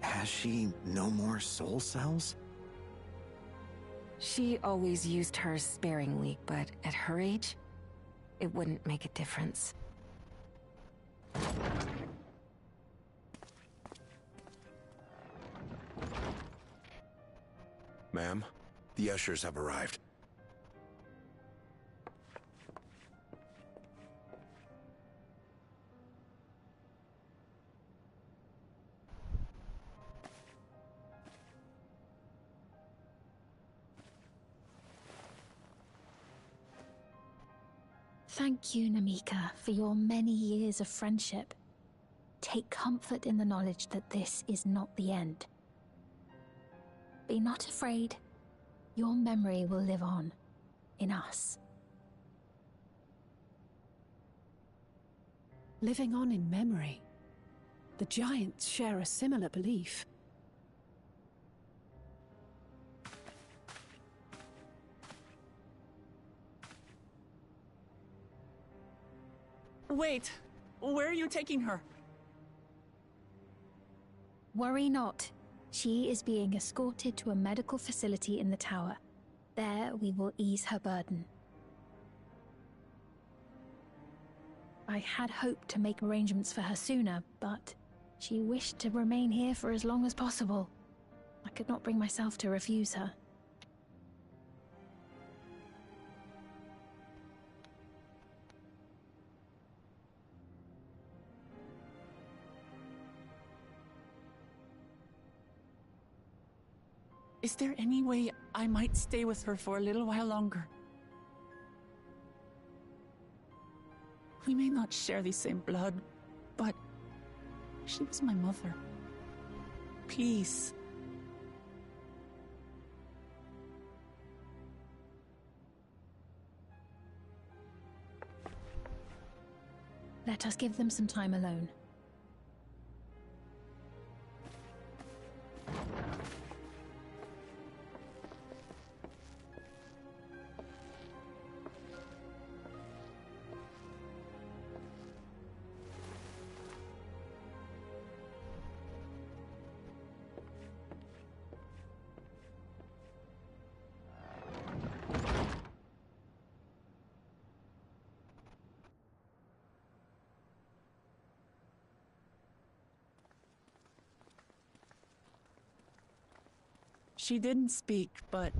Has she no more soul cells? She always used hers sparingly, but at her age, it wouldn't make a difference. Ma'am, the ushers have arrived. Thank you, Namika, for your many years of friendship. Take comfort in the knowledge that this is not the end. Be not afraid. Your memory will live on, in us. Living on in memory. The giants share a similar belief. Wait! Where are you taking her? Worry not. She is being escorted to a medical facility in the tower. There we will ease her burden. I had hoped to make arrangements for her sooner, but she wished to remain here for as long as possible. I could not bring myself to refuse her. Is there any way I might stay with her for a little while longer? We may not share the same blood, but she was my mother. Please. Let us give them some time alone. She didn't speak, but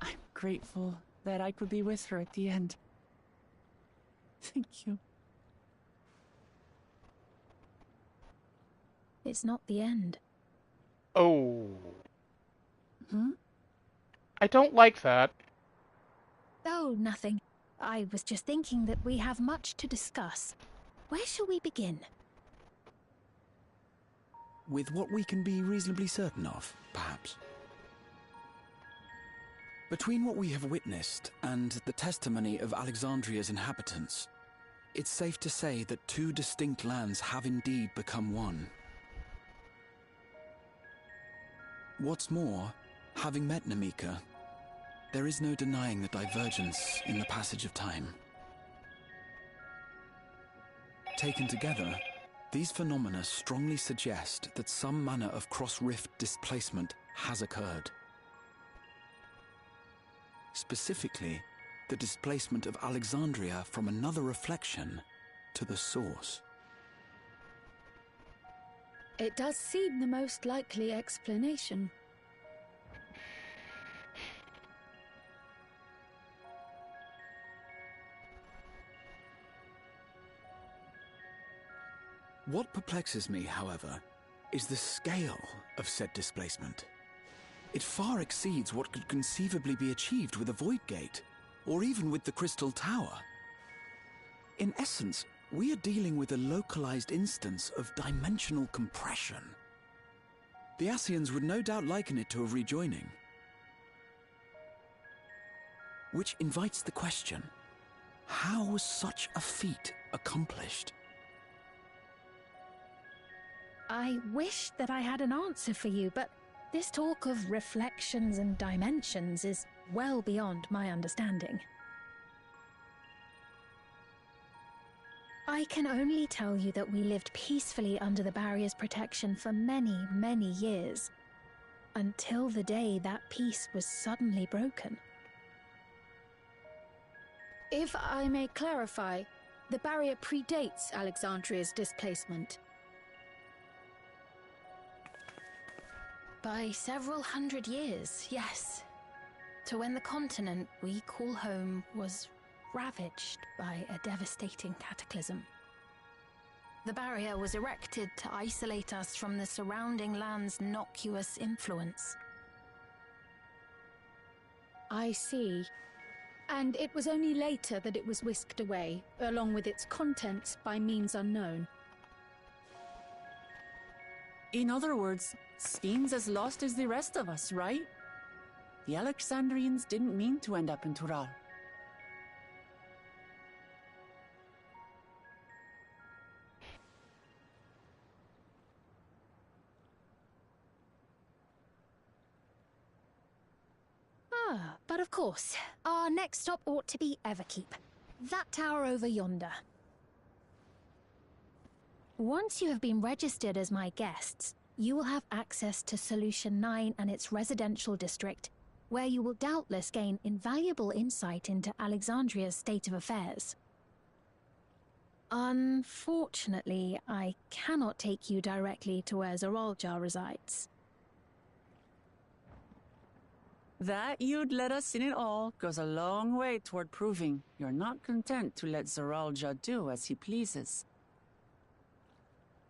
I'm grateful that I could be with her at the end. Thank you. It's not the end. Oh. Hmm? I don't like that. Oh, nothing. I was just thinking that we have much to discuss. Where shall we begin? With what we can be reasonably certain of, perhaps. Between what we have witnessed and the testimony of Alexandria's inhabitants, it's safe to say that two distinct lands have indeed become one. What's more, having met Namika, there is no denying the divergence in the passage of time. Taken together, these phenomena strongly suggest that some manner of cross-rift displacement has occurred. Specifically, the displacement of Alexandria from another reflection to the source. It does seem the most likely explanation. What perplexes me, however, is the scale of said displacement. It far exceeds what could conceivably be achieved with a Void Gate, or even with the Crystal Tower. In essence, we are dealing with a localized instance of dimensional compression. The Ascians would no doubt liken it to a rejoining. Which invites the question, how was such a feat accomplished? I wish that I had an answer for you, but this talk of reflections and dimensions is well beyond my understanding. I can only tell you that we lived peacefully under the barrier's protection for many, many years, until the day that peace was suddenly broken. If I may clarify, the barrier predates Alexandria's displacement. By several hundred years, yes. To when the continent we call home was ravaged by a devastating cataclysm. The barrier was erected to isolate us from the surrounding land's innocuous influence. I see. And it was only later that it was whisked away, along with its contents, by means unknown. In other words, seems as lost as the rest of us, right? The Alexandrians didn't mean to end up in Tural. But of course, our next stop ought to be Everkeep. That tower over yonder. Once you have been registered as my guests, you will have access to Solution 9 and its residential district, where you will doubtless gain invaluable insight into Alexandria's state of affairs. Unfortunately, I cannot take you directly to where Zoralja resides. That you'd let us in it all goes a long way toward proving you're not content to let Zoralja do as he pleases.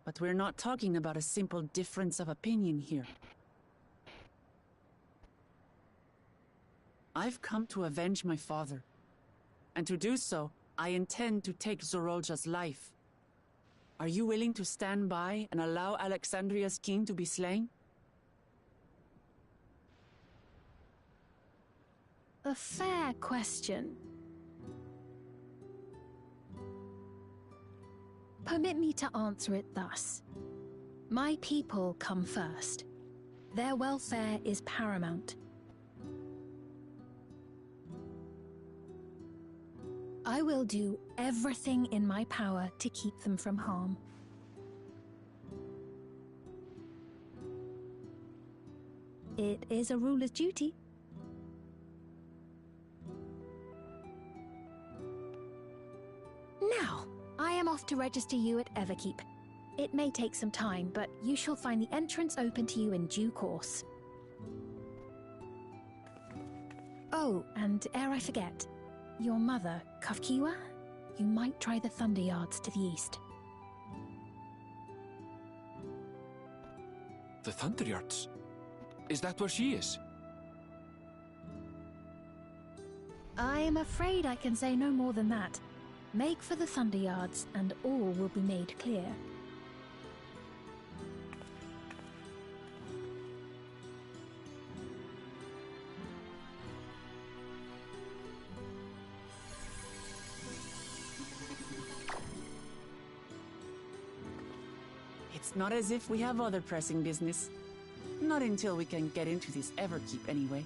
But we're not talking about a simple difference of opinion here. I've come to avenge my father. And to do so, I intend to take Zoralja's life. Are you willing to stand by and allow Alexandria's king to be slain? A fair question. Permit me to answer it thus. My people come first. Their welfare is paramount. I will do everything in my power to keep them from harm. It is a ruler's duty. Now, I am off to register you at Everkeep. It may take some time, but you shall find the entrance open to you in due course. Oh, and ere I forget, your mother, Kafkiwa, you might try the Thunder Yards to the east. The Thunder Yards? Is that where she is? I'm afraid I can say no more than that. Make for the Thunder Yards, and all will be made clear. It's not as if we have other pressing business. Not until we can get into this Everkeep, anyway.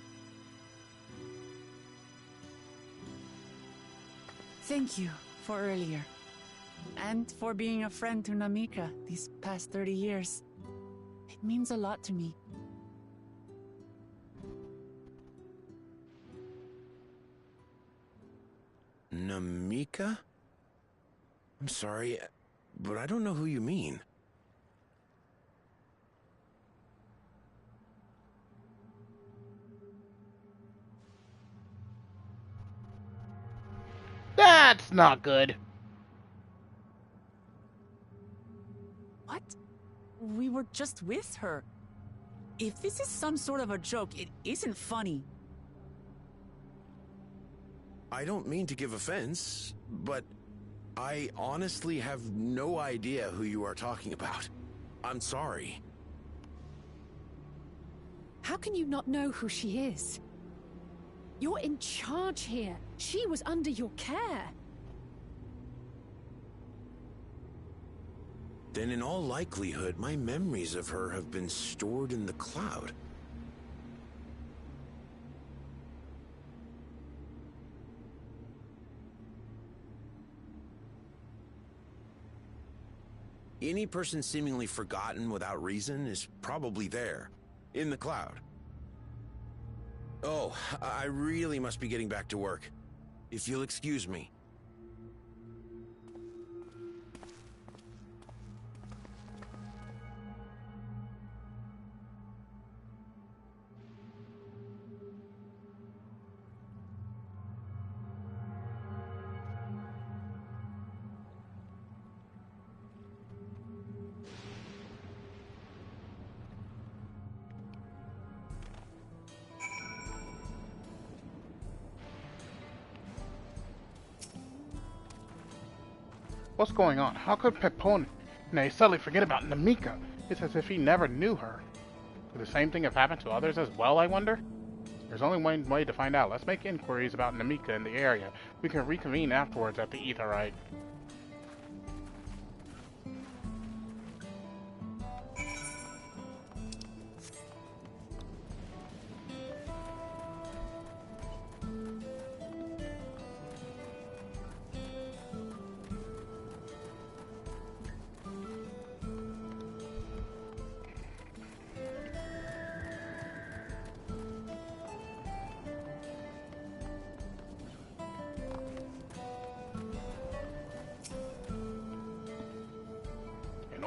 Thank you for earlier. And for being a friend to Namika these past 30 years. It means a lot to me. Namika? I'm sorry, but I don't know who you mean. That's not good. What? We were just with her. If this is some sort of a joke, it isn't funny. I don't mean to give offense, but I honestly have no idea who you are talking about. I'm sorry. How can you not know who she is? You're in charge here. She was under your care. Then in all likelihood, my memories of her have been stored in the cloud. Any person seemingly forgotten without reason is probably there, in the cloud. Oh, I really must be getting back to work. If you'll excuse me. What's going on? How could Pepone suddenly forget about Namika? It's as if he never knew her. Could the same thing have happened to others as well, I wonder? There's only one way to find out. Let's make inquiries about Namika in the area. We can reconvene afterwards at the Aetherite.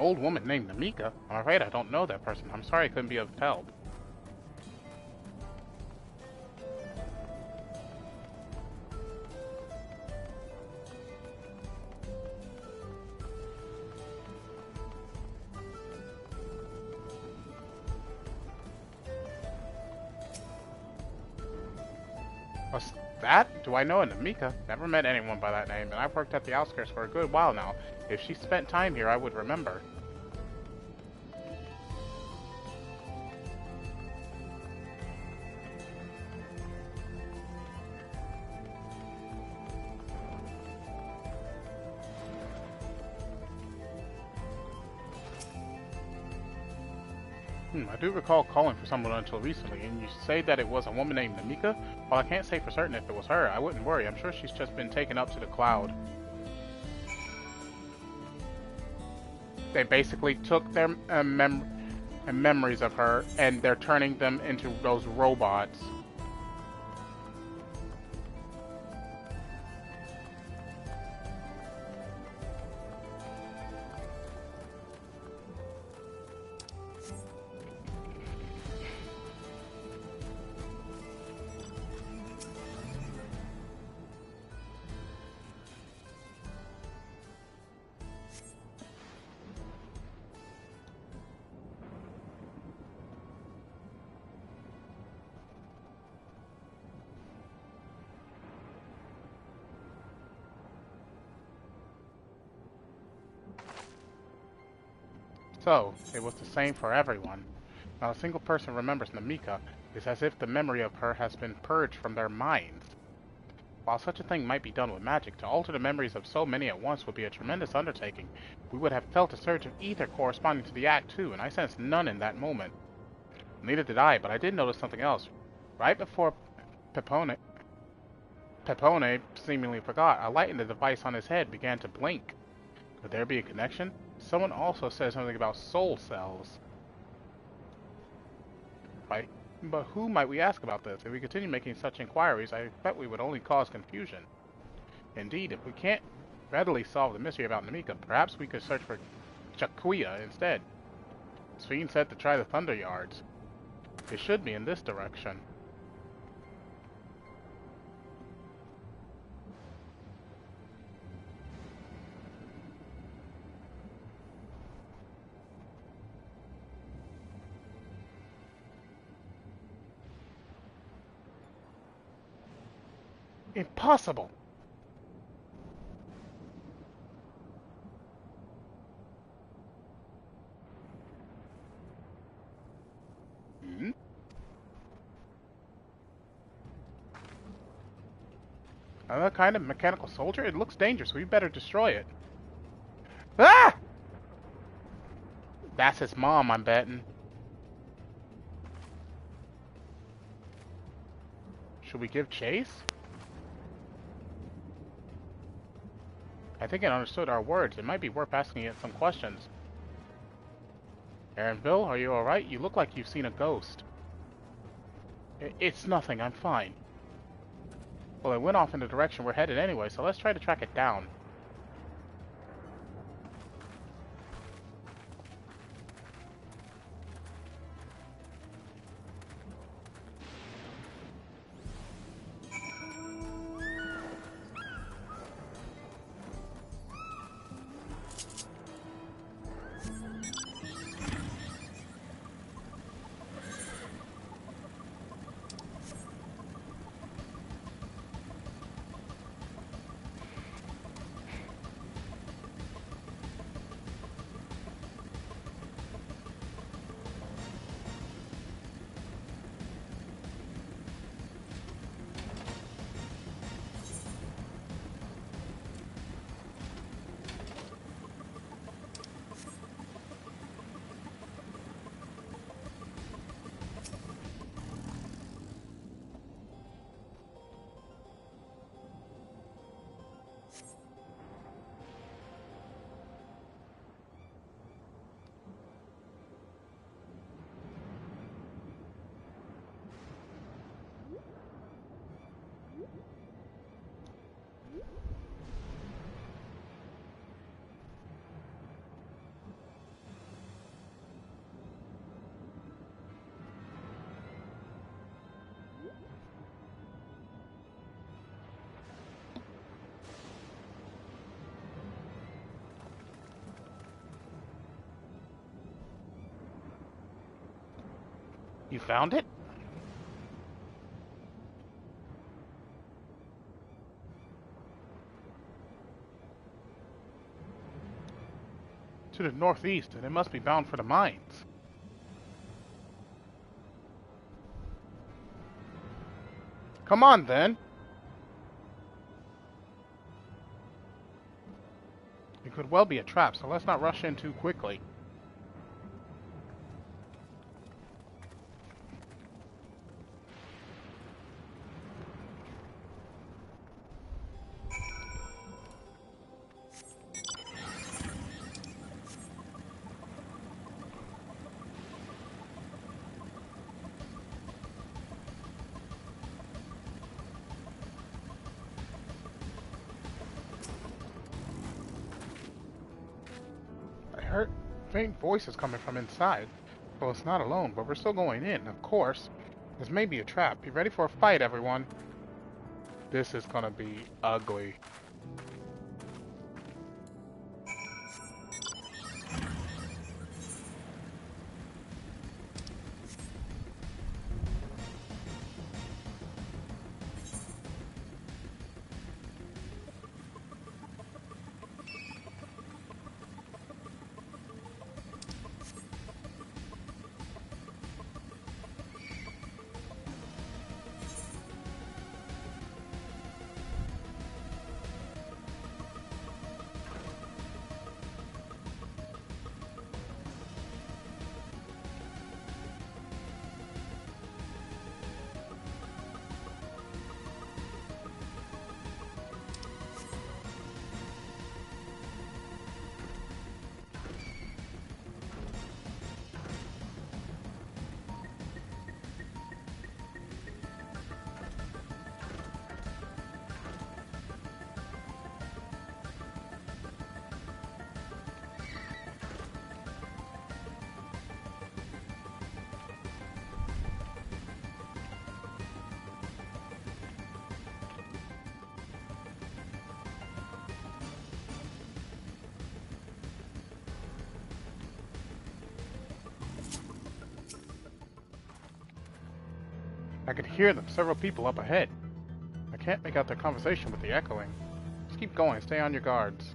Old woman named Namika? I'm afraid I don't know that person. I'm sorry I couldn't be of help. What's that? Do I know a Namika? Never met anyone by that name, and I've worked at the outskirts for a good while now. If she spent time here, I would remember. I do recall calling for someone until recently, and you say that it was a woman named Namika? While I can't say for certain if it was her, I wouldn't worry. I'm sure she's just been taken up to the cloud. They basically took their memories of her, and they're turning them into those robots. So, it was the same for everyone. Not a single person remembers Namika. It's as if the memory of her has been purged from their minds. While such a thing might be done with magic, to alter the memories of so many at once would be a tremendous undertaking. We would have felt a surge of ether corresponding to the act too, and I sensed none in that moment. Neither did I, but I did notice something else. Right before Pepone seemingly forgot, a light in the device on his head began to blink. Could there be a connection? Someone also said something about soul cells. Right? But who might we ask about this? If we continue making such inquiries, I bet we would only cause confusion. Indeed, if we can't readily solve the mystery about Namika, perhaps we could search for Chakuya instead. Sphene said to try the Thunder Yards. It should be in this direction. Impossible! Another kind of mechanical soldier? It looks dangerous. We better destroy it. Ah! That's his mom, I'm betting. Should we give chase? I think it understood our words. It might be worth asking it some questions. Aaronville, are you alright? You look like you've seen a ghost. It's nothing, I'm fine. Well, it went off in the direction we're headed anyway, so let's try to track it down. You found it? To the northeast, and it must be bound for the mines. Come on, then. It could well be a trap, so let's not rush in too quickly. I heard faint voices coming from inside. Well, it's not alone, but we're still going in, of course. This may be a trap. Be ready for a fight, everyone. This is gonna be ugly. I could hear them, several people up ahead. I can't make out their conversation with the echoing. Just keep going, stay on your guards.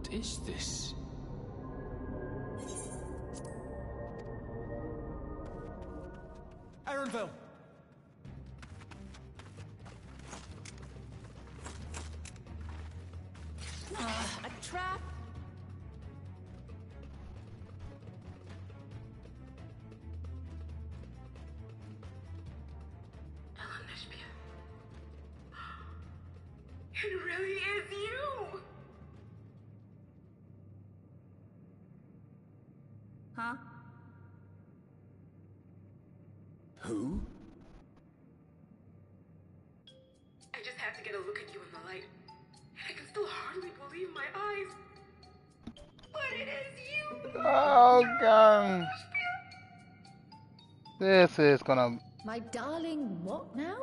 What is this? Aaronville! A trap? It really is you! Huh? Who? I just have to get a look at you in the light. I can still hardly believe my eyes. But it is you! Oh, God. This is gonna... My darling, what now?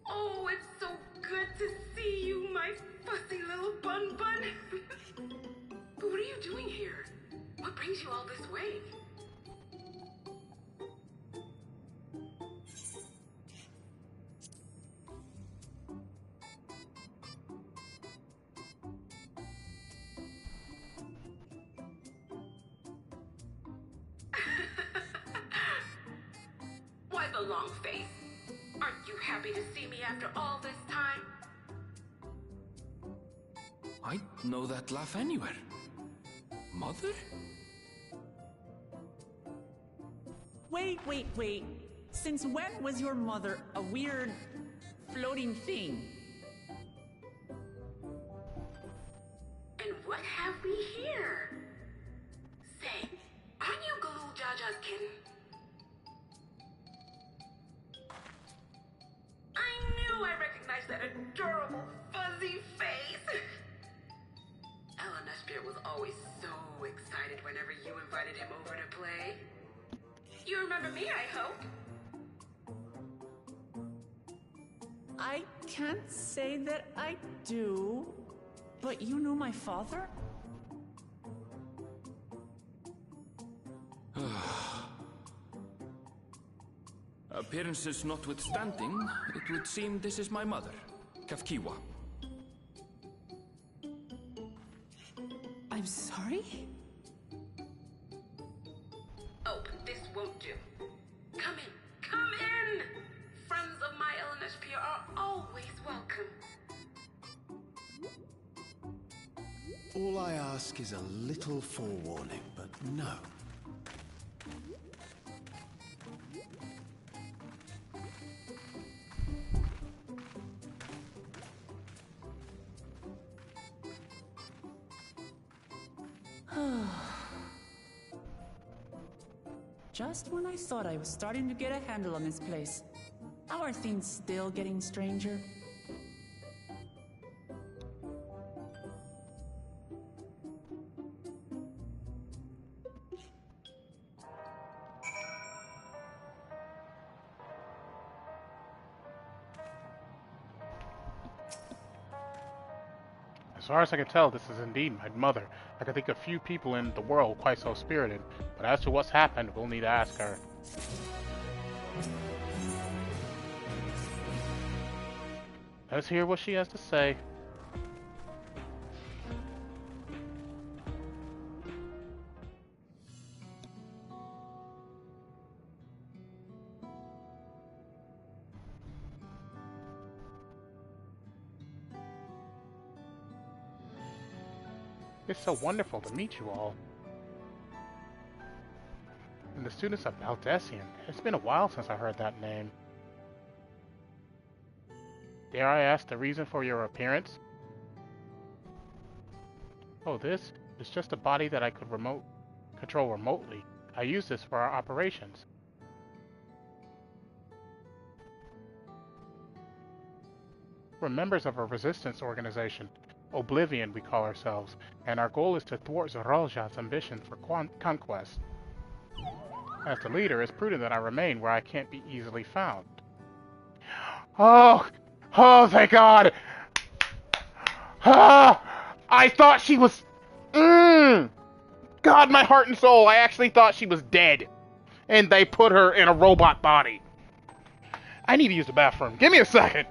Oh, it's so good to see you, my fussy little bun bun. But what are you doing here? What brings you all this way? Why the long face? Aren't you happy to see me after all this time? I'd know that laugh anywhere. Mother? Wait. Since when was your mother a weird floating thing? And what have we here? Say, aren't you Galul Jaja's kitten? I knew I recognized that adorable fuzzy face. Ellen Espia was always so excited whenever you invited him over to play. You remember me, I hope? I can't say that I do, but you knew my father? Appearances notwithstanding, it would seem this is my mother, Kafkiwa. I'm sorry? Oh, this won't do. Come in! Friends of my Ellen Espia are always welcome. All I ask is a little forewarning, but no. Just when I thought I was starting to get a handle on this place, how are things still getting stranger? As far as I can tell, this is indeed my mother. I can think of few people in the world quite so spirited, but as to what's happened, we'll need to ask her. Let's hear what she has to say. It's so wonderful to meet you all. And the students of Bout. It's been a while since I heard that name. Dare I ask the reason for your appearance? Oh, this is just a body that I could control remotely. I use this for our operations. We're members of a resistance organization. Oblivion, we call ourselves, and our goal is to thwart Zorolja's ambition for conquest. As the leader, it's prudent that I remain where I can't be easily found. Oh, oh, thank God. Ah, I thought she was... God, my heart and soul, I actually thought she was dead. And they put her in a robot body. I need to use the bathroom. Give me a second.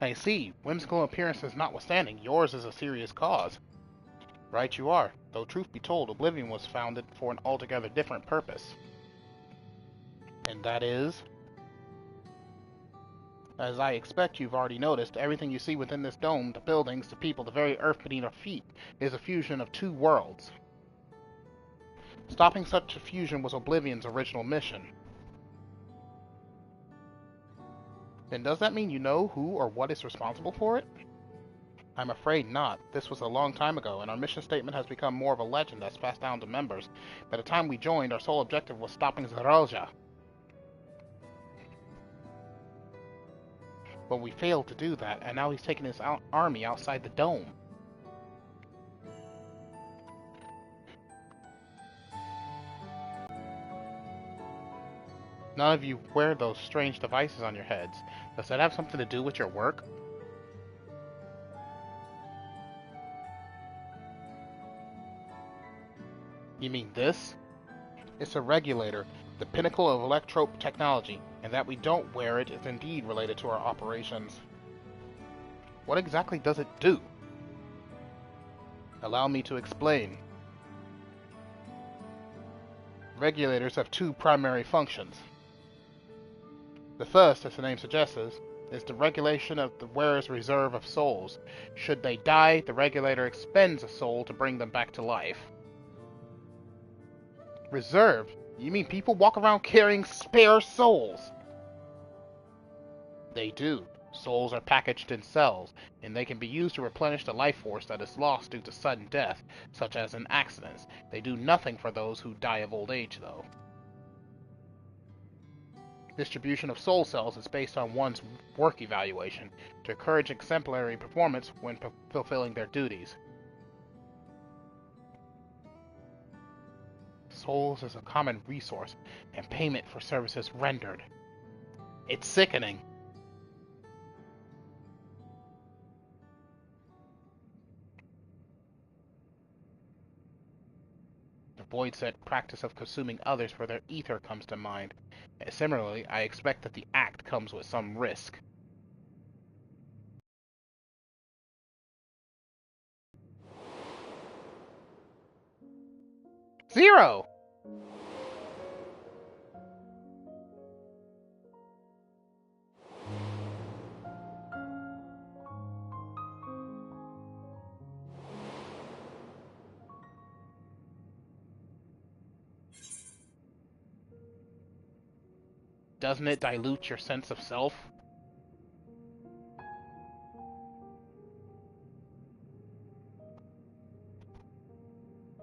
I see. Whimsical appearances notwithstanding, yours is a serious cause. Right you are. Though truth be told, Oblivion was founded for an altogether different purpose. And that is? As I expect you've already noticed, everything you see within this dome, the buildings, the people, the very earth beneath our feet, is a fusion of two worlds. Stopping such a fusion was Oblivion's original mission. Then does that mean you know who or what is responsible for it? I'm afraid not. This was a long time ago, and our mission statement has become more of a legend that's passed down to members. By the time we joined, our sole objective was stopping Zeralja. But we failed to do that, and now he's taken his army outside the dome. None of you wear those strange devices on your heads. Does that have something to do with your work? You mean this? It's a regulator, the pinnacle of electrope technology, and that we don't wear it is indeed related to our operations. What exactly does it do? Allow me to explain. Regulators have two primary functions. The first, as the name suggests, is the regulation of the wearer's reserve of souls. Should they die, the regulator expends a soul to bring them back to life. Reserve? You mean people walk around carrying spare souls? They do. Souls are packaged in cells, and they can be used to replenish the life force that is lost due to sudden death, such as in accidents. They do nothing for those who die of old age, though. Distribution of soul cells is based on one's work evaluation, to encourage exemplary performance when fulfilling their duties. Souls is a common resource, and payment for services rendered. It's sickening. The void-set practice of consuming others for their ether comes to mind. Similarly, I expect that the act comes with some risk. Zero! Doesn't it dilute your sense of self?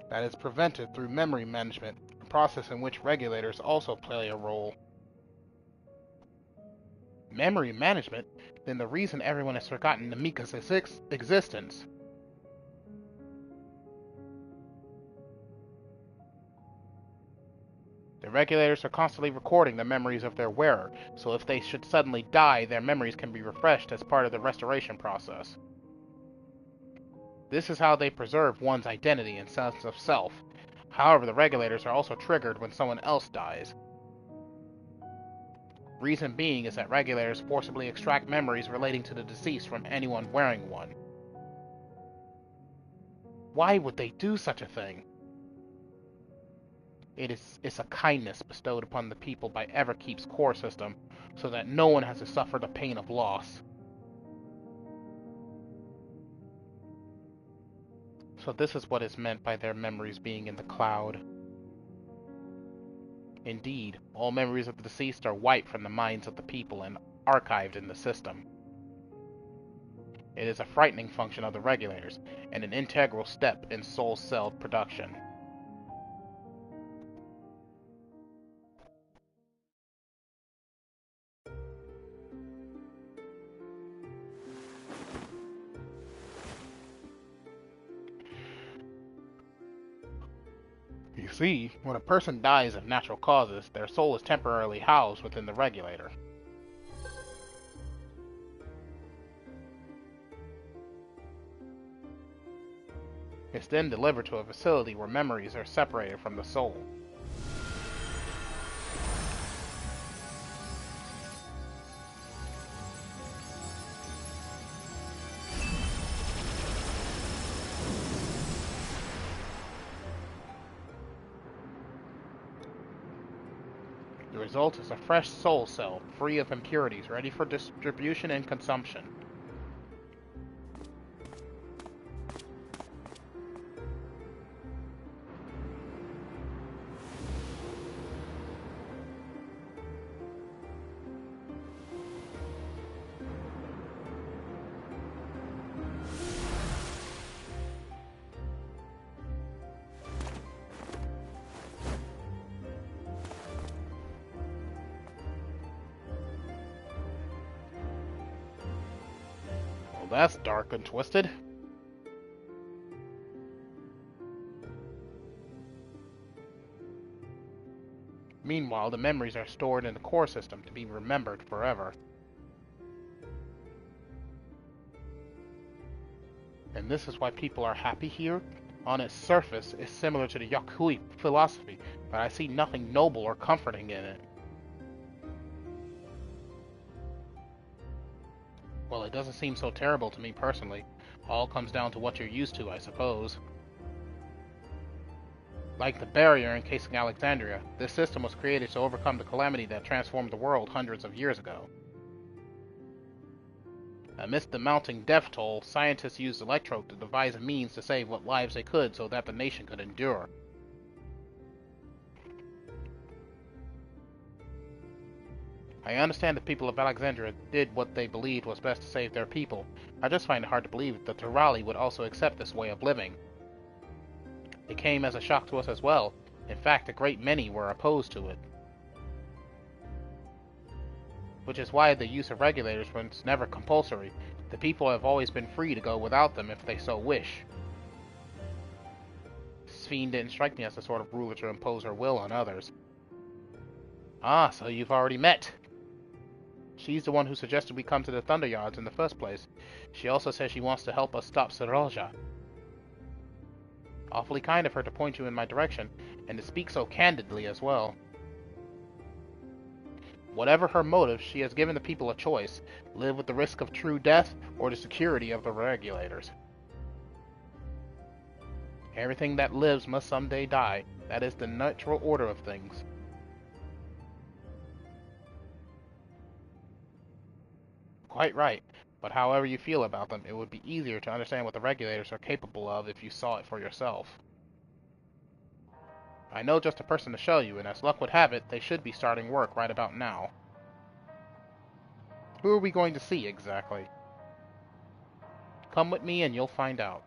That is prevented through memory management, a process in which regulators also play a role. Memory management? Then the reason everyone has forgotten Namika's existence. The regulators are constantly recording the memories of their wearer, so if they should suddenly die, their memories can be refreshed as part of the restoration process. This is how they preserve one's identity and sense of self. However, the regulators are also triggered when someone else dies. Reason being is that regulators forcibly extract memories relating to the deceased from anyone wearing one. Why would they do such a thing? It's a kindness bestowed upon the people by Everkeep's core system, so that no one has to suffer the pain of loss. So this is what is meant by their memories being in the cloud. Indeed, all memories of the deceased are wiped from the minds of the people and archived in the system. It is a frightening function of the regulators, and an integral step in soul cell production. You see, when a person dies of natural causes, their soul is temporarily housed within the regulator. It's then delivered to a facility where memories are separated from the soul. The result is a fresh soul cell, free of impurities, ready for distribution and consumption. That's dark and twisted. Meanwhile, the memories are stored in the core system to be remembered forever. And this is why people are happy here. On its surface, it's similar to the Yakui philosophy, but I see nothing noble or comforting in it. Well, it doesn't seem so terrible to me personally. All comes down to what you're used to, I suppose. Like the barrier encasing Alexandria, this system was created to overcome the calamity that transformed the world hundreds of years ago. Amidst the mounting death toll, scientists used Electrode to devise a means to save what lives they could so that the nation could endure. I understand the people of Alexandria did what they believed was best to save their people. I just find it hard to believe that the Terali would also accept this way of living. It came as a shock to us as well. In fact, a great many were opposed to it. Which is why the use of regulators was never compulsory. The people have always been free to go without them if they so wish. Sphene didn't strike me as the sort of ruler to impose her will on others. Ah, so you've already met. She's the one who suggested we come to the Thunder Yards in the first place. She also says she wants to help us stop Serolja. Awfully kind of her to point you in my direction, and to speak so candidly as well. Whatever her motive, she has given the people a choice. Live with the risk of true death, or the security of the regulators. Everything that lives must someday die. That is the natural order of things. Quite right, but however you feel about them, it would be easier to understand what the regulators are capable of if you saw it for yourself. I know just a person to show you, and as luck would have it, they should be starting work right about now. Who are we going to see exactly? Come with me and you'll find out.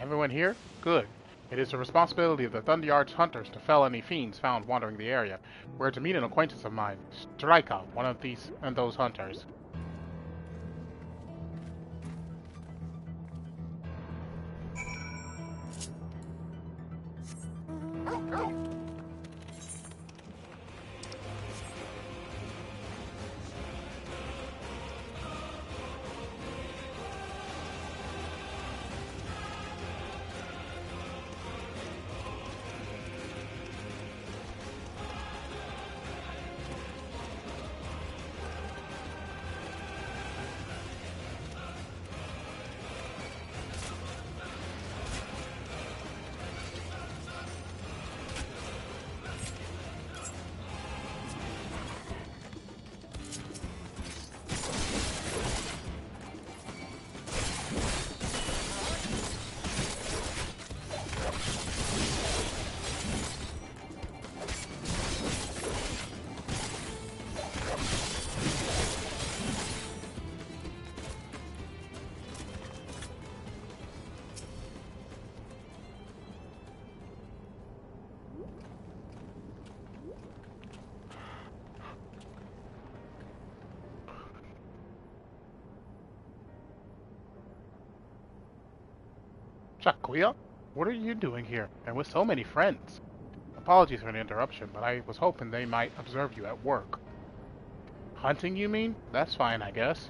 Everyone here? Good. It is the responsibility of the Thunderyard's hunters to fell any fiends found wandering the area. We're to meet an acquaintance of mine, Strika, one of those hunters. Shakuya? What are you doing here, and with so many friends? Apologies for the interruption, but I was hoping they might observe you at work. Hunting, you mean? That's fine, I guess.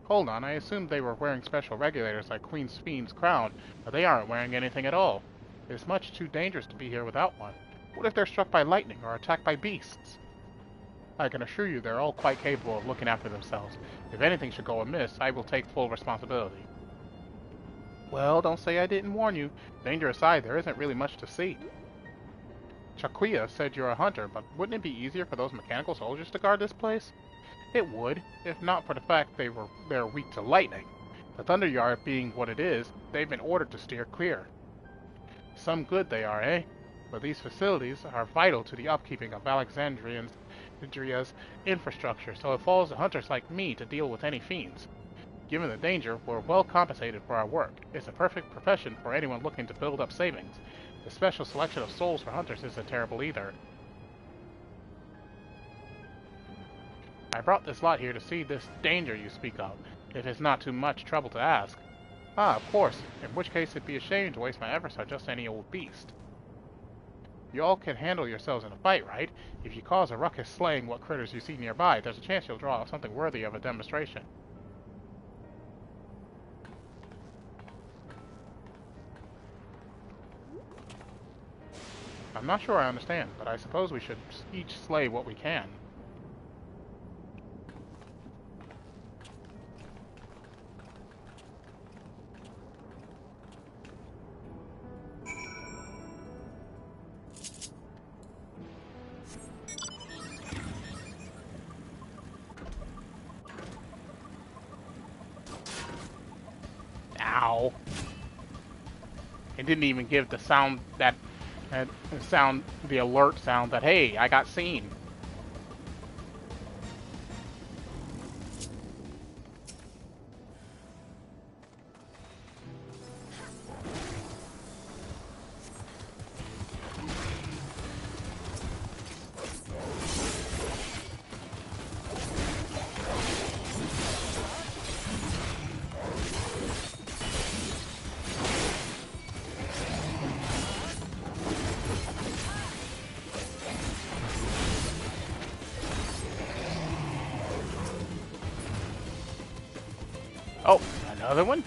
Hold on, I assumed they were wearing special regulators like Queen Fiend's crown, but they aren't wearing anything at all. It's much too dangerous to be here without one. What if they're struck by lightning or attacked by beasts? I can assure you they're all quite capable of looking after themselves. If anything should go amiss, I will take full responsibility. Well, don't say I didn't warn you. Danger aside, there isn't really much to see. Shakuya said you're a hunter, but wouldn't it be easier for those mechanical soldiers to guard this place? It would, if not for the fact they're weak to lightning. The Thunderyard being what it is, they've been ordered to steer clear. Some good they are, eh? But these facilities are vital to the upkeeping of Alexandria's infrastructure, so it falls to hunters like me to deal with any fiends. Given the danger, we're well compensated for our work. It's a perfect profession for anyone looking to build up savings. The special selection of souls for hunters isn't terrible either. I brought this lot here to see this danger you speak of, if it's not too much trouble to ask. Ah, of course, in which case it'd be a shame to waste my efforts on just any old beast. You all can handle yourselves in a fight, right? If you cause a ruckus slaying what critters you see nearby, there's a chance you'll draw something worthy of a demonstration. I'm not sure I understand, but I suppose we should each slay what we can. Ow. It didn't even give the sound that the alert sound that, hey, I got seen. Oh, another one?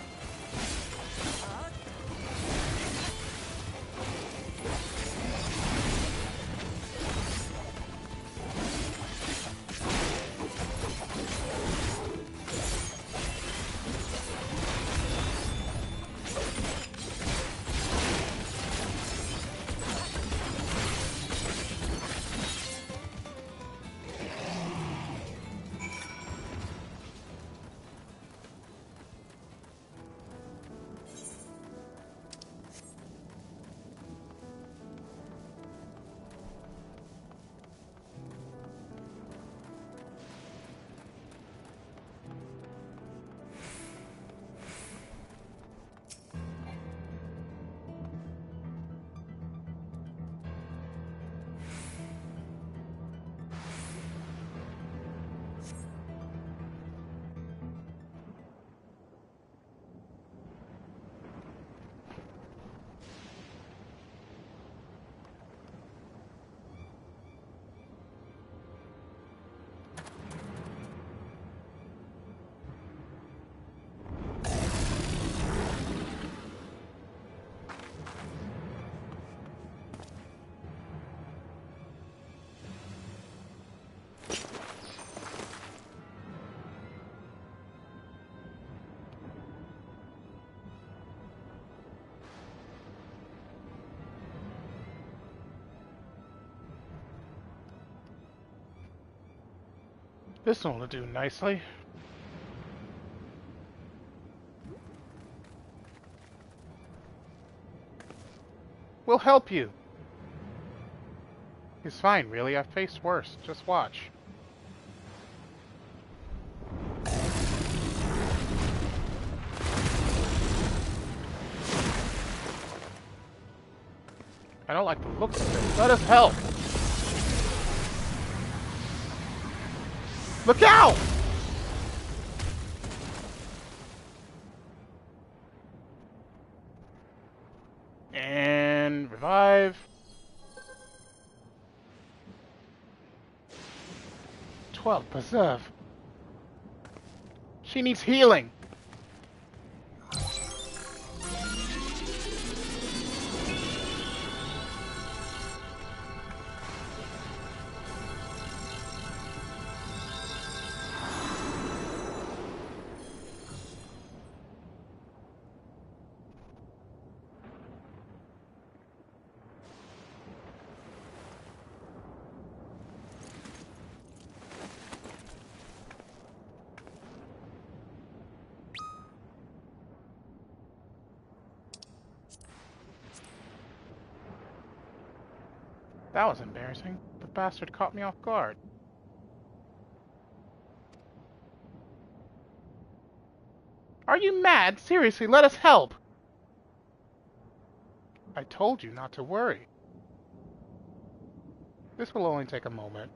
This one will do nicely. We'll help you. It's fine, really. I've faced worse. Just watch. I don't like the looks of this. Let us help! Look out! And revive. 12, preserve. She needs healing. That was embarrassing. The bastard caught me off guard. Are you mad? Seriously, let us help! I told you not to worry. This will only take a moment.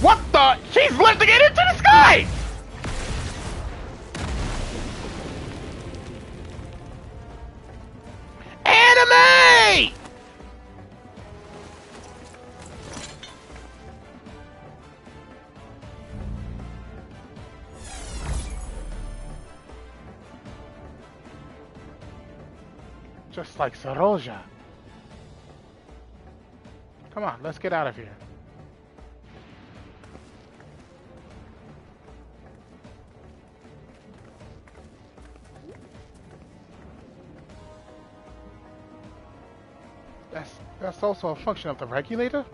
What the? She's lifting it into the sky! Anime! Just like Saroja. Come on, let's get out of here. That's also a function of the regulator?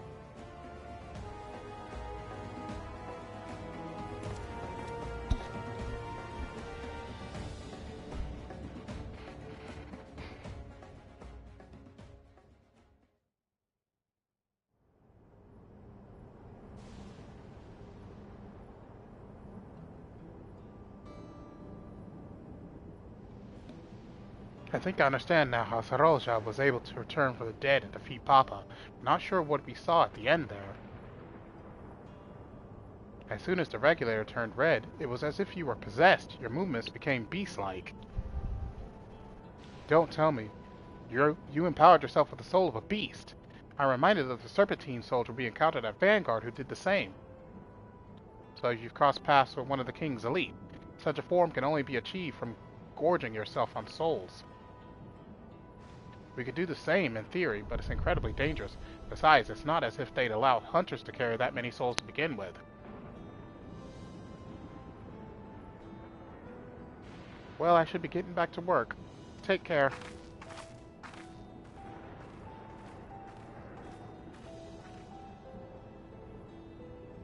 I think I understand now how Saroja was able to return from the dead and defeat Papa. Not sure what we saw at the end there. As soon as the regulator turned red, it was as if you were possessed. Your movements became beast-like. Don't tell me. You empowered yourself with the soul of a beast. I'm reminded of the Serpentine soldier we encountered at Vanguard who did the same. So you've crossed paths with one of the King's elite. Such a form can only be achieved from gorging yourself on souls. We could do the same in theory, but it's incredibly dangerous. Besides, it's not as if they'd allow hunters to carry that many souls to begin with. Well, I should be getting back to work. Take care.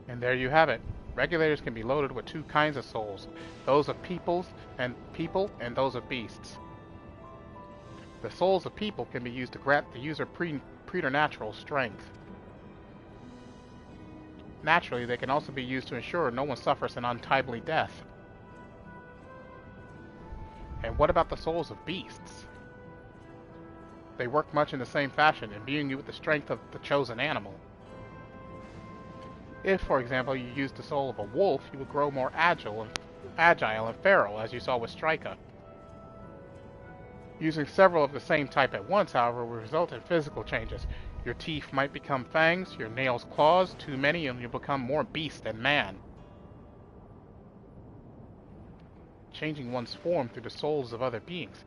And there you have it. Regulators can be loaded with two kinds of souls. Those of people and those of beasts. The souls of people can be used to grant the user preternatural strength. Naturally, they can also be used to ensure no one suffers an untimely death. And what about the souls of beasts? They work much in the same fashion, imbuing you with the strength of the chosen animal. If, for example, you used the soul of a wolf, you would grow more agile and feral, as you saw with Striker. Using several of the same type at once, however, will result in physical changes. Your teeth might become fangs, your nails claws, too many, and you'll become more beast than man. changing one's form through the souls of other beings.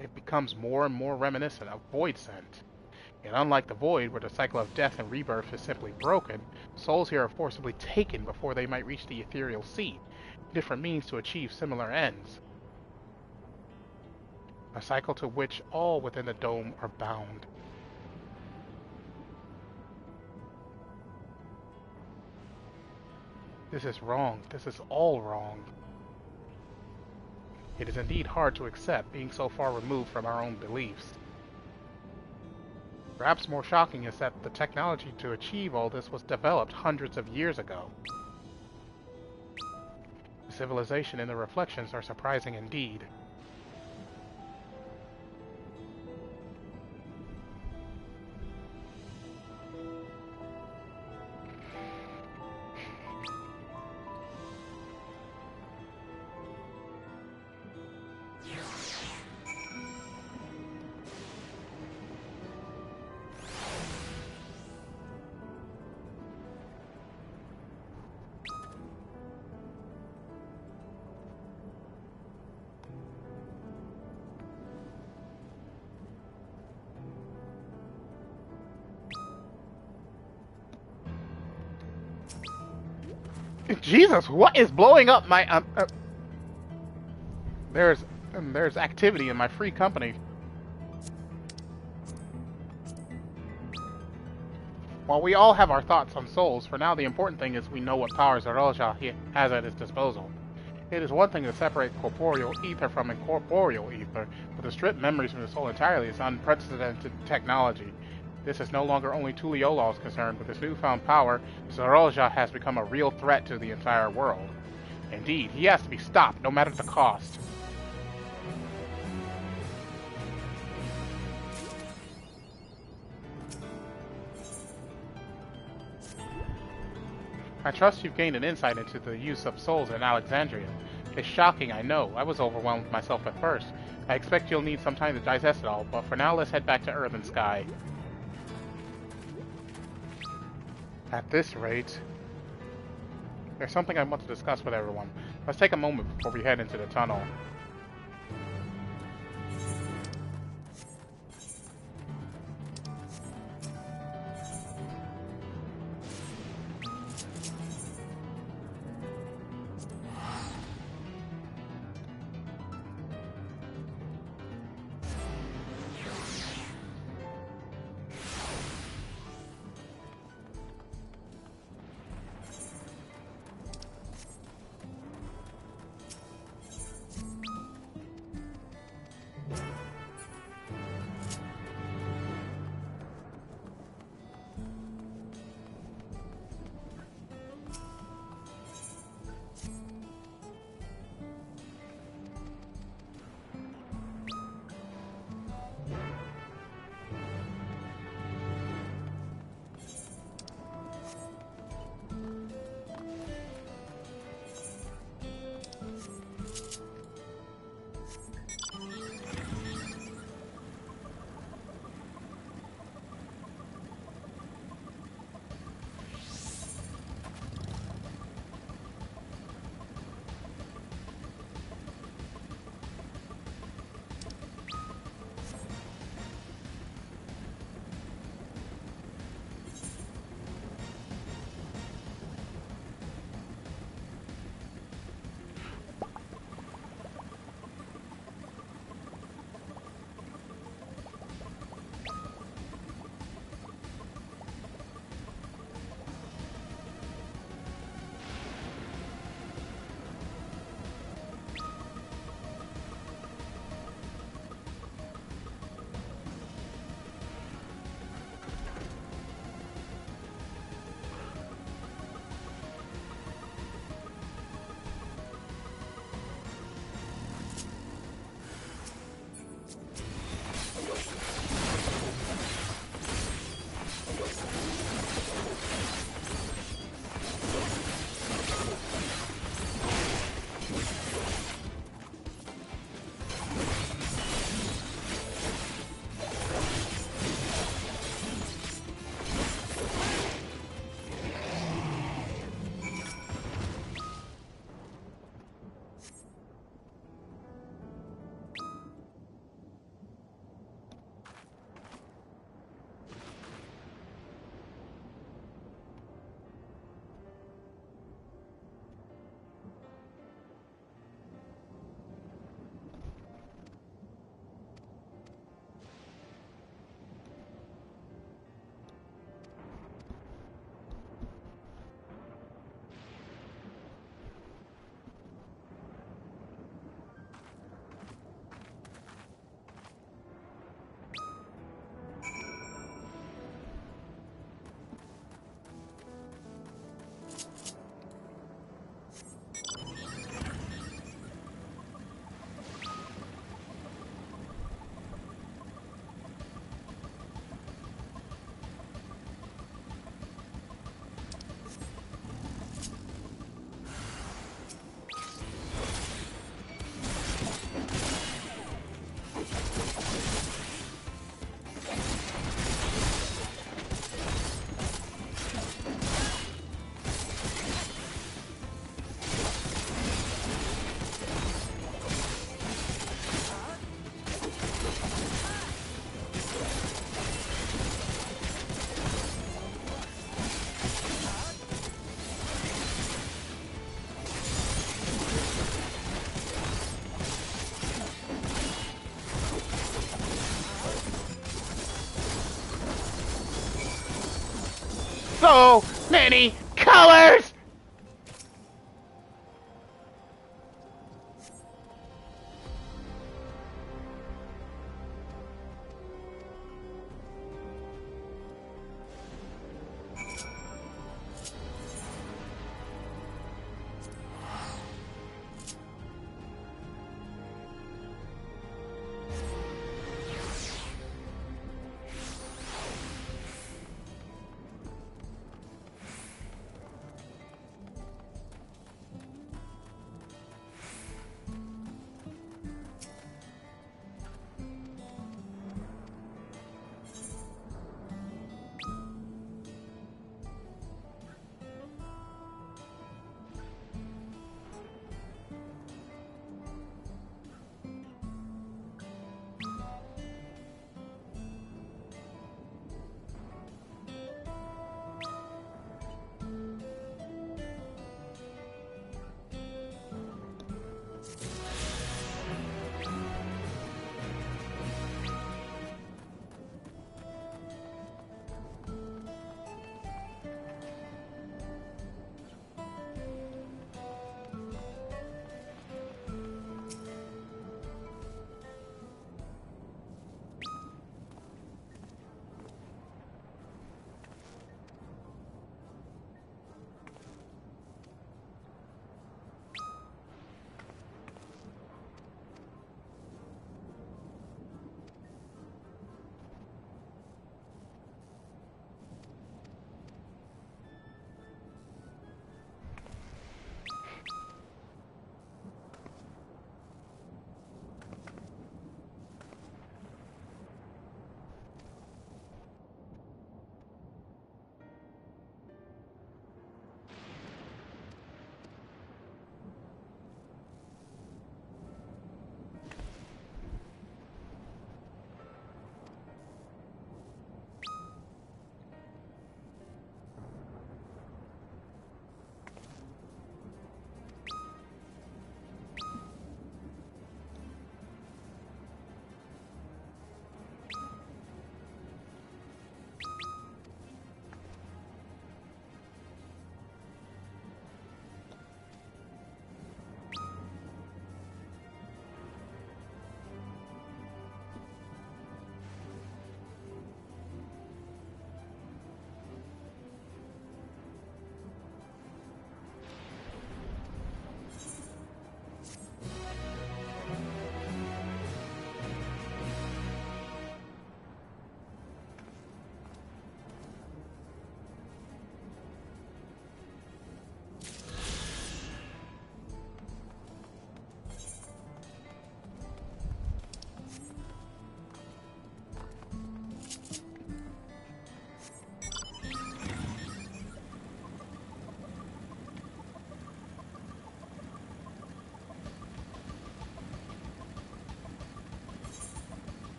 It becomes more and more reminiscent of void scent. Yet unlike the void, where the cycle of death and rebirth is simply broken, souls here are forcibly taken before they might reach the ethereal sea, different means to achieve similar ends. A cycle to which all within the dome are bound. This is wrong. This is all wrong. It is indeed hard to accept, being so far removed from our own beliefs. Perhaps more shocking is that the technology to achieve all this was developed hundreds of years ago. The civilization and the reflections are surprising indeed. Jesus, what is blowing up my there's activity in my free company. While we all have our thoughts on souls, for now the important thing is we know what powers Eroja has at his disposal. It is one thing to separate corporeal ether from incorporeal ether, but to strip memories from the soul entirely is unprecedented technology. This is no longer only Tuliola's concern. With his newfound power, Zeroja has become a real threat to the entire world. Indeed, he has to be stopped, no matter the cost. I trust you've gained an insight into the use of souls in Alexandria. It's shocking, I know. I was overwhelmed myself at first. I expect you'll need some time to digest it all, but for now let's head back to Earth and Sky. At this rate, there's something I want to discuss with everyone. Let's take a moment before we head into the tunnel. so many colors!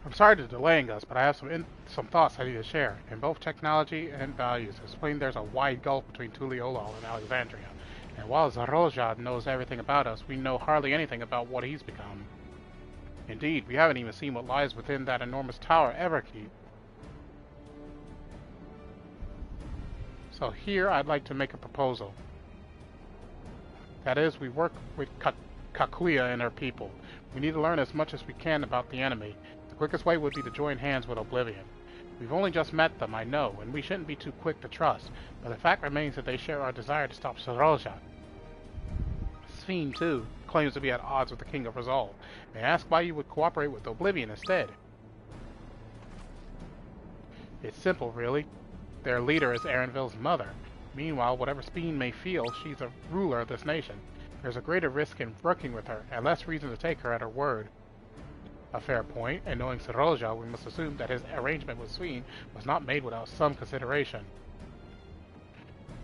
I'm sorry to delaying us, but I have some thoughts I need to share. In both technology and values, it's plain there's a wide gulf between Tuliolol and Alexandria. And while Zarolja knows everything about us, we know hardly anything about what he's become. Indeed, we haven't even seen what lies within that enormous tower Everkeep. So here I'd like to make a proposal. That is, we work with Kakuya and her people. We need to learn as much as we can about the enemy. The quickest way would be to join hands with Oblivion. We've only just met them, I know, and we shouldn't be too quick to trust, but the fact remains that they share our desire to stop Zarolja. Sphene, too, claims to be at odds with the King of Rizal. May I ask why you would cooperate with Oblivion instead? It's simple, really. Their leader is Erenville's mother. Meanwhile, whatever Speen may feel, she's a ruler of this nation. There's a greater risk in working with her, and less reason to take her at her word. A fair point, and knowing Seroja, we must assume that his arrangement with Speen was not made without some consideration.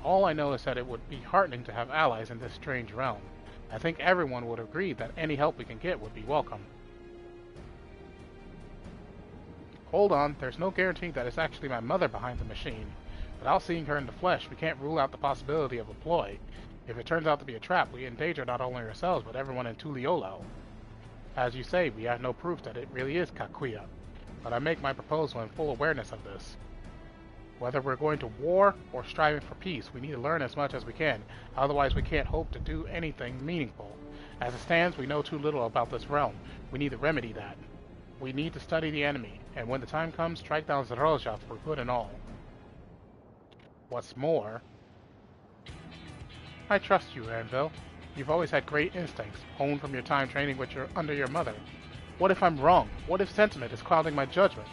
All I know is that it would be heartening to have allies in this strange realm. I think everyone would agree that any help we can get would be welcome. Hold on, there's no guarantee that it's actually my mother behind the machine. Without seeing her in the flesh, we can't rule out the possibility of a ploy. If it turns out to be a trap, we endanger not only ourselves, but everyone in Tuliolo. As you say, we have no proof that it really is Kakuya, but I make my proposal in full awareness of this. Whether we're going to war or striving for peace, we need to learn as much as we can, otherwise we can't hope to do anything meaningful. As it stands, we know too little about this realm. We need to remedy that. We need to study the enemy, and when the time comes, strike down Seroja for good and all. What's more, I trust you, Anvil. You've always had great instincts, honed from your time training under your mother. What if I'm wrong? What if sentiment is clouding my judgment?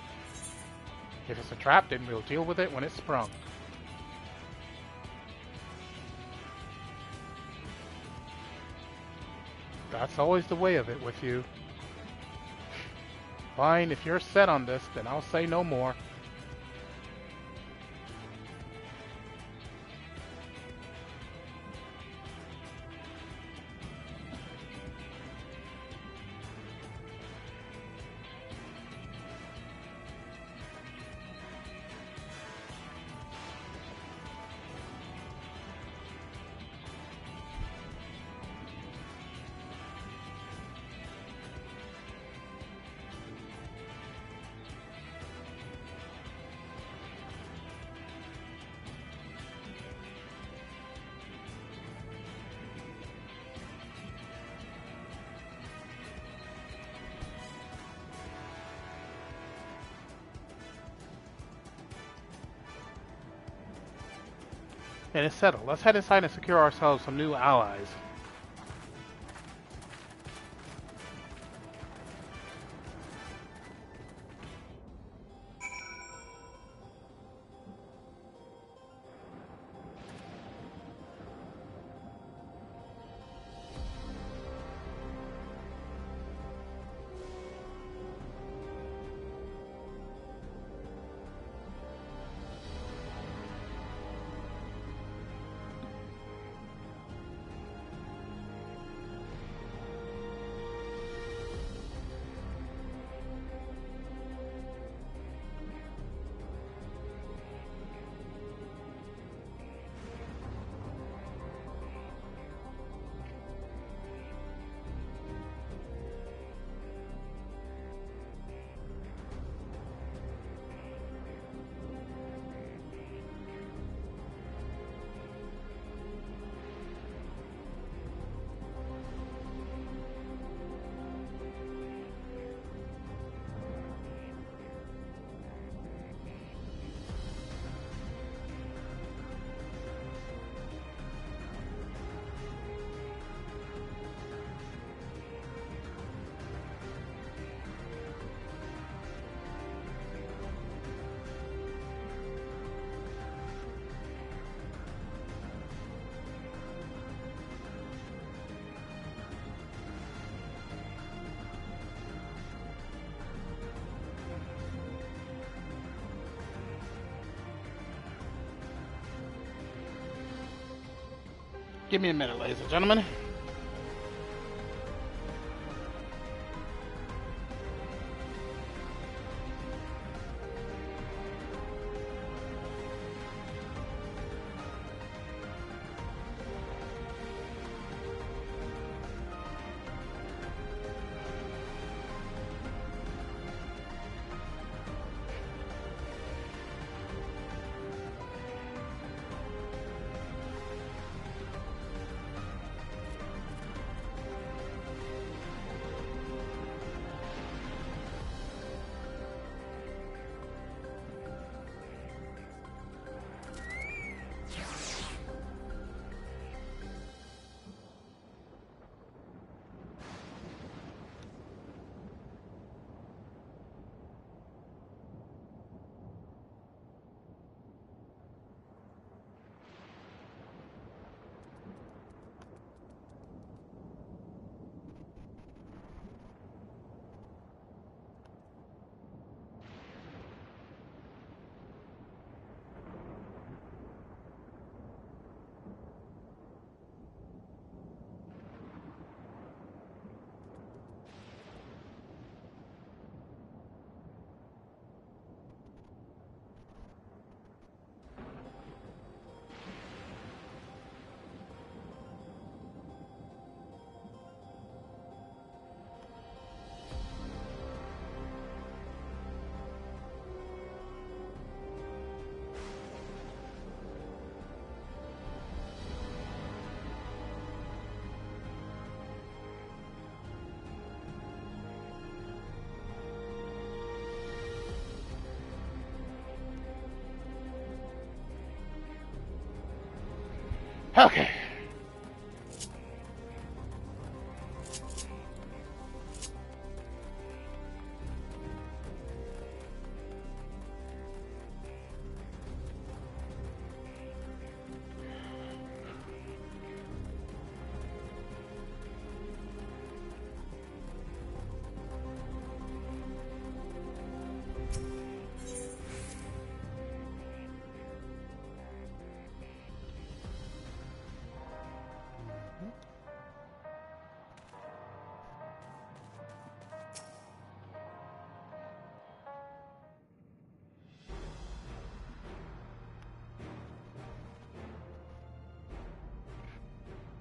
If it's a trap, then we'll deal with it when it's sprung. That's always the way of it with you. Fine, if you're set on this, then I'll say no more. And it's settled. Let's head inside and secure ourselves some new allies. Give me a minute, ladies and gentlemen. Okay.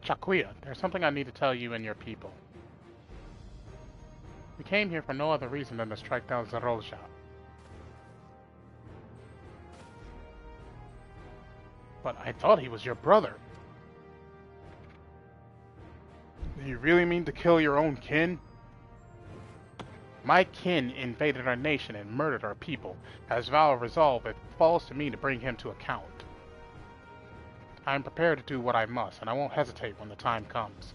Chakuya, there's something I need to tell you and your people. We came here for no other reason than to strike down Zarolja. But I thought he was your brother. Do you really mean to kill your own kin? My kin invaded our nation and murdered our people. As vow of resolve, it falls to me to bring him to account. I am prepared to do what I must, and I won't hesitate when the time comes.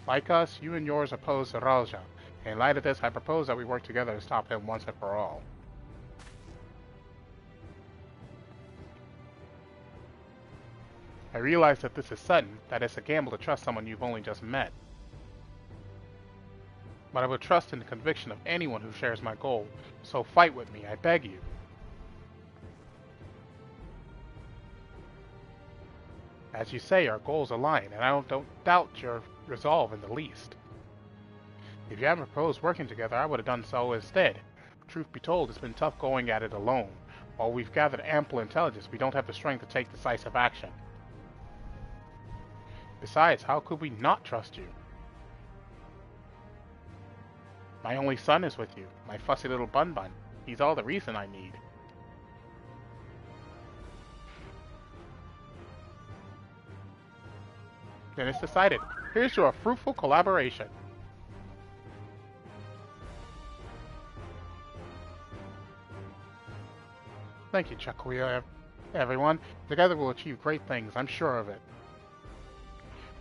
Like us, you and yours oppose Zarolja. In light of this, I propose that we work together to stop him once and for all. I realize that this is sudden, that it's a gamble to trust someone you've only just met. But I would trust in the conviction of anyone who shares my goal, so fight with me, I beg you. As you say, our goals align, and I don't doubt your resolve in the least. If you hadn't proposed working together, I would have done so instead. Truth be told, it's been tough going at it alone. While we've gathered ample intelligence, we don't have the strength to take decisive action. Besides, how could we not trust you? My only son is with you, my fussy little bun-bun. He's all the reason I need. Then it's decided. Here's to a fruitful collaboration. Thank you, Chakuya, everyone. Together we'll achieve great things, I'm sure of it.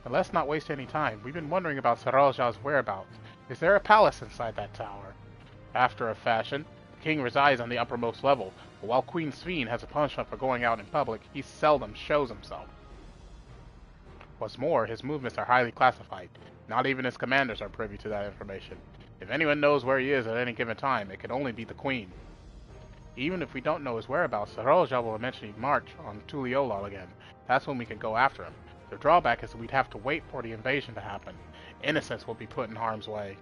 But let's not waste any time. We've been wondering about Zarolja's whereabouts. Is there a palace inside that tower? After a fashion, the king resides on the uppermost level, but while Queen Sveen has a punishment for going out in public, he seldom shows himself. What's more, his movements are highly classified. Not even his commanders are privy to that information. If anyone knows where he is at any given time, it can only be the Queen. Even if we don't know his whereabouts, Zarolja will eventually march on Tuliolal again. That's when we can go after him. The drawback is that we'd have to wait for the invasion to happen. Innocents will be put in harm's way.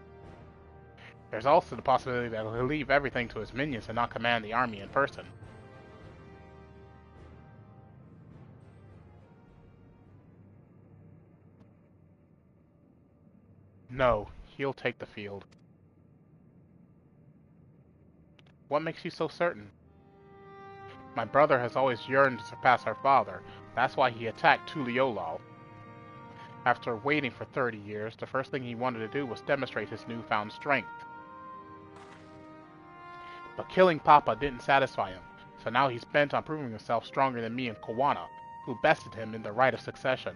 There's also the possibility that he'll leave everything to his minions and not command the army in person. No, he'll take the field. What makes you so certain? My brother has always yearned to surpass our father. That's why he attacked Tuliolal. After waiting for 30 years, the first thing he wanted to do was demonstrate his newfound strength. But killing Papa didn't satisfy him, so now he's bent on proving himself stronger than me and Kowana, who bested him in the right of succession.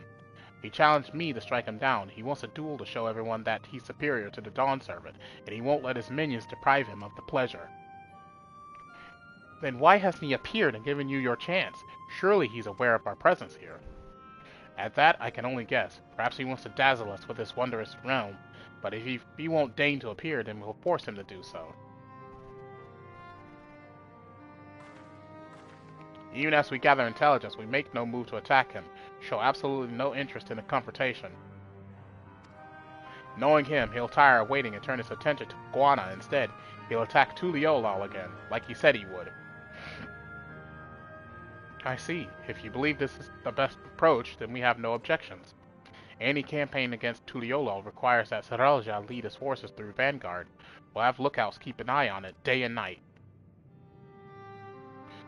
He challenged me to strike him down. He wants a duel to show everyone that he's superior to the Dawn Servant, and he won't let his minions deprive him of the pleasure. Then why hasn't he appeared and given you your chance? Surely he's aware of our presence here. At that, I can only guess. Perhaps he wants to dazzle us with this wondrous realm, but if he won't deign to appear, then we'll force him to do so. Even as we gather intelligence, we make no move to attack him, show absolutely no interest in a confrontation. Knowing him, he'll tire of waiting and turn his attention to Guana instead. He'll attack Tuliolal again, like he said he would. I see. If you believe this is the best approach, then we have no objections. Any campaign against Tuliolal requires that Zarolja lead his forces through Vanguard. We'll have lookouts keep an eye on it, day and night.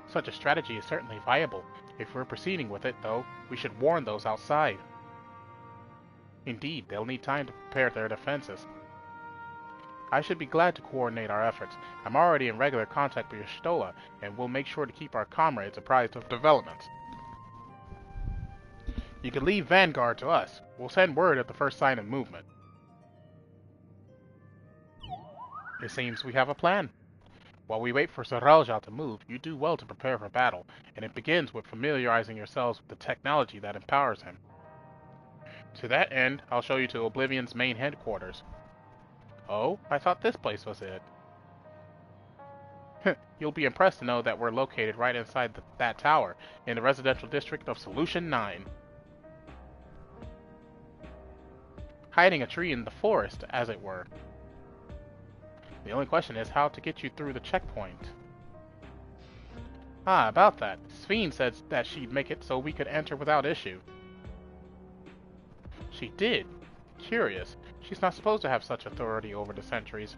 Such a strategy is certainly viable. If we're proceeding with it, though, we should warn those outside. Indeed, they'll need time to prepare their defenses. I should be glad to coordinate our efforts. I'm already in regular contact with Stola, and we'll make sure to keep our comrades apprised of developments. You can leave Vanguard to us. We'll send word at the first sign of movement. It seems we have a plan. While we wait for Zoralja to move, you do well to prepare for battle, and it begins with familiarizing yourselves with the technology that empowers him. To that end, I'll show you to Oblivion's main headquarters. Oh, I thought this place was it. You'll be impressed to know that we're located right inside that tower, in the residential district of Solution 9. Hiding a tree in the forest, as it were. The only question is how to get you through the checkpoint. Ah, about that. Sphene said that she'd make it so we could enter without issue. She did? Curious. She's not supposed to have such authority over the sentries.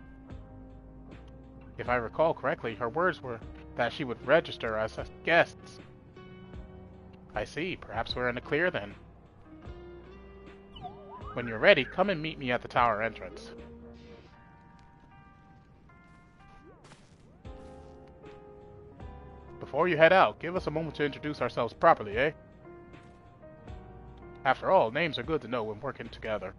If I recall correctly, her words were that she would register us as guests. I see. Perhaps we're in the clear then. When you're ready, come and meet me at the tower entrance. Before you head out, give us a moment to introduce ourselves properly, eh? After all, names are good to know when working together.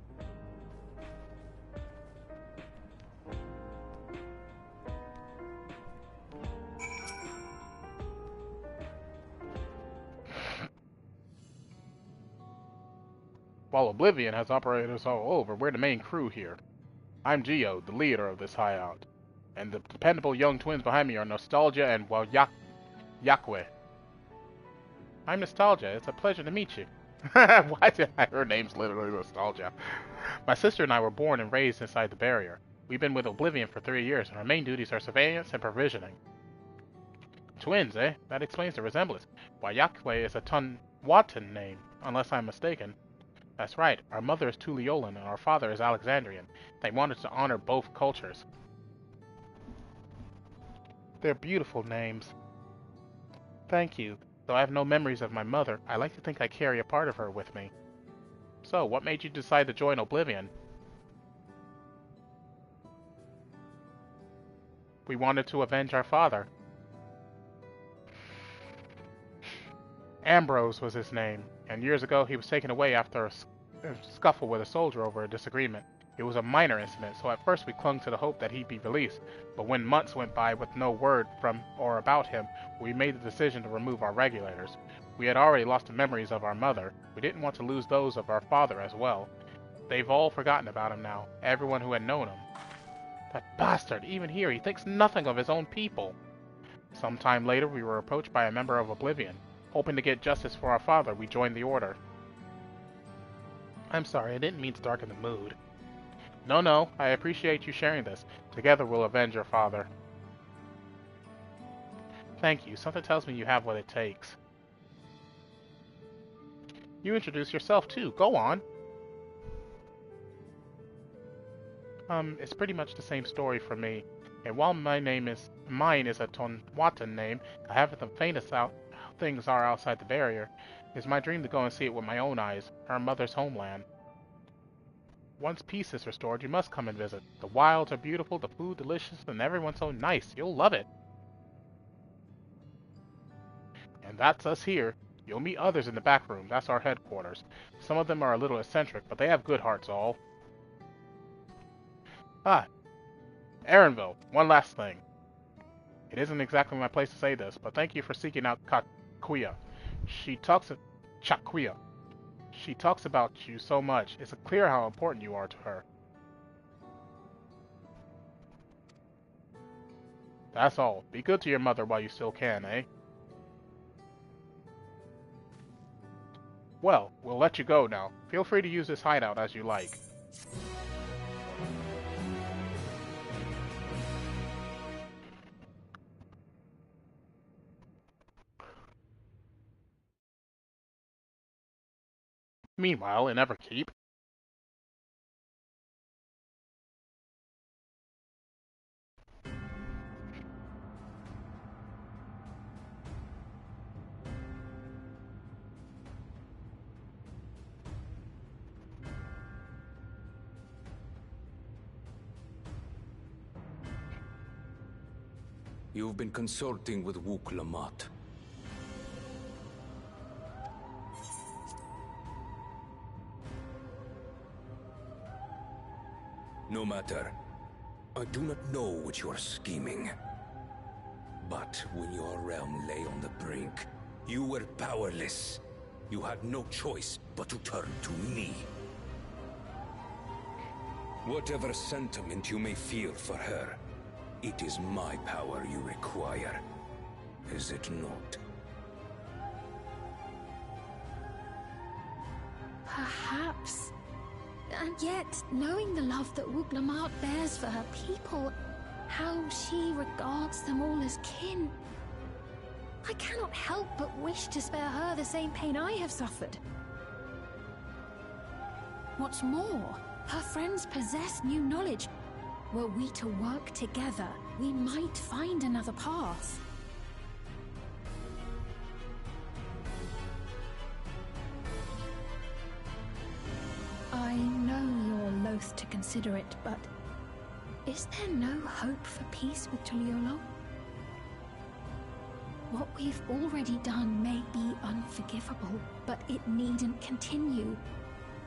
While Oblivion has operators all over, we're the main crew here. I'm Geo, the leader of this hideout. And the dependable young twins behind me are Nostalgia and, well, Yakwe. I'm Nostalgia. It's a pleasure to meet you. Why did her name's literally Nostalgia? My sister and I were born and raised inside the barrier. We've been with Oblivion for 3 years, and our main duties are surveillance and provisioning. Twins, eh? That explains the resemblance. Why, Yakwe is a Tonwatan name, unless I'm mistaken. That's right. Our mother is Tuliolan, and our father is Alexandrian. They wanted to honor both cultures. They're beautiful names. Thank you. Though I have no memories of my mother, I like to think I carry a part of her with me. So, what made you decide to join Oblivion? We wanted to avenge our father. Ambrose was his name, and years ago he was taken away after a scuffle with a soldier over a disagreement. It was a minor incident, so at first we clung to the hope that he'd be released, but when months went by with no word from or about him, we made the decision to remove our regulators. We had already lost the memories of our mother. We didn't want to lose those of our father as well. They've all forgotten about him now, everyone who had known him. That bastard, even here, he thinks nothing of his own people. Sometime later, we were approached by a member of Oblivion. Hoping to get justice for our father, we joined the Order. I'm sorry, I didn't mean to darken the mood. No, I appreciate you sharing this. Together we'll avenge your father. Thank you. Something tells me you have what it takes. You introduce yourself too. Go on. It's pretty much the same story for me. And while mine is a Tonwatan name, I haven't the faintest out how things are outside the barrier. It's my dream to go and see it with my own eyes, our mother's homeland. Once peace is restored, you must come and visit. The wilds are beautiful, the food delicious, and everyone so nice. You'll love it. And that's us here. You'll meet others in the back room. That's our headquarters. Some of them are a little eccentric, but they have good hearts all. Ah, Erenville, one last thing. It isn't exactly my place to say this, but thank you for seeking out Chakuya. She talks about you so much. It's clear how important you are to her. That's all. Be good to your mother while you still can, eh? Well, we'll let you go now. Feel free to use this hideout as you like. Meanwhile, in Everkeep, You've been consulting with Wook Lamont. No matter. I do not know what you are scheming. But when your realm lay on the brink, you were powerless. You had no choice but to turn to me. Whatever sentiment you may feel for her, it is my power you require. Is it not? Perhaps. And yet, knowing the love that Wook Lamont bears for her people, how she regards them all as kin, I cannot help but wish to spare her the same pain I have suffered. What's more, her friends possess new knowledge. Were we to work together, we might find another path. I know you're loath to consider it, but is there no hope for peace with Tuliolo? What we've already done may be unforgivable, but it needn't continue.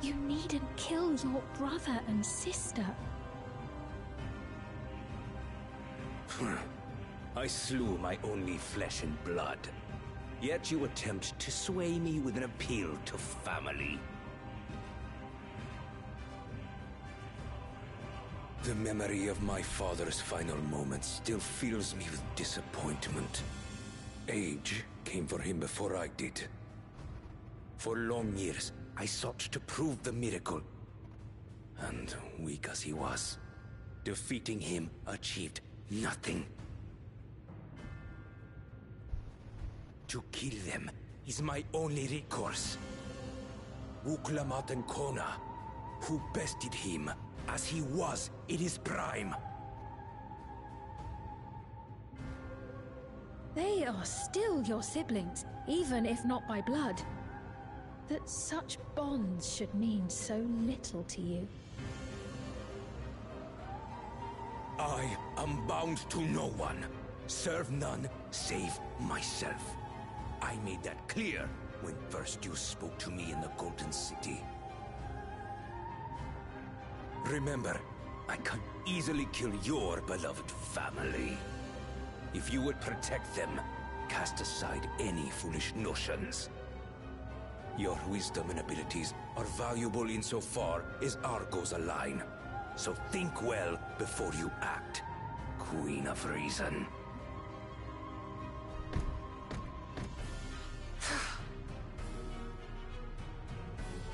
You needn't kill your brother and sister. I slew my only flesh and blood. Yet you attempt to sway me with an appeal to family. The memory of my father's final moments still fills me with disappointment. Age came for him before I did. For long years, I sought to prove the miracle. And weak as he was, defeating him achieved nothing. To kill them is my only recourse. Wook Lamont and Kona, who bested him as he was in his prime. They are still your siblings, even if not by blood. That such bonds should mean so little to you. I am bound to no one. Serve none save myself. I made that clear when first you spoke to me in the Golden City. Remember, I can easily kill your beloved family. If you would protect them, cast aside any foolish notions. Your wisdom and abilities are valuable insofar as our goals align. So think well before you act, Queen of Reason.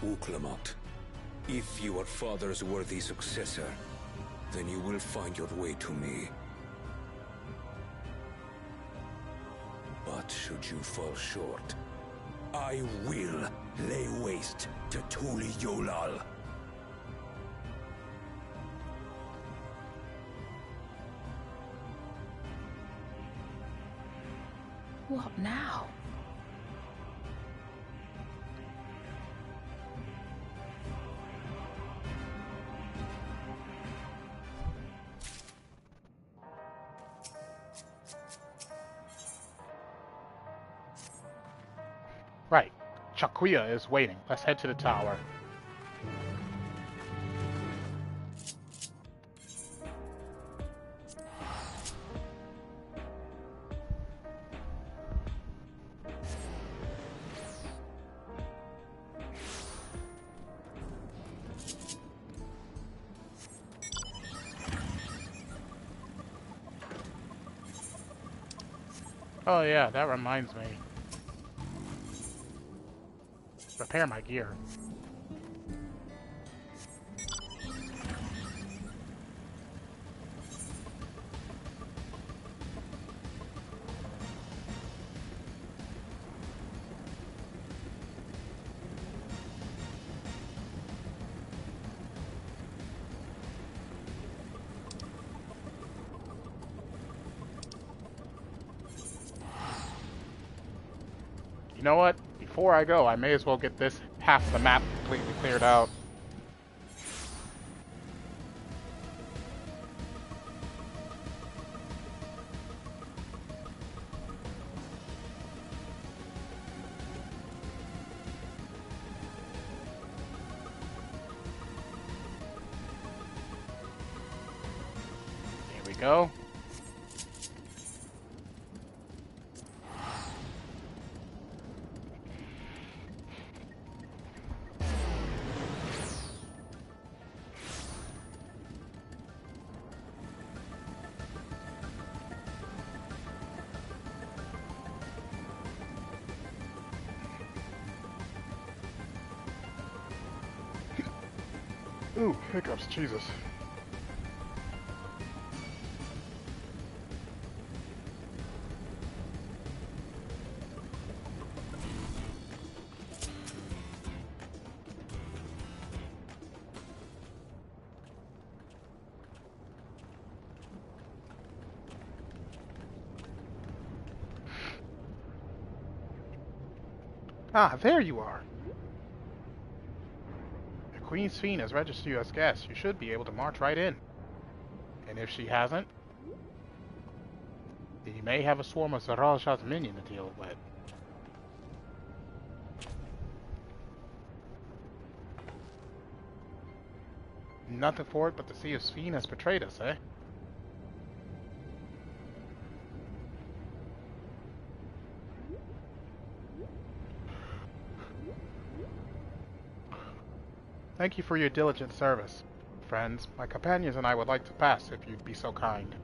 Wook Lamont, if you are father's worthy successor, then you will find your way to me. But should you fall short, I will lay waste to Tuliolal. What now? Right. Chakuya is waiting. Let's head to the tower. Oh yeah, that reminds me. Repair my gear. You know what? Before I go, I may as well get this half of the map completely cleared out. go. Ooh, hiccups, Jesus. Ah, there you are. The Queen's Fiend has registered you as guest. You should be able to march right in. And if she hasn't, then you may have a swarm of Zaralsha's minion to deal with. Nothing for it but to see if Fiend has betrayed us, eh? Thank you for your diligent service. Friends, my companions and I would like to pass if you'd be so kind.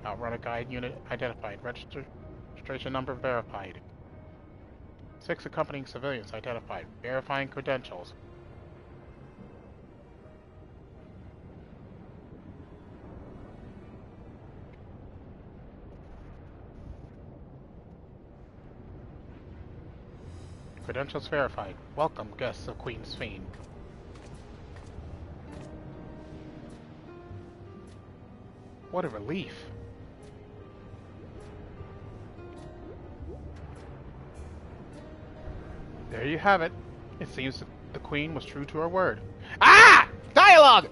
Outrunner guide unit identified. Registration number verified. 6 accompanying civilians identified. Verifying credentials. Credentials verified. Welcome, guests of Queen's Fiend. What a relief. There you have it. It seems that the Queen was true to her word. Ah! Dialogue!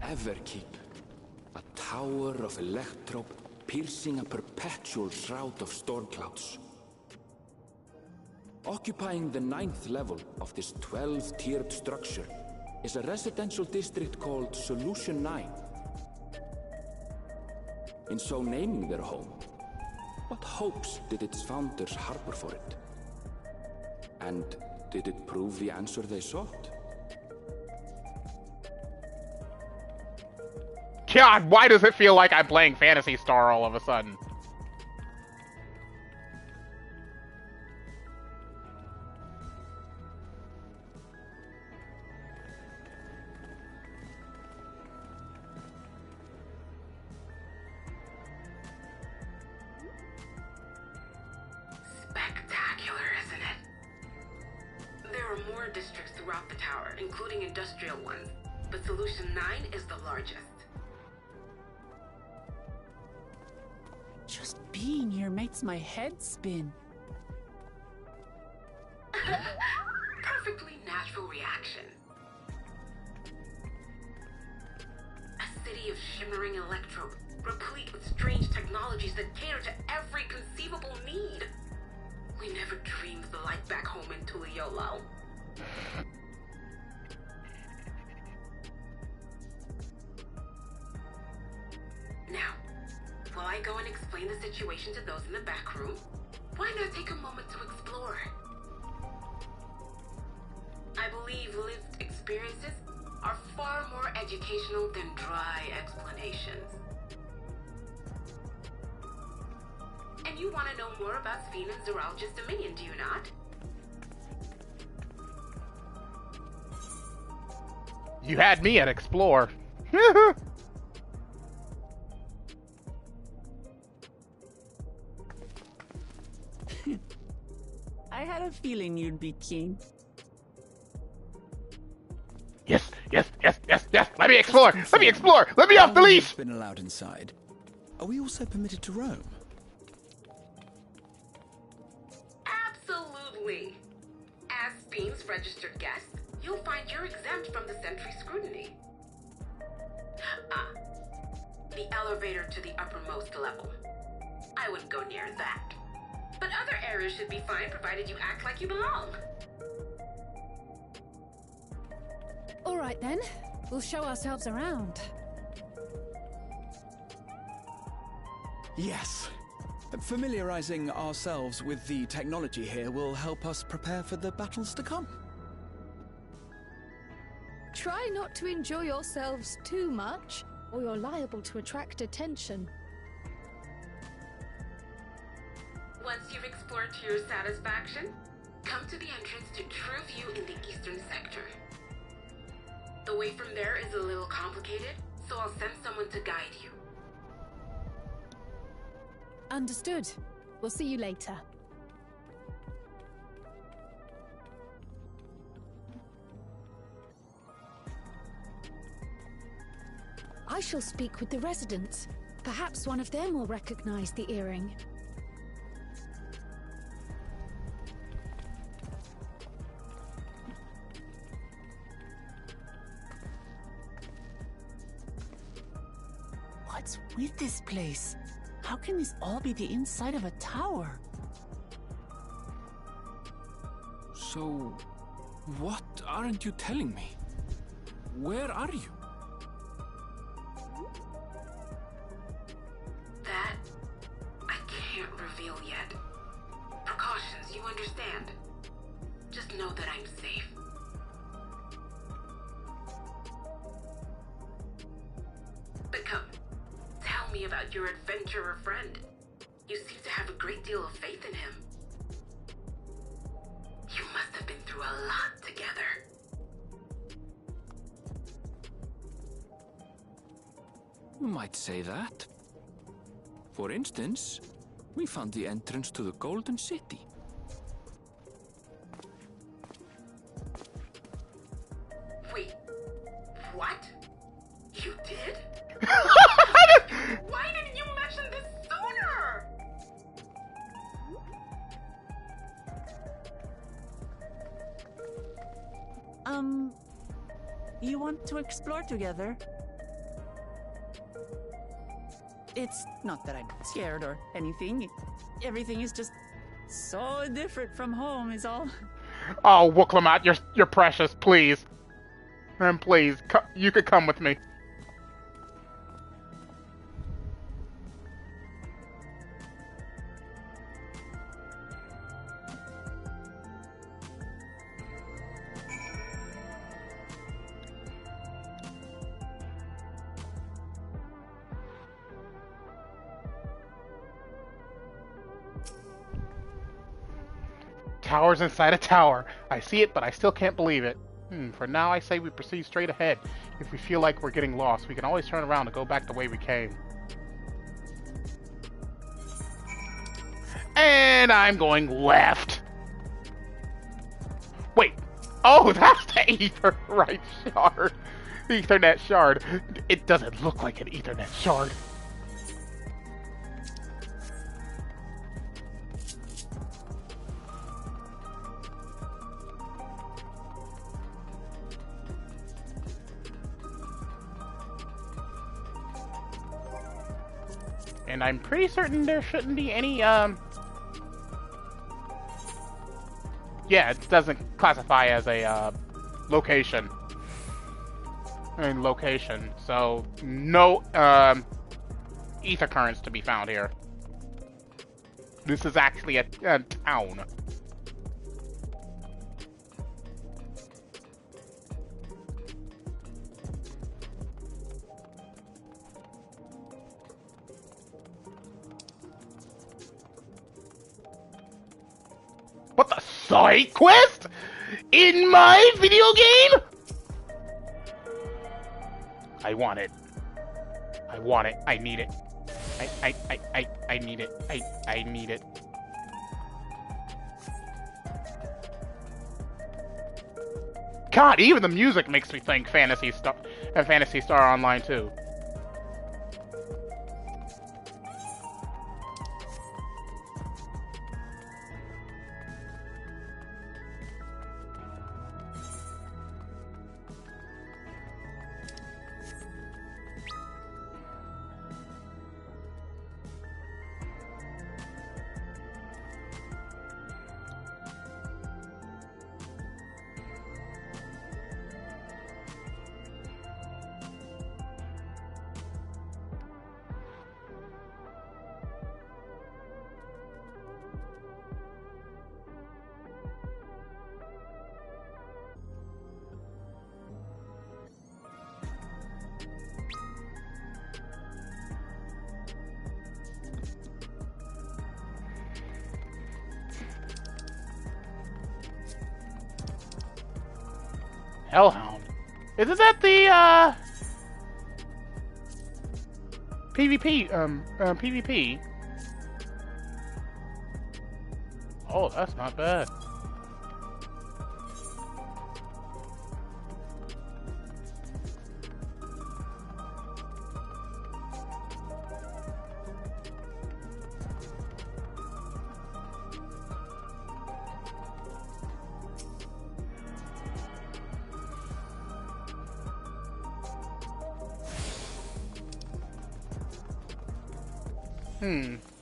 Everkeep, a tower of electrope piercing a perpetual shroud of storm clouds. Occupying the 9th level of this 12-tiered structure is a residential district called Solution 9. In so naming their home, what hopes did its founders harbor for it? And did it prove the answer they sought? God, why does it feel like I'm playing Phantasy Star all of a sudden? Spectacular, isn't it? There are more districts throughout the tower, including industrial ones, but Solution 9 is the largest. Just being here makes my head spin. Perfectly natural reaction. A city of shimmering electrope, replete with strange technologies that cater to every conceivable need. We never dreamed the light back home in Tuliolo. Now, while I go and explain the situation to those in the back room, why not take a moment to explore? I believe lived experiences are far more educational than dry explanations. And you want to know more about Sphene and Zaralja's Dominion, do you not? You had me at explore. I had a feeling you'd be keen. Yes, yes, yes, yes, yes. Let me explore. Let me explore. Let me off the leash. Been allowed inside. Are we also permitted to roam? Absolutely. As Bean's registered guest, you'll find you're exempt from the sentry scrutiny. The elevator to the uppermost level. I wouldn't go near that. But other areas should be fine provided you act like you belong. All right then, we'll show ourselves around. Yes. Familiarizing ourselves with the technology here will help us prepare for the battles to come. Try not to enjoy yourselves too much, or you're liable to attract attention. Once you've explored to your satisfaction, come to the entrance to True View in the eastern sector. The way from there is a little complicated, so I'll send someone to guide you. Understood. We'll see you later. I shall speak with the residents. Perhaps one of them will recognize the earring. What's with this place? How can this all be the inside of a tower? So, what aren't you telling me? Where are you? That I can't reveal yet. Precautions, you understand. Just know that I'm safe. But come, tell me about your adventurer friend. You seem to have a great deal of faith in him. You must have been through a lot together. You might say that. For instance, we found the entrance to the Golden City. Wait, what? You did? Why didn't you mention this sooner? You want to explore together? It's not that I'm scared or anything. Everything is just so different from home is all. Oh, Wooklamat, you're precious, please. And please, you could come with me. Tower's inside a tower. I see it, but I still can't believe it. For now, I say we proceed straight ahead. If we feel like we're getting lost, we can always turn around and go back the way we came. And I'm going left. Wait. Oh, that's the Etherite shard. Ethernet shard. It doesn't look like an Ethernet shard. And I'm pretty certain there shouldn't be any, yeah, it doesn't classify as a, location. Location. So, no, ether currents to be found here. This is actually a town. What the side quest? In my video game? I want it. I want it. I need it. I need it. I need it. God, even the music makes me think Phantasy Star Online too. Hellhound. Isn't that the, PvP? Oh, that's not bad.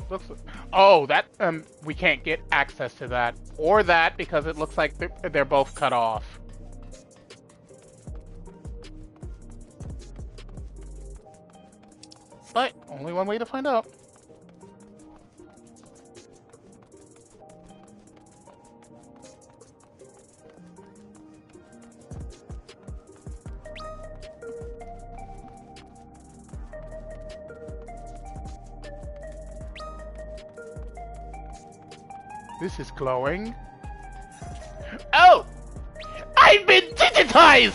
Looks. Oh, that we can't get access to that or that because it looks like they're both cut off. But only one way to find out. This is glowing. Oh! I've been digitized!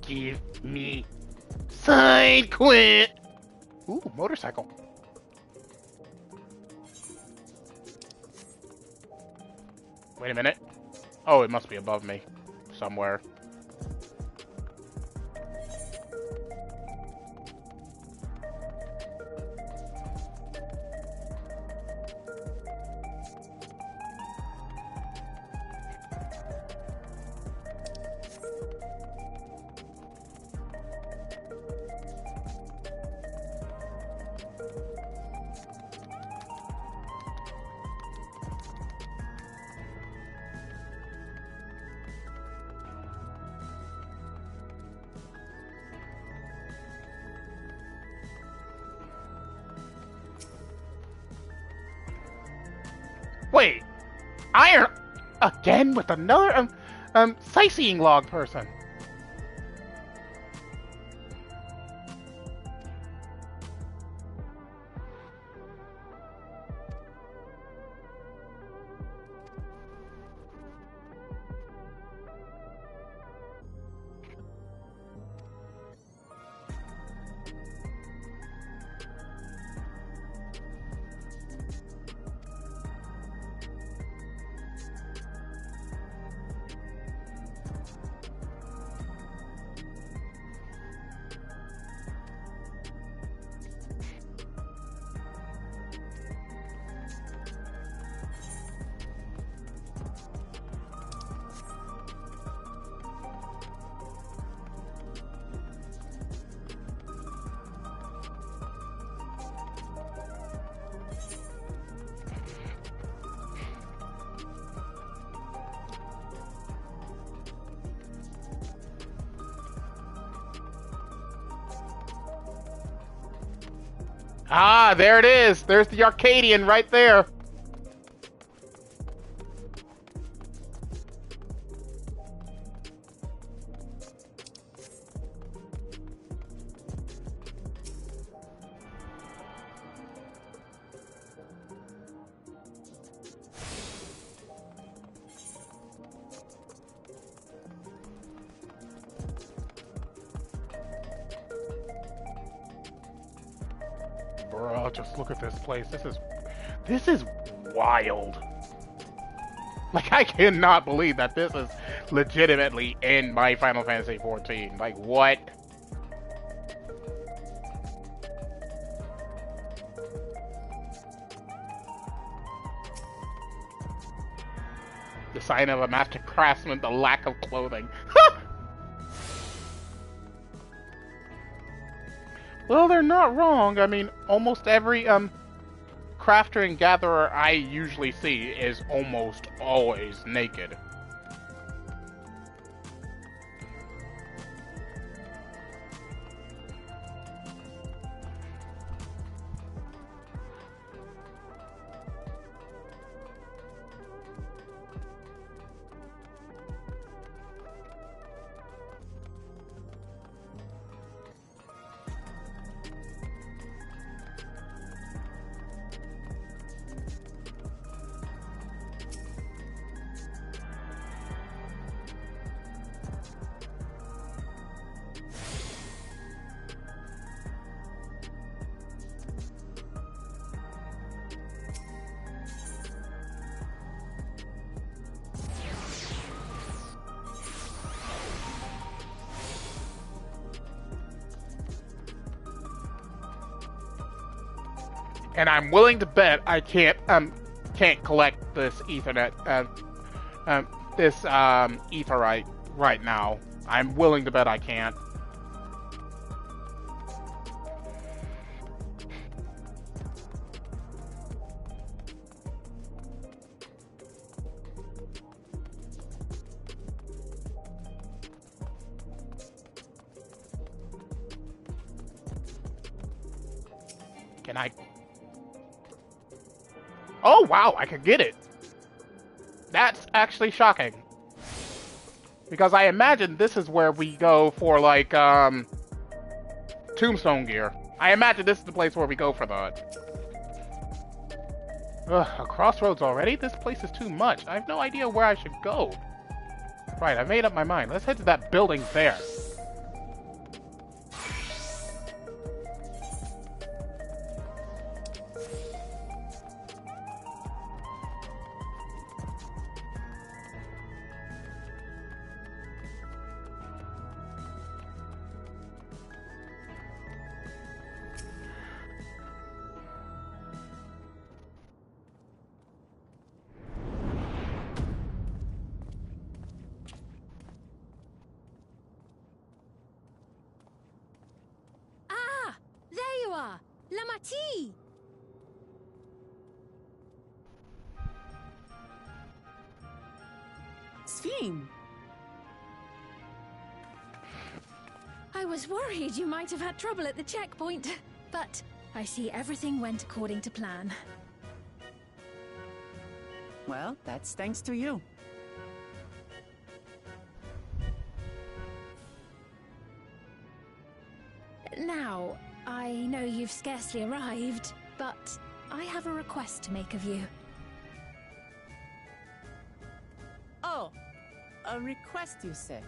Give me side quit. Ooh, motorcycle. Wait a minute. Oh, it must be above me somewhere. Wait, iron again with another sightseeing log person. Ah, there it is. There's the Arcadian right there. Bro, just look at this place. This is wild. Like, I cannot believe that this is legitimately in my Final Fantasy XIV. Like, what? The sign of a master craftsman, the lack of clothing. Well, they're not wrong. I mean, almost every crafter and gatherer I usually see is almost always naked. And I'm willing to bet I can't collect this Ethernet, this Aetheryte right now. I'm willing to bet I can't. Can I? Oh, wow, I could get it. That's actually shocking. Because I imagine this is where we go for, like, tombstone gear. I imagine this is the place where we go for that. Ugh, a crossroads already? This place is too much. I have no idea where I should go. Right, I made up my mind. Let's head to that building there. I was worried you might have had trouble at the checkpoint, but I see everything went according to plan. Well, that's thanks to you. Now, I know you've scarcely arrived, but I have a request to make of you. Oh, a request, you say?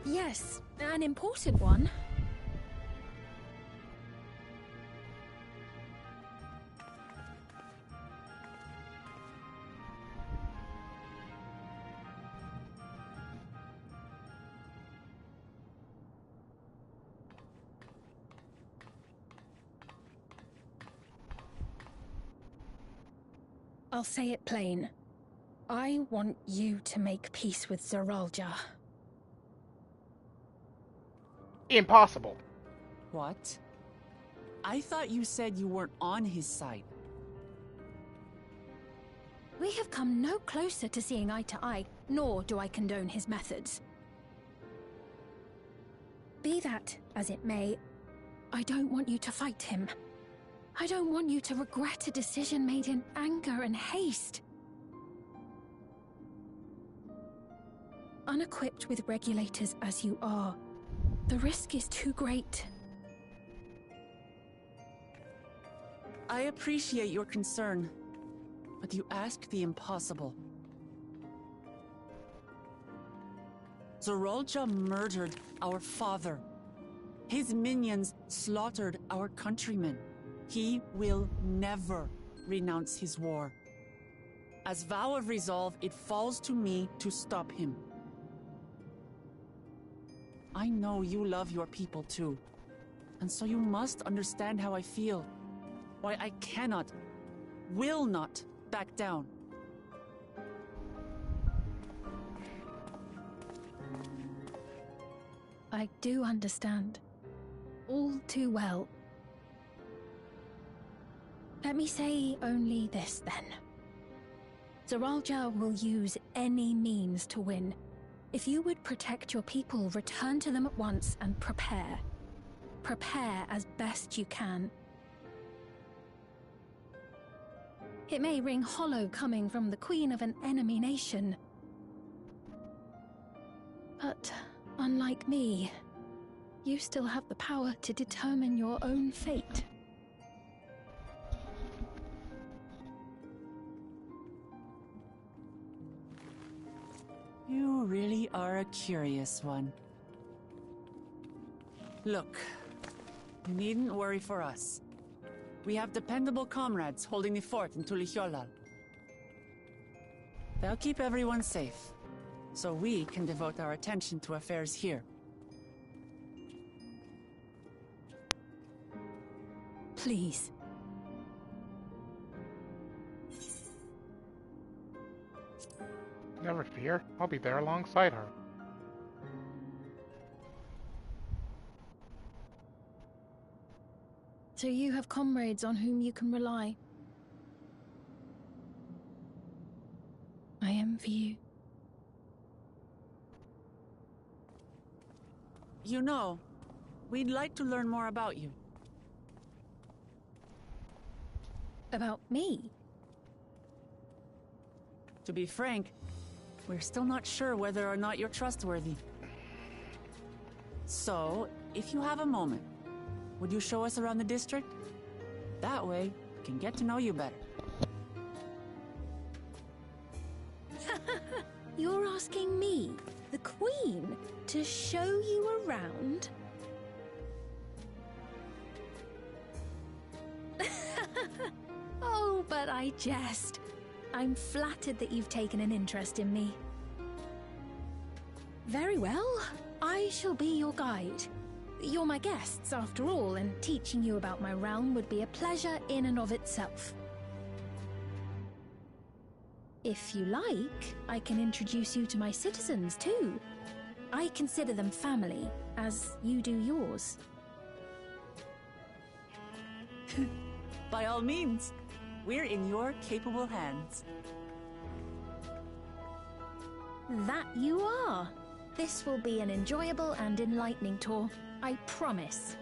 Yes, an important one. I'll say it plain. I want you to make peace with Zoralja. Impossible. What? I thought you said you weren't on his side. We have come no closer to seeing eye to eye, nor do I condone his methods. Be that as it may, I don't want you to fight him. I don't want you to regret a decision made in anger and haste. Unequipped with regulators as you are, the risk is too great. I appreciate your concern, but you ask the impossible. Zoralja murdered our father. His minions slaughtered our countrymen. He will never renounce his war. As vow of resolve, it falls to me to stop him. I know you love your people too, and so you must understand how I feel. Why I cannot, will not back down. I do understand. All too well. Let me say only this, then. Zoralja will use any means to win. If you would protect your people, return to them at once and prepare. Prepare as best you can. It may ring hollow coming from the queen of an enemy nation. But, unlike me, you still have the power to determine your own fate. You really are a curious one. Look, you needn't worry for us. We have dependable comrades holding the fort in Tulihyolal. They'll keep everyone safe, so we can devote our attention to affairs here. Please. Never fear, I'll be there alongside her. So you have comrades on whom you can rely. I envy you. You know, we'd like to learn more about you. About me? To be frank, we're still not sure whether or not you're trustworthy. So, if you have a moment, would you show us around the district? That way, we can get to know you better. You're asking me, the Queen, to show you around? Oh, but I jest. I'm flattered that you've taken an interest in me. Very well. I shall be your guide. You're my guests, after all, and teaching you about my realm would be a pleasure in and of itself. If you like, I can introduce you to my citizens, too. I consider them family, as you do yours. By all means, we're in your capable hands. That you are. This will be an enjoyable and enlightening tour, I promise.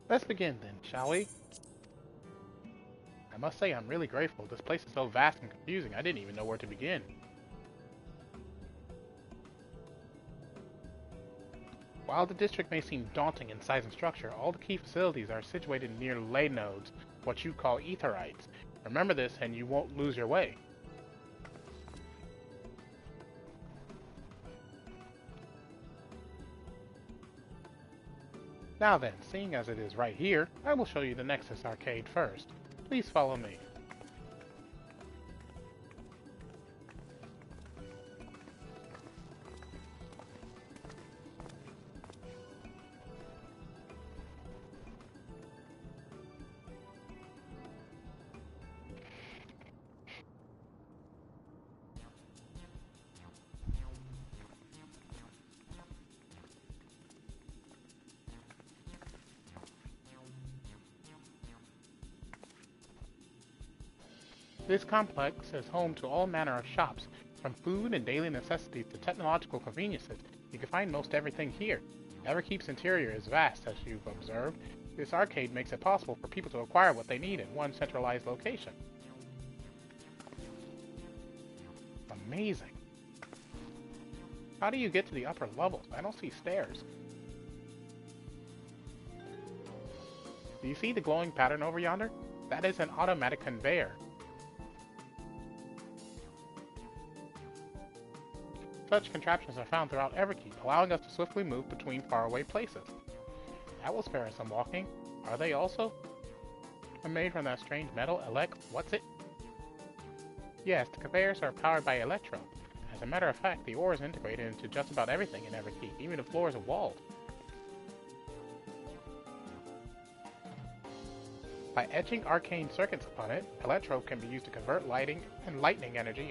Let's begin then, shall we? I must say I'm really grateful. This place is so vast and confusing, I didn't even know where to begin. While the district may seem daunting in size and structure, all the key facilities are situated near ley nodes, what you call etherites. Remember this and you won't lose your way. Now then, seeing as it is right here, I will show you the Nexus Arcade first. Please follow me. This complex is home to all manner of shops, from food and daily necessities to technological conveniences. You can find most everything here. Everkeep's interior is vast, as you've observed. This arcade makes it possible for people to acquire what they need in one centralized location. Amazing. How do you get to the upper levels? I don't see stairs. Do you see the glowing pattern over yonder? That is an automatic conveyor. Such contraptions are found throughout Everkeep, allowing us to swiftly move between faraway places. That will spare us some walking. Are they also? Are made from that strange metal, what's it? Yes, the conveyors are powered by electro. As a matter of fact, the ore is integrated into just about everything in Everkeep, even the floors and walls. By etching arcane circuits upon it, electro can be used to convert lighting and lightning energy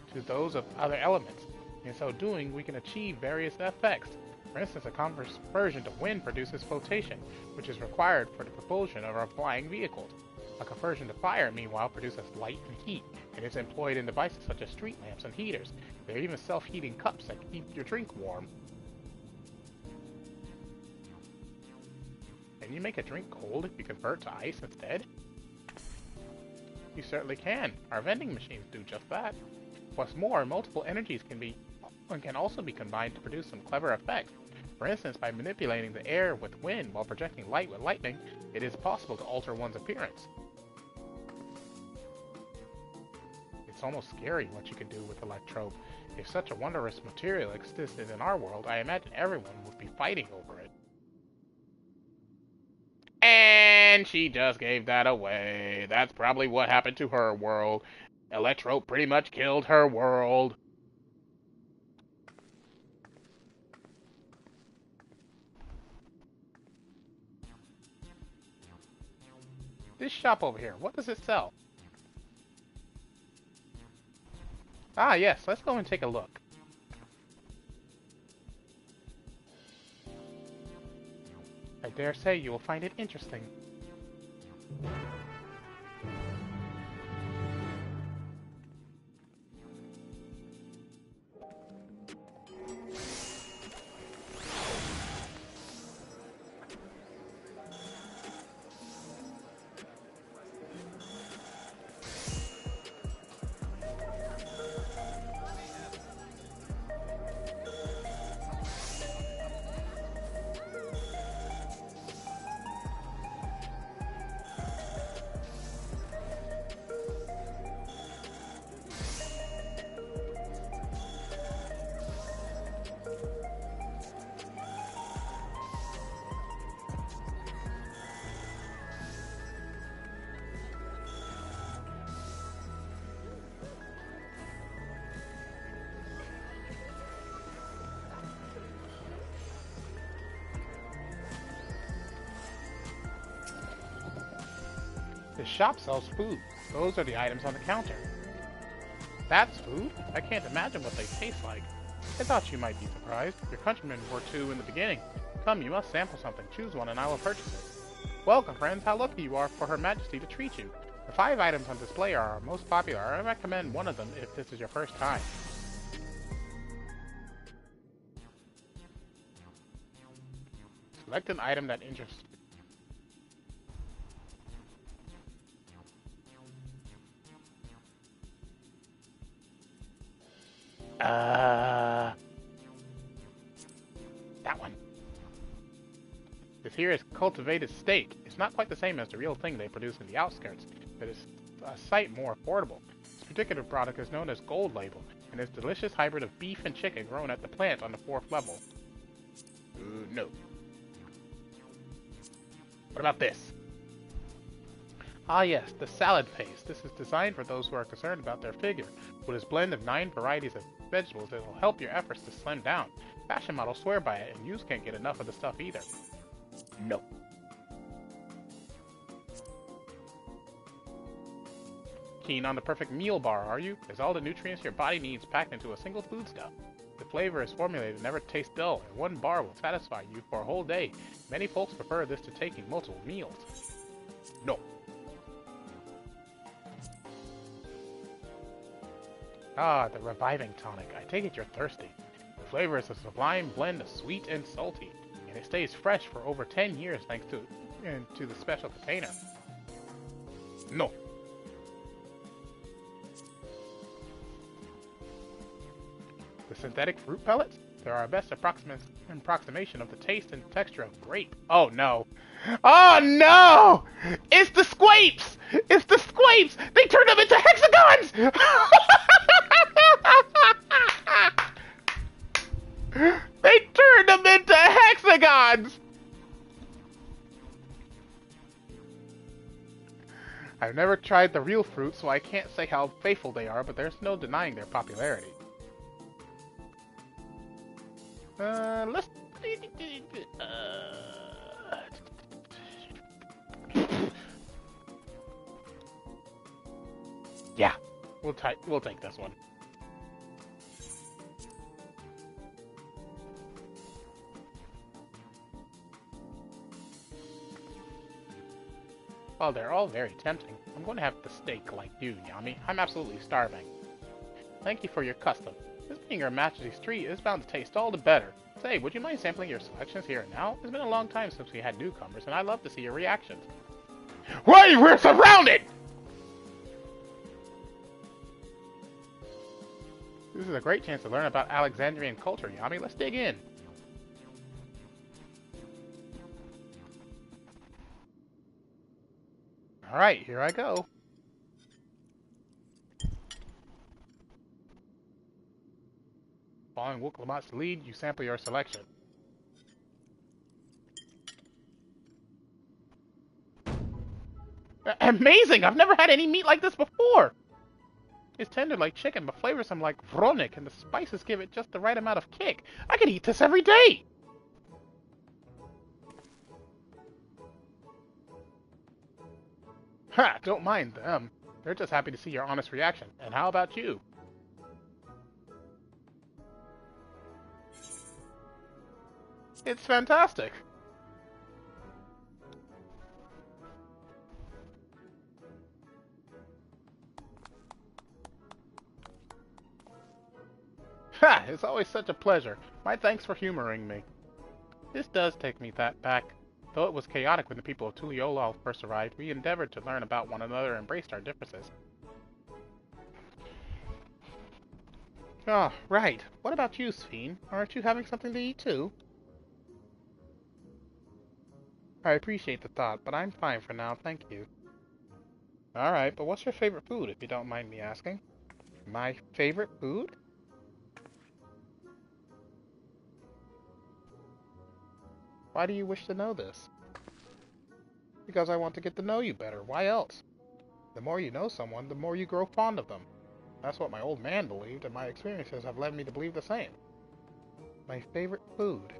into those of other elements. In so doing, we can achieve various effects. For instance, a conversion to wind produces flotation, which is required for the propulsion of our flying vehicles. A conversion to fire, meanwhile, produces light and heat, and is employed in devices such as street lamps and heaters. There are even self-heating cups that keep your drink warm. Can you make a drink cold if you convert to ice instead? You certainly can. Our vending machines do just that. What's more, multiple energies can also be combined to produce some clever effects. For instance, by manipulating the air with wind while projecting light with lightning, it is possible to alter one's appearance. It's almost scary what you can do with electrobe. If such a wondrous material existed in our world, I imagine everyone would be fighting over it. And she just gave that away. That's probably what happened to her world. Electrobe pretty much killed her world. This shop over here, what does it sell? Ah, yes, let's go and take a look. I dare say you will find it interesting. The shop sells food. Those are the items on the counter. That's food? I can't imagine what they taste like. I thought you might be surprised. Your countrymen were too in the beginning. Come, you must sample something. Choose one and I will purchase it. Welcome, friends. How lucky you are for Her Majesty to treat you. The 5 items on display are our most popular. I recommend one of them if this is your first time. Select an item that interests you. That one. This here is cultivated steak. It's not quite the same as the real thing they produce in the outskirts, but it's a sight more affordable. This particular product is known as Gold Label, and is a delicious hybrid of beef and chicken grown at the plant on the 4th level. No. What about this? Ah yes, the salad paste. This is designed for those who are concerned about their figure. With its blend of 9 varieties of vegetables, it will help your efforts to slim down. Fashion models swear by it, and you can't get enough of the stuff either. No. Keen on the perfect meal bar, are you? There's all the nutrients your body needs packed into a single foodstuff. The flavor is formulated to never taste dull, and one bar will satisfy you for a whole day. Many folks prefer this to taking multiple meals. No. Ah, the reviving tonic. I take it you're thirsty. The flavor is a sublime blend of sweet and salty, and it stays fresh for over 10 years thanks to the special container. No. The synthetic fruit pellets? They're our best approximation of the taste and texture of grape. Oh no. Oh no! It's the squapes! It's the squapes! They turned them into hexagons! They turned them into hexagons! I've never tried the real fruit, so I can't say how faithful they are, but there's no denying their popularity. Let's... Yeah, we'll take this one. Well, they're all very tempting. I'm going to have the steak like you, Yami. I'm absolutely starving. Thank you for your custom. This being Her Majesty's treat is bound to taste all the better. Say, would you mind sampling your selections here and now? It's been a long time since we had newcomers, and I'd love to see your reactions. Wait, we're surrounded! This is a great chance to learn about Alexandrian culture, Yami. Let's dig in. Alright, here I go. Following Woklamat's lead, you sample your selection. Amazing! I've never had any meat like this before! It's tender like chicken, but flavorsome like vronik, and the spices give it just the right amount of kick. I could eat this every day! Ha! Don't mind them. They're just happy to see your honest reaction. And how about you? It's fantastic! Ha! It's always such a pleasure. My thanks for humoring me. This does take me back. Though it was chaotic when the people of Tuliolal first arrived, we endeavored to learn about one another and embraced our differences. Oh, right. What about you, Sphene? Aren't you having something to eat too? I appreciate the thought, but I'm fine for now, thank you. Alright, but what's your favorite food, if you don't mind me asking? My favorite food? Why do you wish to know this? Because I want to get to know you better. Why else? The more you know someone, the more you grow fond of them. That's what my old man believed, and my experiences have led me to believe the same. My favorite food.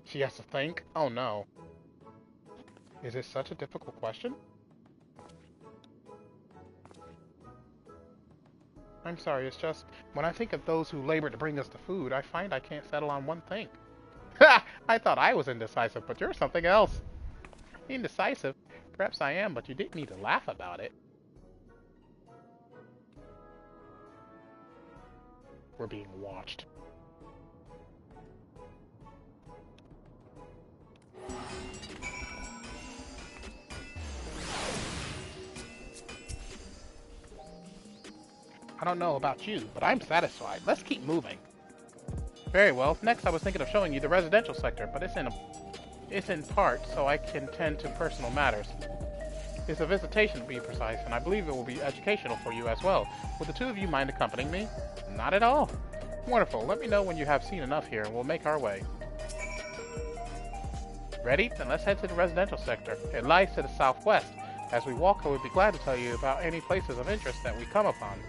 She has to think? Oh no. Is this such a difficult question? I'm sorry, it's just, when I think of those who labor to bring us the food, I find I can't settle on one thing. I thought I was indecisive, but you're something else. Indecisive? Perhaps I am, but you didn't need to laugh about it. We're being watched. I don't know about you, but I'm satisfied. Let's keep moving. Very well. Next, I was thinking of showing you the residential sector, but it's in part so I can tend to personal matters. It's a visitation to be precise, and I believe it will be educational for you as well. Would the two of you mind accompanying me? Not at all. Wonderful. Let me know when you have seen enough here, and we'll make our way. Ready? Then let's head to the residential sector. It lies to the southwest. As we walk, I would be glad to tell you about any places of interest that we come upon.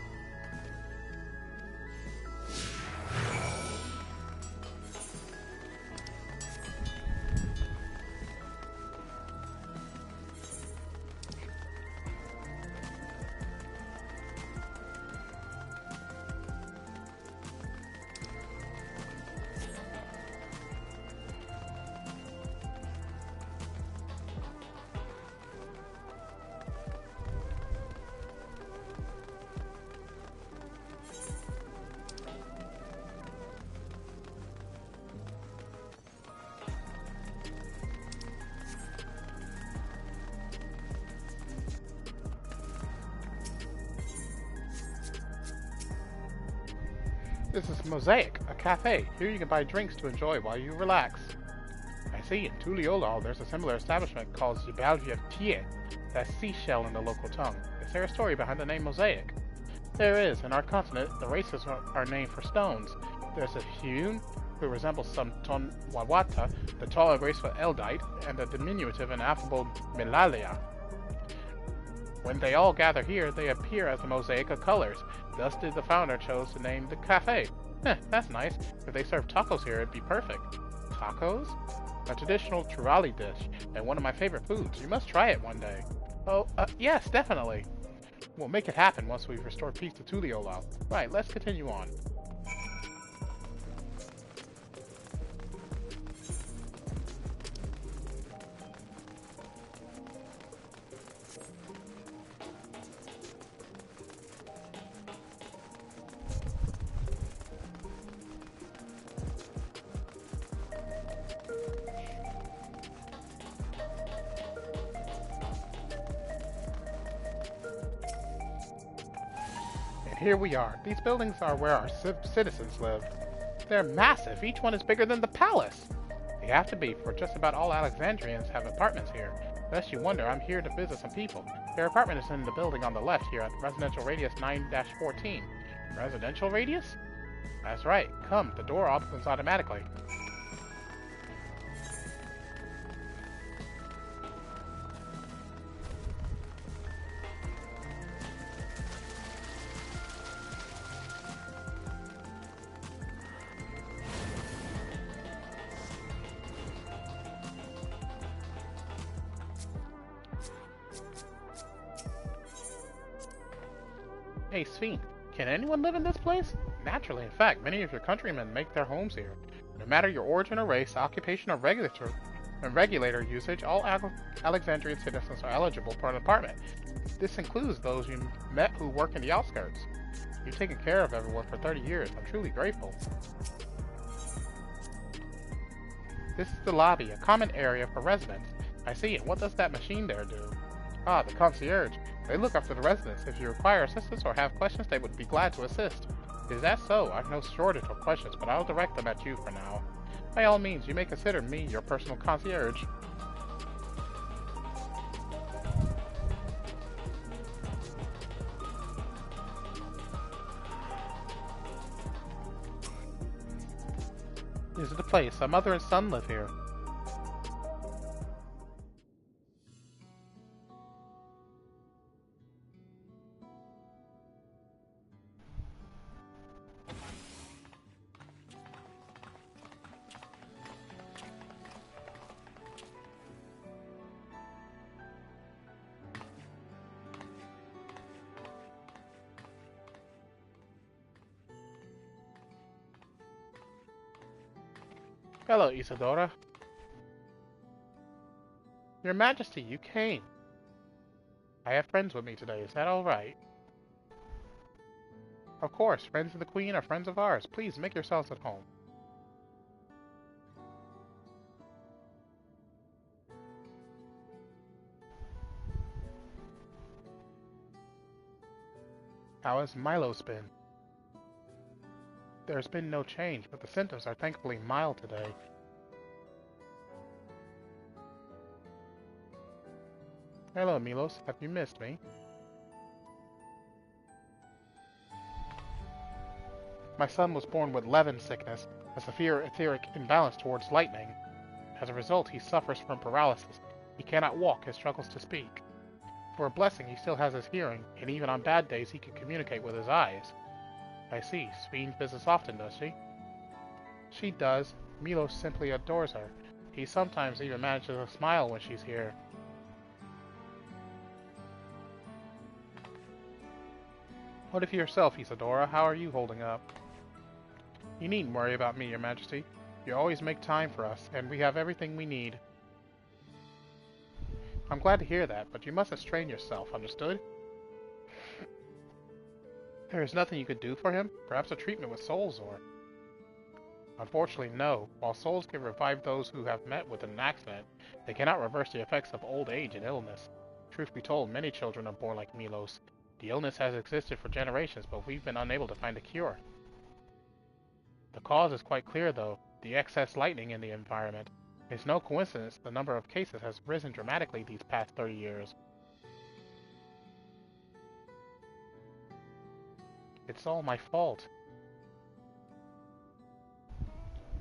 This is Mosaic, a cafe. Here you can buy drinks to enjoy while you relax. I see, in Tuliolal there's a similar establishment called Zibalvia Tie, that's seashell in the local tongue. Is there a story behind the name Mosaic? There is. In our continent, the races are named for stones. There's a Hyun, who resembles some Ton Wawata, the tall and graceful Eldite, and a diminutive and affable Milalia. When they all gather here, they appear as a mosaic of colors. Thus did the founder chose to name the cafe. That's nice. If they serve tacos here, it'd be perfect. Tacos? A traditional Turali dish, and one of my favorite foods. You must try it one day. Oh, yes, definitely. We'll make it happen once we've restored peace to Tuliolal. Right, let's continue on. Here we are. These buildings are where our citizens live. They're massive. Each one is bigger than the palace. They have to be, for just about all Alexandrians have apartments here. Lest you wonder, I'm here to visit some people. Their apartment is in the building on the left here at Residential Radius 9-14. Residential Radius? That's right. Come, the door opens automatically. Hey, Sphene, can anyone live in this place? Naturally, in fact, many of your countrymen make their homes here. No matter your origin or race, occupation or regulator usage, all Alexandrian citizens are eligible for an apartment. This includes those you met who work in the outskirts. You've taken care of everyone for 30 years. I'm truly grateful. This is the lobby, a common area for residents. I see it. What does that machine there do? Ah, the concierge. They look after the residents. If you require assistance or have questions, they would be glad to assist. Is that so? I've no shortage of questions, but I'll direct them at you for now. By all means, you may consider me your personal concierge. This is the place. A mother and son live here. Hello, Isadora. Your Majesty, you came. I have friends with me today, is that alright? Of course, friends of the Queen are friends of ours. Please make yourselves at home. How has Milos been? There's been no change, but the symptoms are thankfully mild today. Hello, Milos. Have you missed me? My son was born with Levin sickness, a severe etheric imbalance towards lightning. As a result, he suffers from paralysis. He cannot walk and struggles to speak. For a blessing, he still has his hearing, and even on bad days he can communicate with his eyes. I see. Sveen visits often, does she? She does. Milos simply adores her. He sometimes even manages to smile when she's here. What of yourself, Isadora? How are you holding up? You needn't worry about me, Your Majesty. You always make time for us, and we have everything we need. I'm glad to hear that, but you mustn't strain yourself, understood? There is nothing you could do for him? Perhaps a treatment with Soulzor? Unfortunately, no. While souls can revive those who have met with an accident, they cannot reverse the effects of old age and illness. Truth be told, many children are born like Milos. The illness has existed for generations, but we've been unable to find a cure. The cause is quite clear, though. The excess lightning in the environment. It's no coincidence the number of cases has risen dramatically these past 30 years. It's all my fault.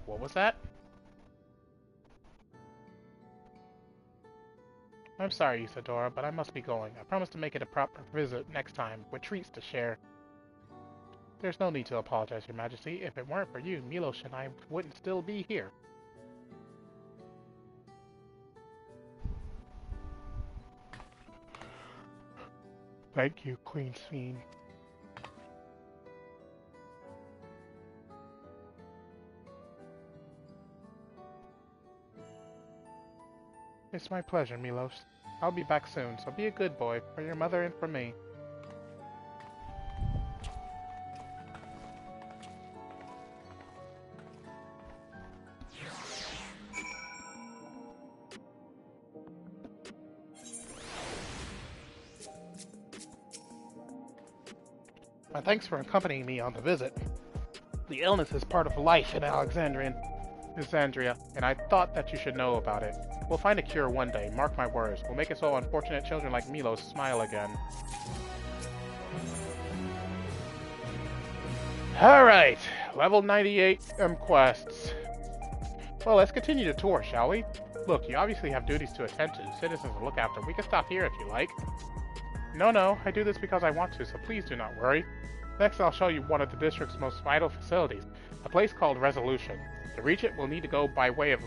What was that? I'm sorry, Isadora, but I must be going. I promise to make it a proper visit next time, with treats to share. There's no need to apologize, Your Majesty. If it weren't for you, Milos and I wouldn't still be here. Thank you, Queen Sveen. It's my pleasure, Milos. I'll be back soon, so be a good boy for your mother and for me. My thanks for accompanying me on the visit. The illness is part of life in Alexandria, and I thought that you should know about it. We'll find a cure one day, mark my words. We'll make it so unfortunate children like Milos smile again. Alright, level 98 quests. Well, let's continue the tour, shall we? Look, you obviously have duties to attend to, citizens to look after. We can stop here if you like. No, I do this because I want to, so please do not worry. Next, I'll show you one of the district's most vital facilities, a place called Resolution. To reach it, we'll need to go by way of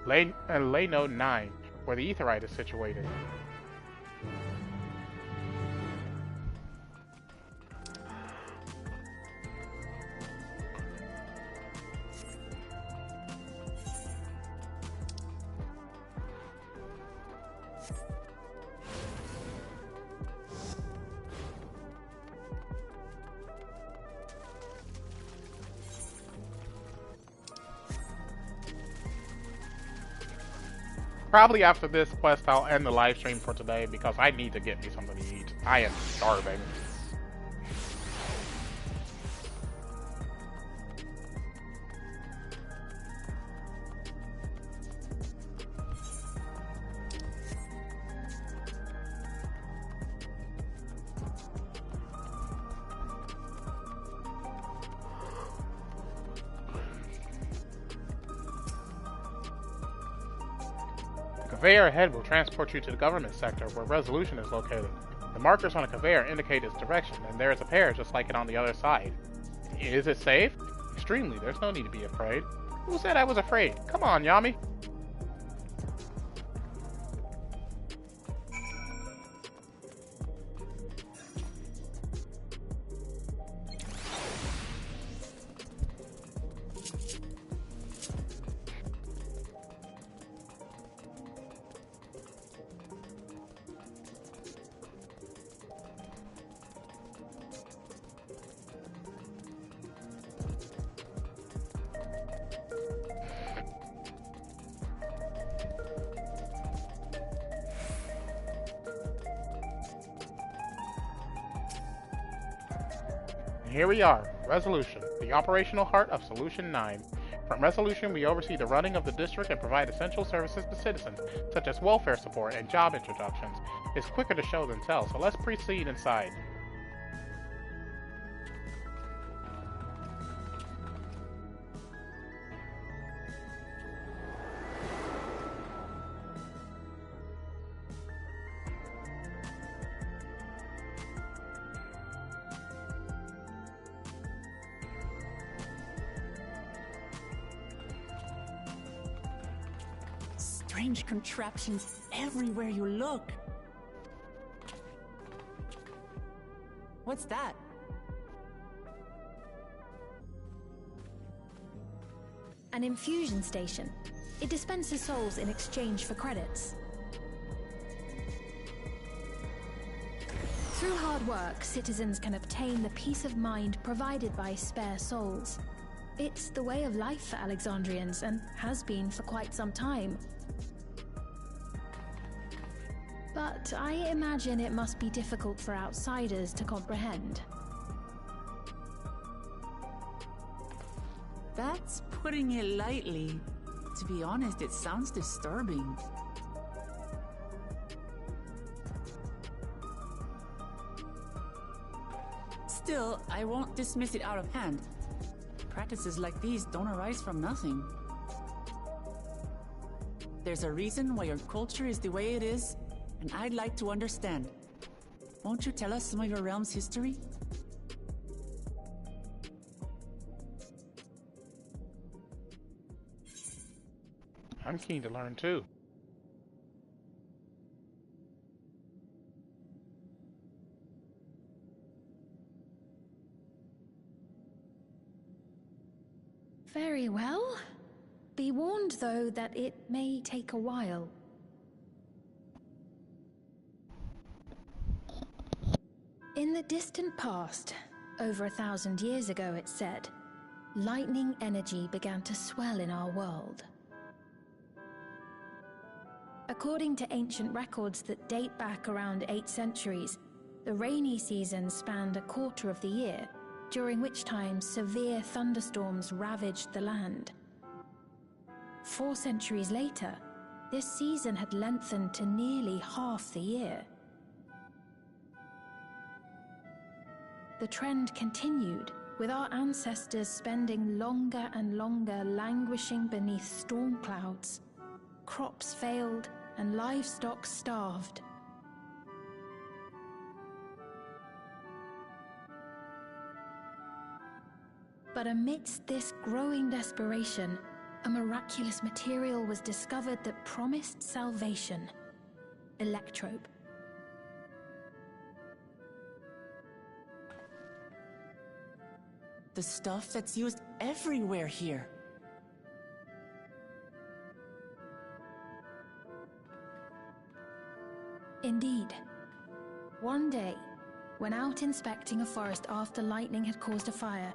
Leno 9, where the Aetherite is situated. Probably after this quest, I'll end the live stream for today because I need to get me something to eat. I am starving. The conveyor ahead will transport you to the government sector where Resolution is located. The markers on a conveyor indicate its direction, and there is a pair just like it on the other side. Is it safe? Extremely. There's no need to be afraid. Who said I was afraid? Come on, Yami. here we are, Resolution, the operational heart of Solution 9. From Resolution, we oversee the running of the district and provide essential services to citizens, such as welfare support and job introductions. It's quicker to show than tell, so let's proceed inside. Strange contraptions everywhere you look. What's that? An infusion station. It dispenses souls in exchange for credits. Through hard work, citizens can obtain the peace of mind provided by spare souls. It's the way of life for Alexandrians and has been for quite some time. But I imagine it must be difficult for outsiders to comprehend. That's putting it lightly. To be honest, it sounds disturbing. Still, I won't dismiss it out of hand. Practices like these don't arise from nothing. There's a reason why your culture is the way it is, and I'd like to understand. Won't you tell us some of your realm's history? I'm keen to learn too. Very well. Be warned, though, that it may take a while. In the distant past, over 1,000 years ago it's said, lightning energy began to swell in our world. According to ancient records that date back around 8 centuries, the rainy season spanned a quarter of the year, during which time severe thunderstorms ravaged the land. 4 centuries later, this season had lengthened to nearly half the year. The trend continued, with our ancestors spending longer and longer languishing beneath storm clouds. Crops failed and livestock starved. But amidst this growing desperation, a miraculous material was discovered that promised salvation: electrope. The stuff that's used everywhere here. Indeed. One day, when out inspecting a forest after lightning had caused a fire,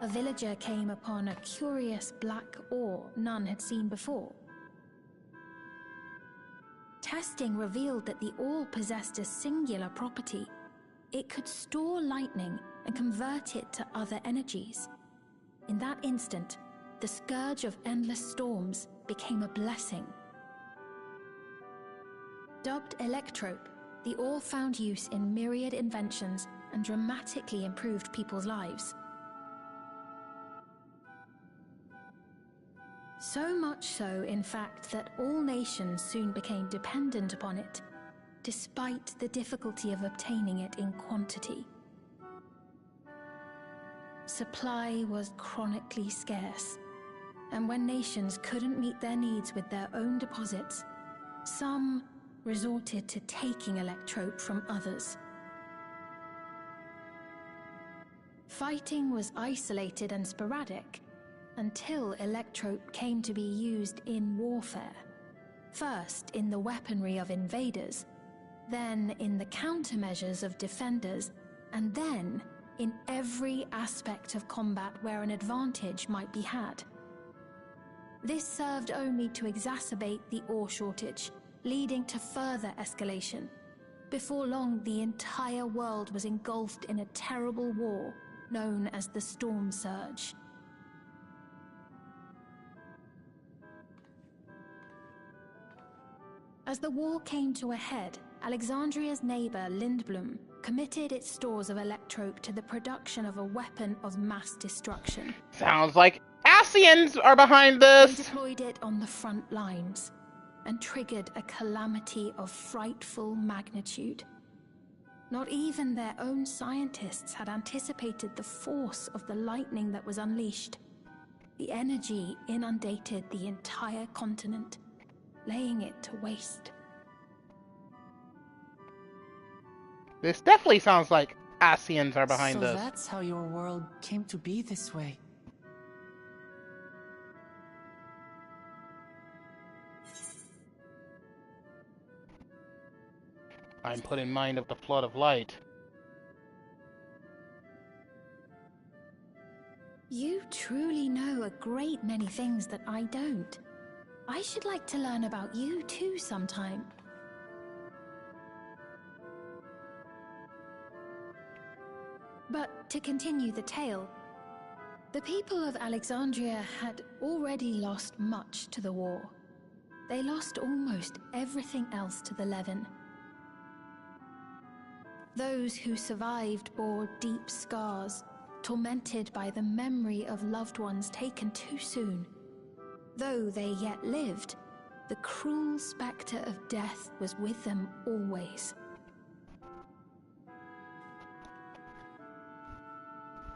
a villager came upon a curious black ore none had seen before. Testing revealed that the ore possessed a singular property. It could store lightning and convert it to other energies. In that instant, the scourge of endless storms became a blessing. Dubbed electrope, the ore found use in myriad inventions and dramatically improved people's lives. So much so, in fact, that all nations soon became dependent upon it, despite the difficulty of obtaining it in quantity. Supply was chronically scarce, and when nations couldn't meet their needs with their own deposits, some resorted to taking electrope from others. Fighting was isolated and sporadic until electrope came to be used in warfare. First in the weaponry of invaders, then in the countermeasures of defenders, and then in every aspect of combat where an advantage might be had. This served only to exacerbate the ore shortage, leading to further escalation. Before long, the entire world was engulfed in a terrible war, known as the Storm Surge. As the war came to a head, Alexandria's neighbor, Lindblom, committed its stores of electrope to the production of a weapon of mass destruction. Sounds like Ascians are behind this! They deployed it on the front lines and triggered a calamity of frightful magnitude. Not even their own scientists had anticipated the force of the lightning that was unleashed. The energy inundated the entire continent, laying it to waste. This definitely sounds like Ascians are behind this. So that's how your world came to be this way. I'm put in mind of the flood of light. You truly know a great many things that I don't. I should like to learn about you too sometime. But to continue the tale, the people of Alexandria had already lost much to the war. They lost almost everything else to the Levin. Those who survived bore deep scars, tormented by the memory of loved ones taken too soon. Though they yet lived, the cruel spectre of death was with them always.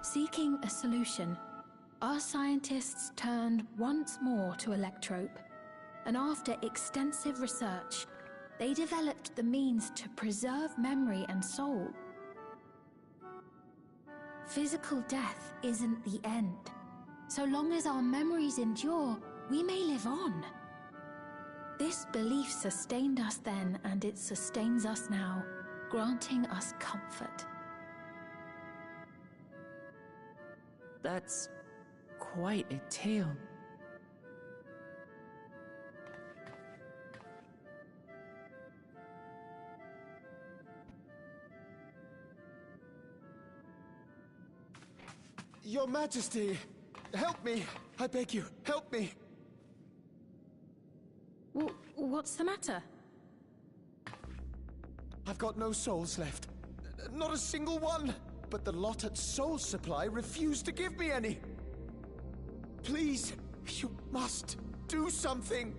Seeking a solution, our scientists turned once more to electrope, and after extensive research, they developed the means to preserve memory and soul. Physical death isn't the end. So long as our memories endure, we may live on. This belief sustained us then, and it sustains us now, granting us comfort. That's quite a tale. Your Majesty, help me! I beg you, help me! What's the matter? I've got no souls left. Not a single one! But the lot at Soul Supply refused to give me any! Please, you must do something!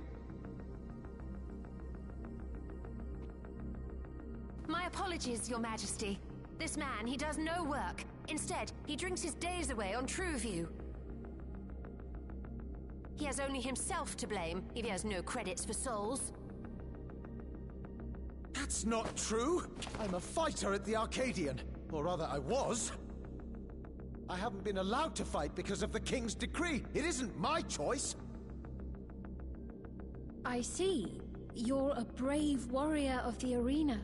My apologies, Your Majesty. This man, he does no work. Instead, he drinks his days away on Trueview. He has only himself to blame if he has no credits for souls. That's not true! I'm a fighter at the Arcadian. Or rather, I was. I haven't been allowed to fight because of the King's decree. It isn't my choice. I see. You're a brave warrior of the arena.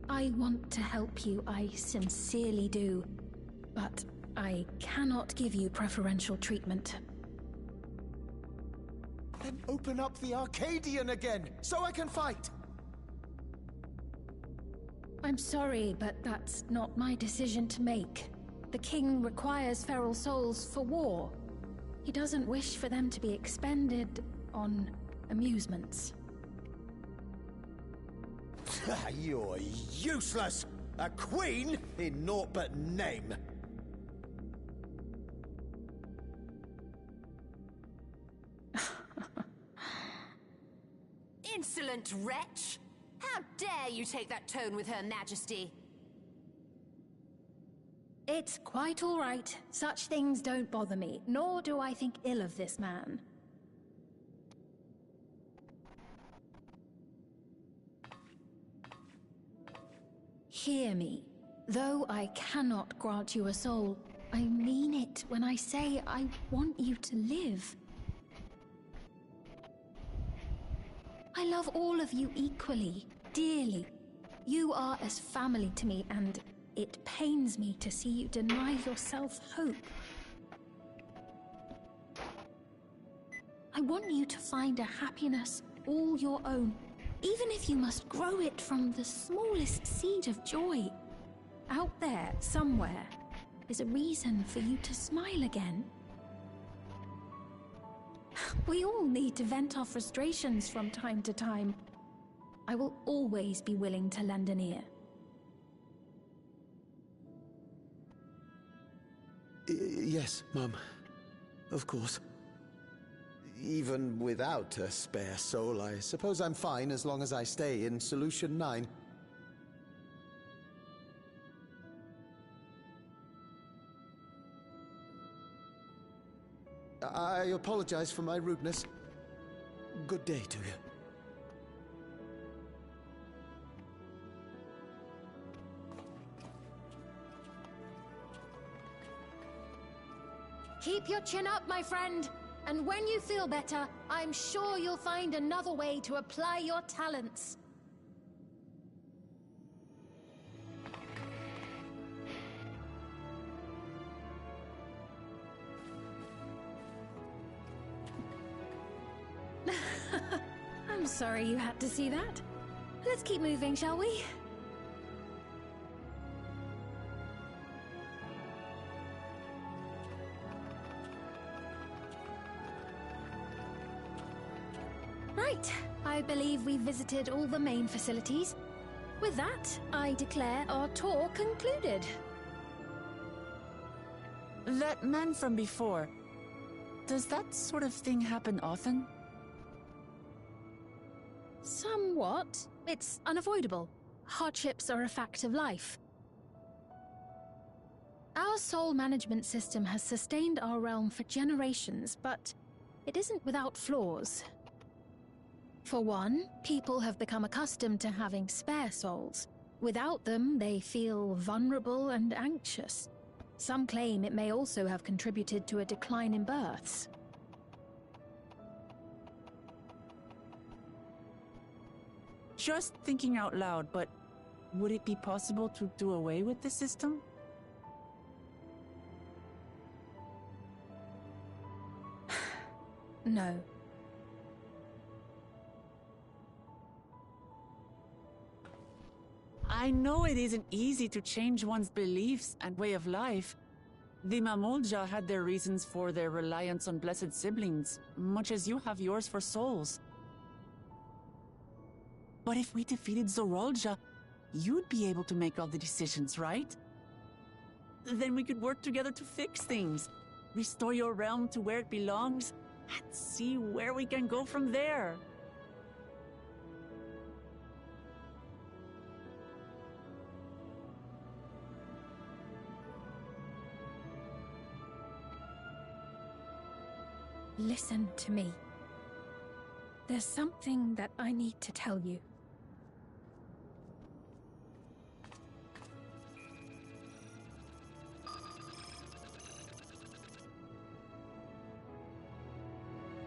I want to help you, I sincerely do. But I cannot give you preferential treatment. Then open up the Arcadian again, so I can fight! I'm sorry, but that's not my decision to make. The king requires feral souls for war. He doesn't wish for them to be expended on amusements. You're useless! A queen in naught but name! Insolent wretch! How dare you take that tone with Her Majesty? It's quite all right. Such things don't bother me, nor do I think ill of this man. Hear me. Though I cannot grant you a soul, I mean it when I say I want you to live. I love all of you equally, dearly. You are as family to me, and it pains me to see you deny yourself hope. I want you to find a happiness all your own, even if you must grow it from the smallest seed of joy. out there, somewhere, is a reason for you to smile again. We all need to vent our frustrations from time to time. I will always be willing to lend an ear. Yes, Mum. Of course. Even without a spare soul, I suppose I'm fine as long as I stay in Solution 9. I apologize for my rudeness. Good day to you. Keep your chin up, my friend. And when you feel better, I'm sure you'll find another way to apply your talents. I'm sorry you had to see that. Let's keep moving, shall we? Right, I believe we've visited all the main facilities. With that, I declare our tour concluded. That man from before, does that sort of thing happen often? Somewhat. It's unavoidable. Hardships are a fact of life. Our soul management system has sustained our realm for generations, but it isn't without flaws. For one, people have become accustomed to having spare souls. Without them, they feel vulnerable and anxious. Some claim it may also have contributed to a decline in births. Just thinking out loud, but would it be possible to do away with the system? No. I know it isn't easy to change one's beliefs and way of life. The Mamolja had their reasons for their reliance on blessed siblings, much as you have yours for souls. But if we defeated Zorolja, you'd be able to make all the decisions, right? Then we could work together to fix things, restore your realm to where it belongs, and see where we can go from there. Listen to me. There's something that I need to tell you.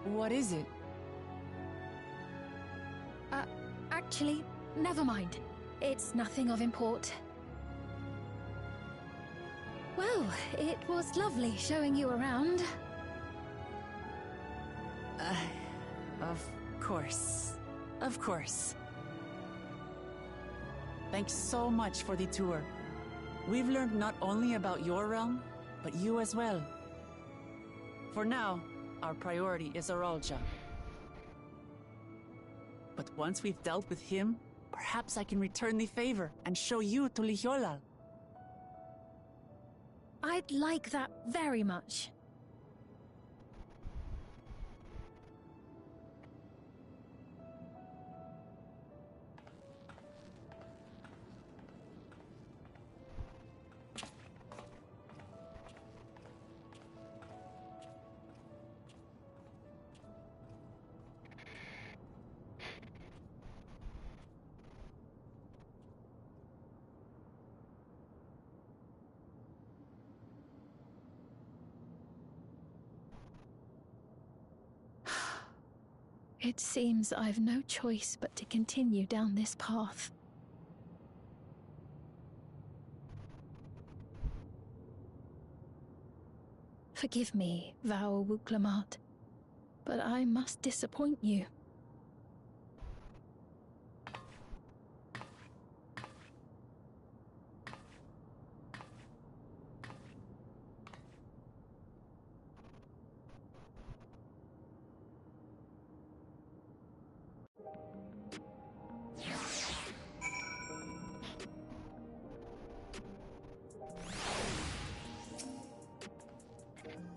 What is it? Actually, never mind. It's nothing of import. Well, it was lovely showing you around. Of course. Of course. Thanks so much for the tour. We've learned not only about your realm, but you as well. For now, our priority is Zorolja. But once we've dealt with him, perhaps I can return the favor and show you to Lihiolal. I'd like that very much. It seems I've no choice but to continue down this path. Forgive me, Vau Wuklamat, but I must disappoint you.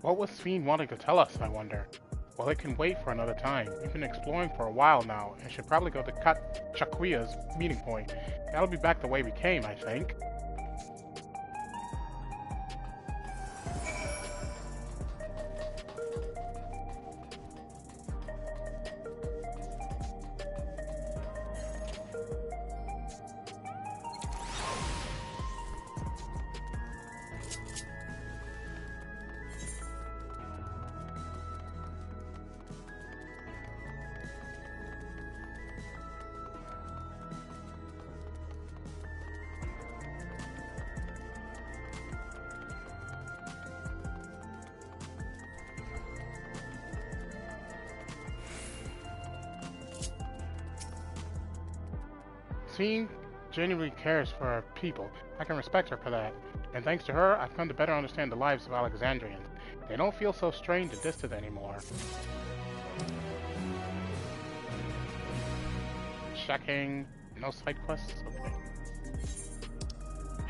What was Fiend wanting to tell us, I wonder? Well, it can wait for another time. We've been exploring for a while now, and should probably go to Chakuya's meeting point. That'll be back the way we came, I think. Fiend genuinely cares for her people. I can respect her for that. And thanks to her, I've come to better understand the lives of Alexandrians. They don't feel so strained and distant anymore. Checking. No side quests? Okay.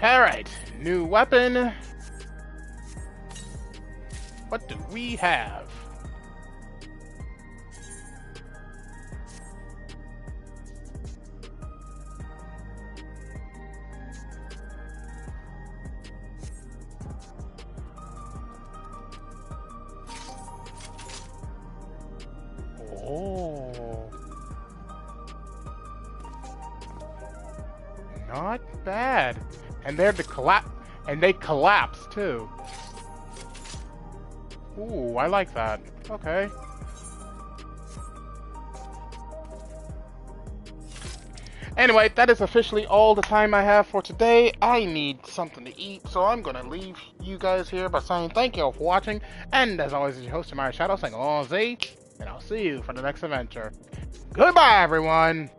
Alright, new weapon. What do we have? Oh, not bad. And they're they collapse too. Ooh, I like that. Okay. Anyway, that is officially all the time I have for today. I need something to eat, so I'm gonna leave you guys here by saying thank you all for watching. And as always, your host, TheAmariaShadow, saying all Z. And I'll see you for the next adventure. Goodbye, everyone!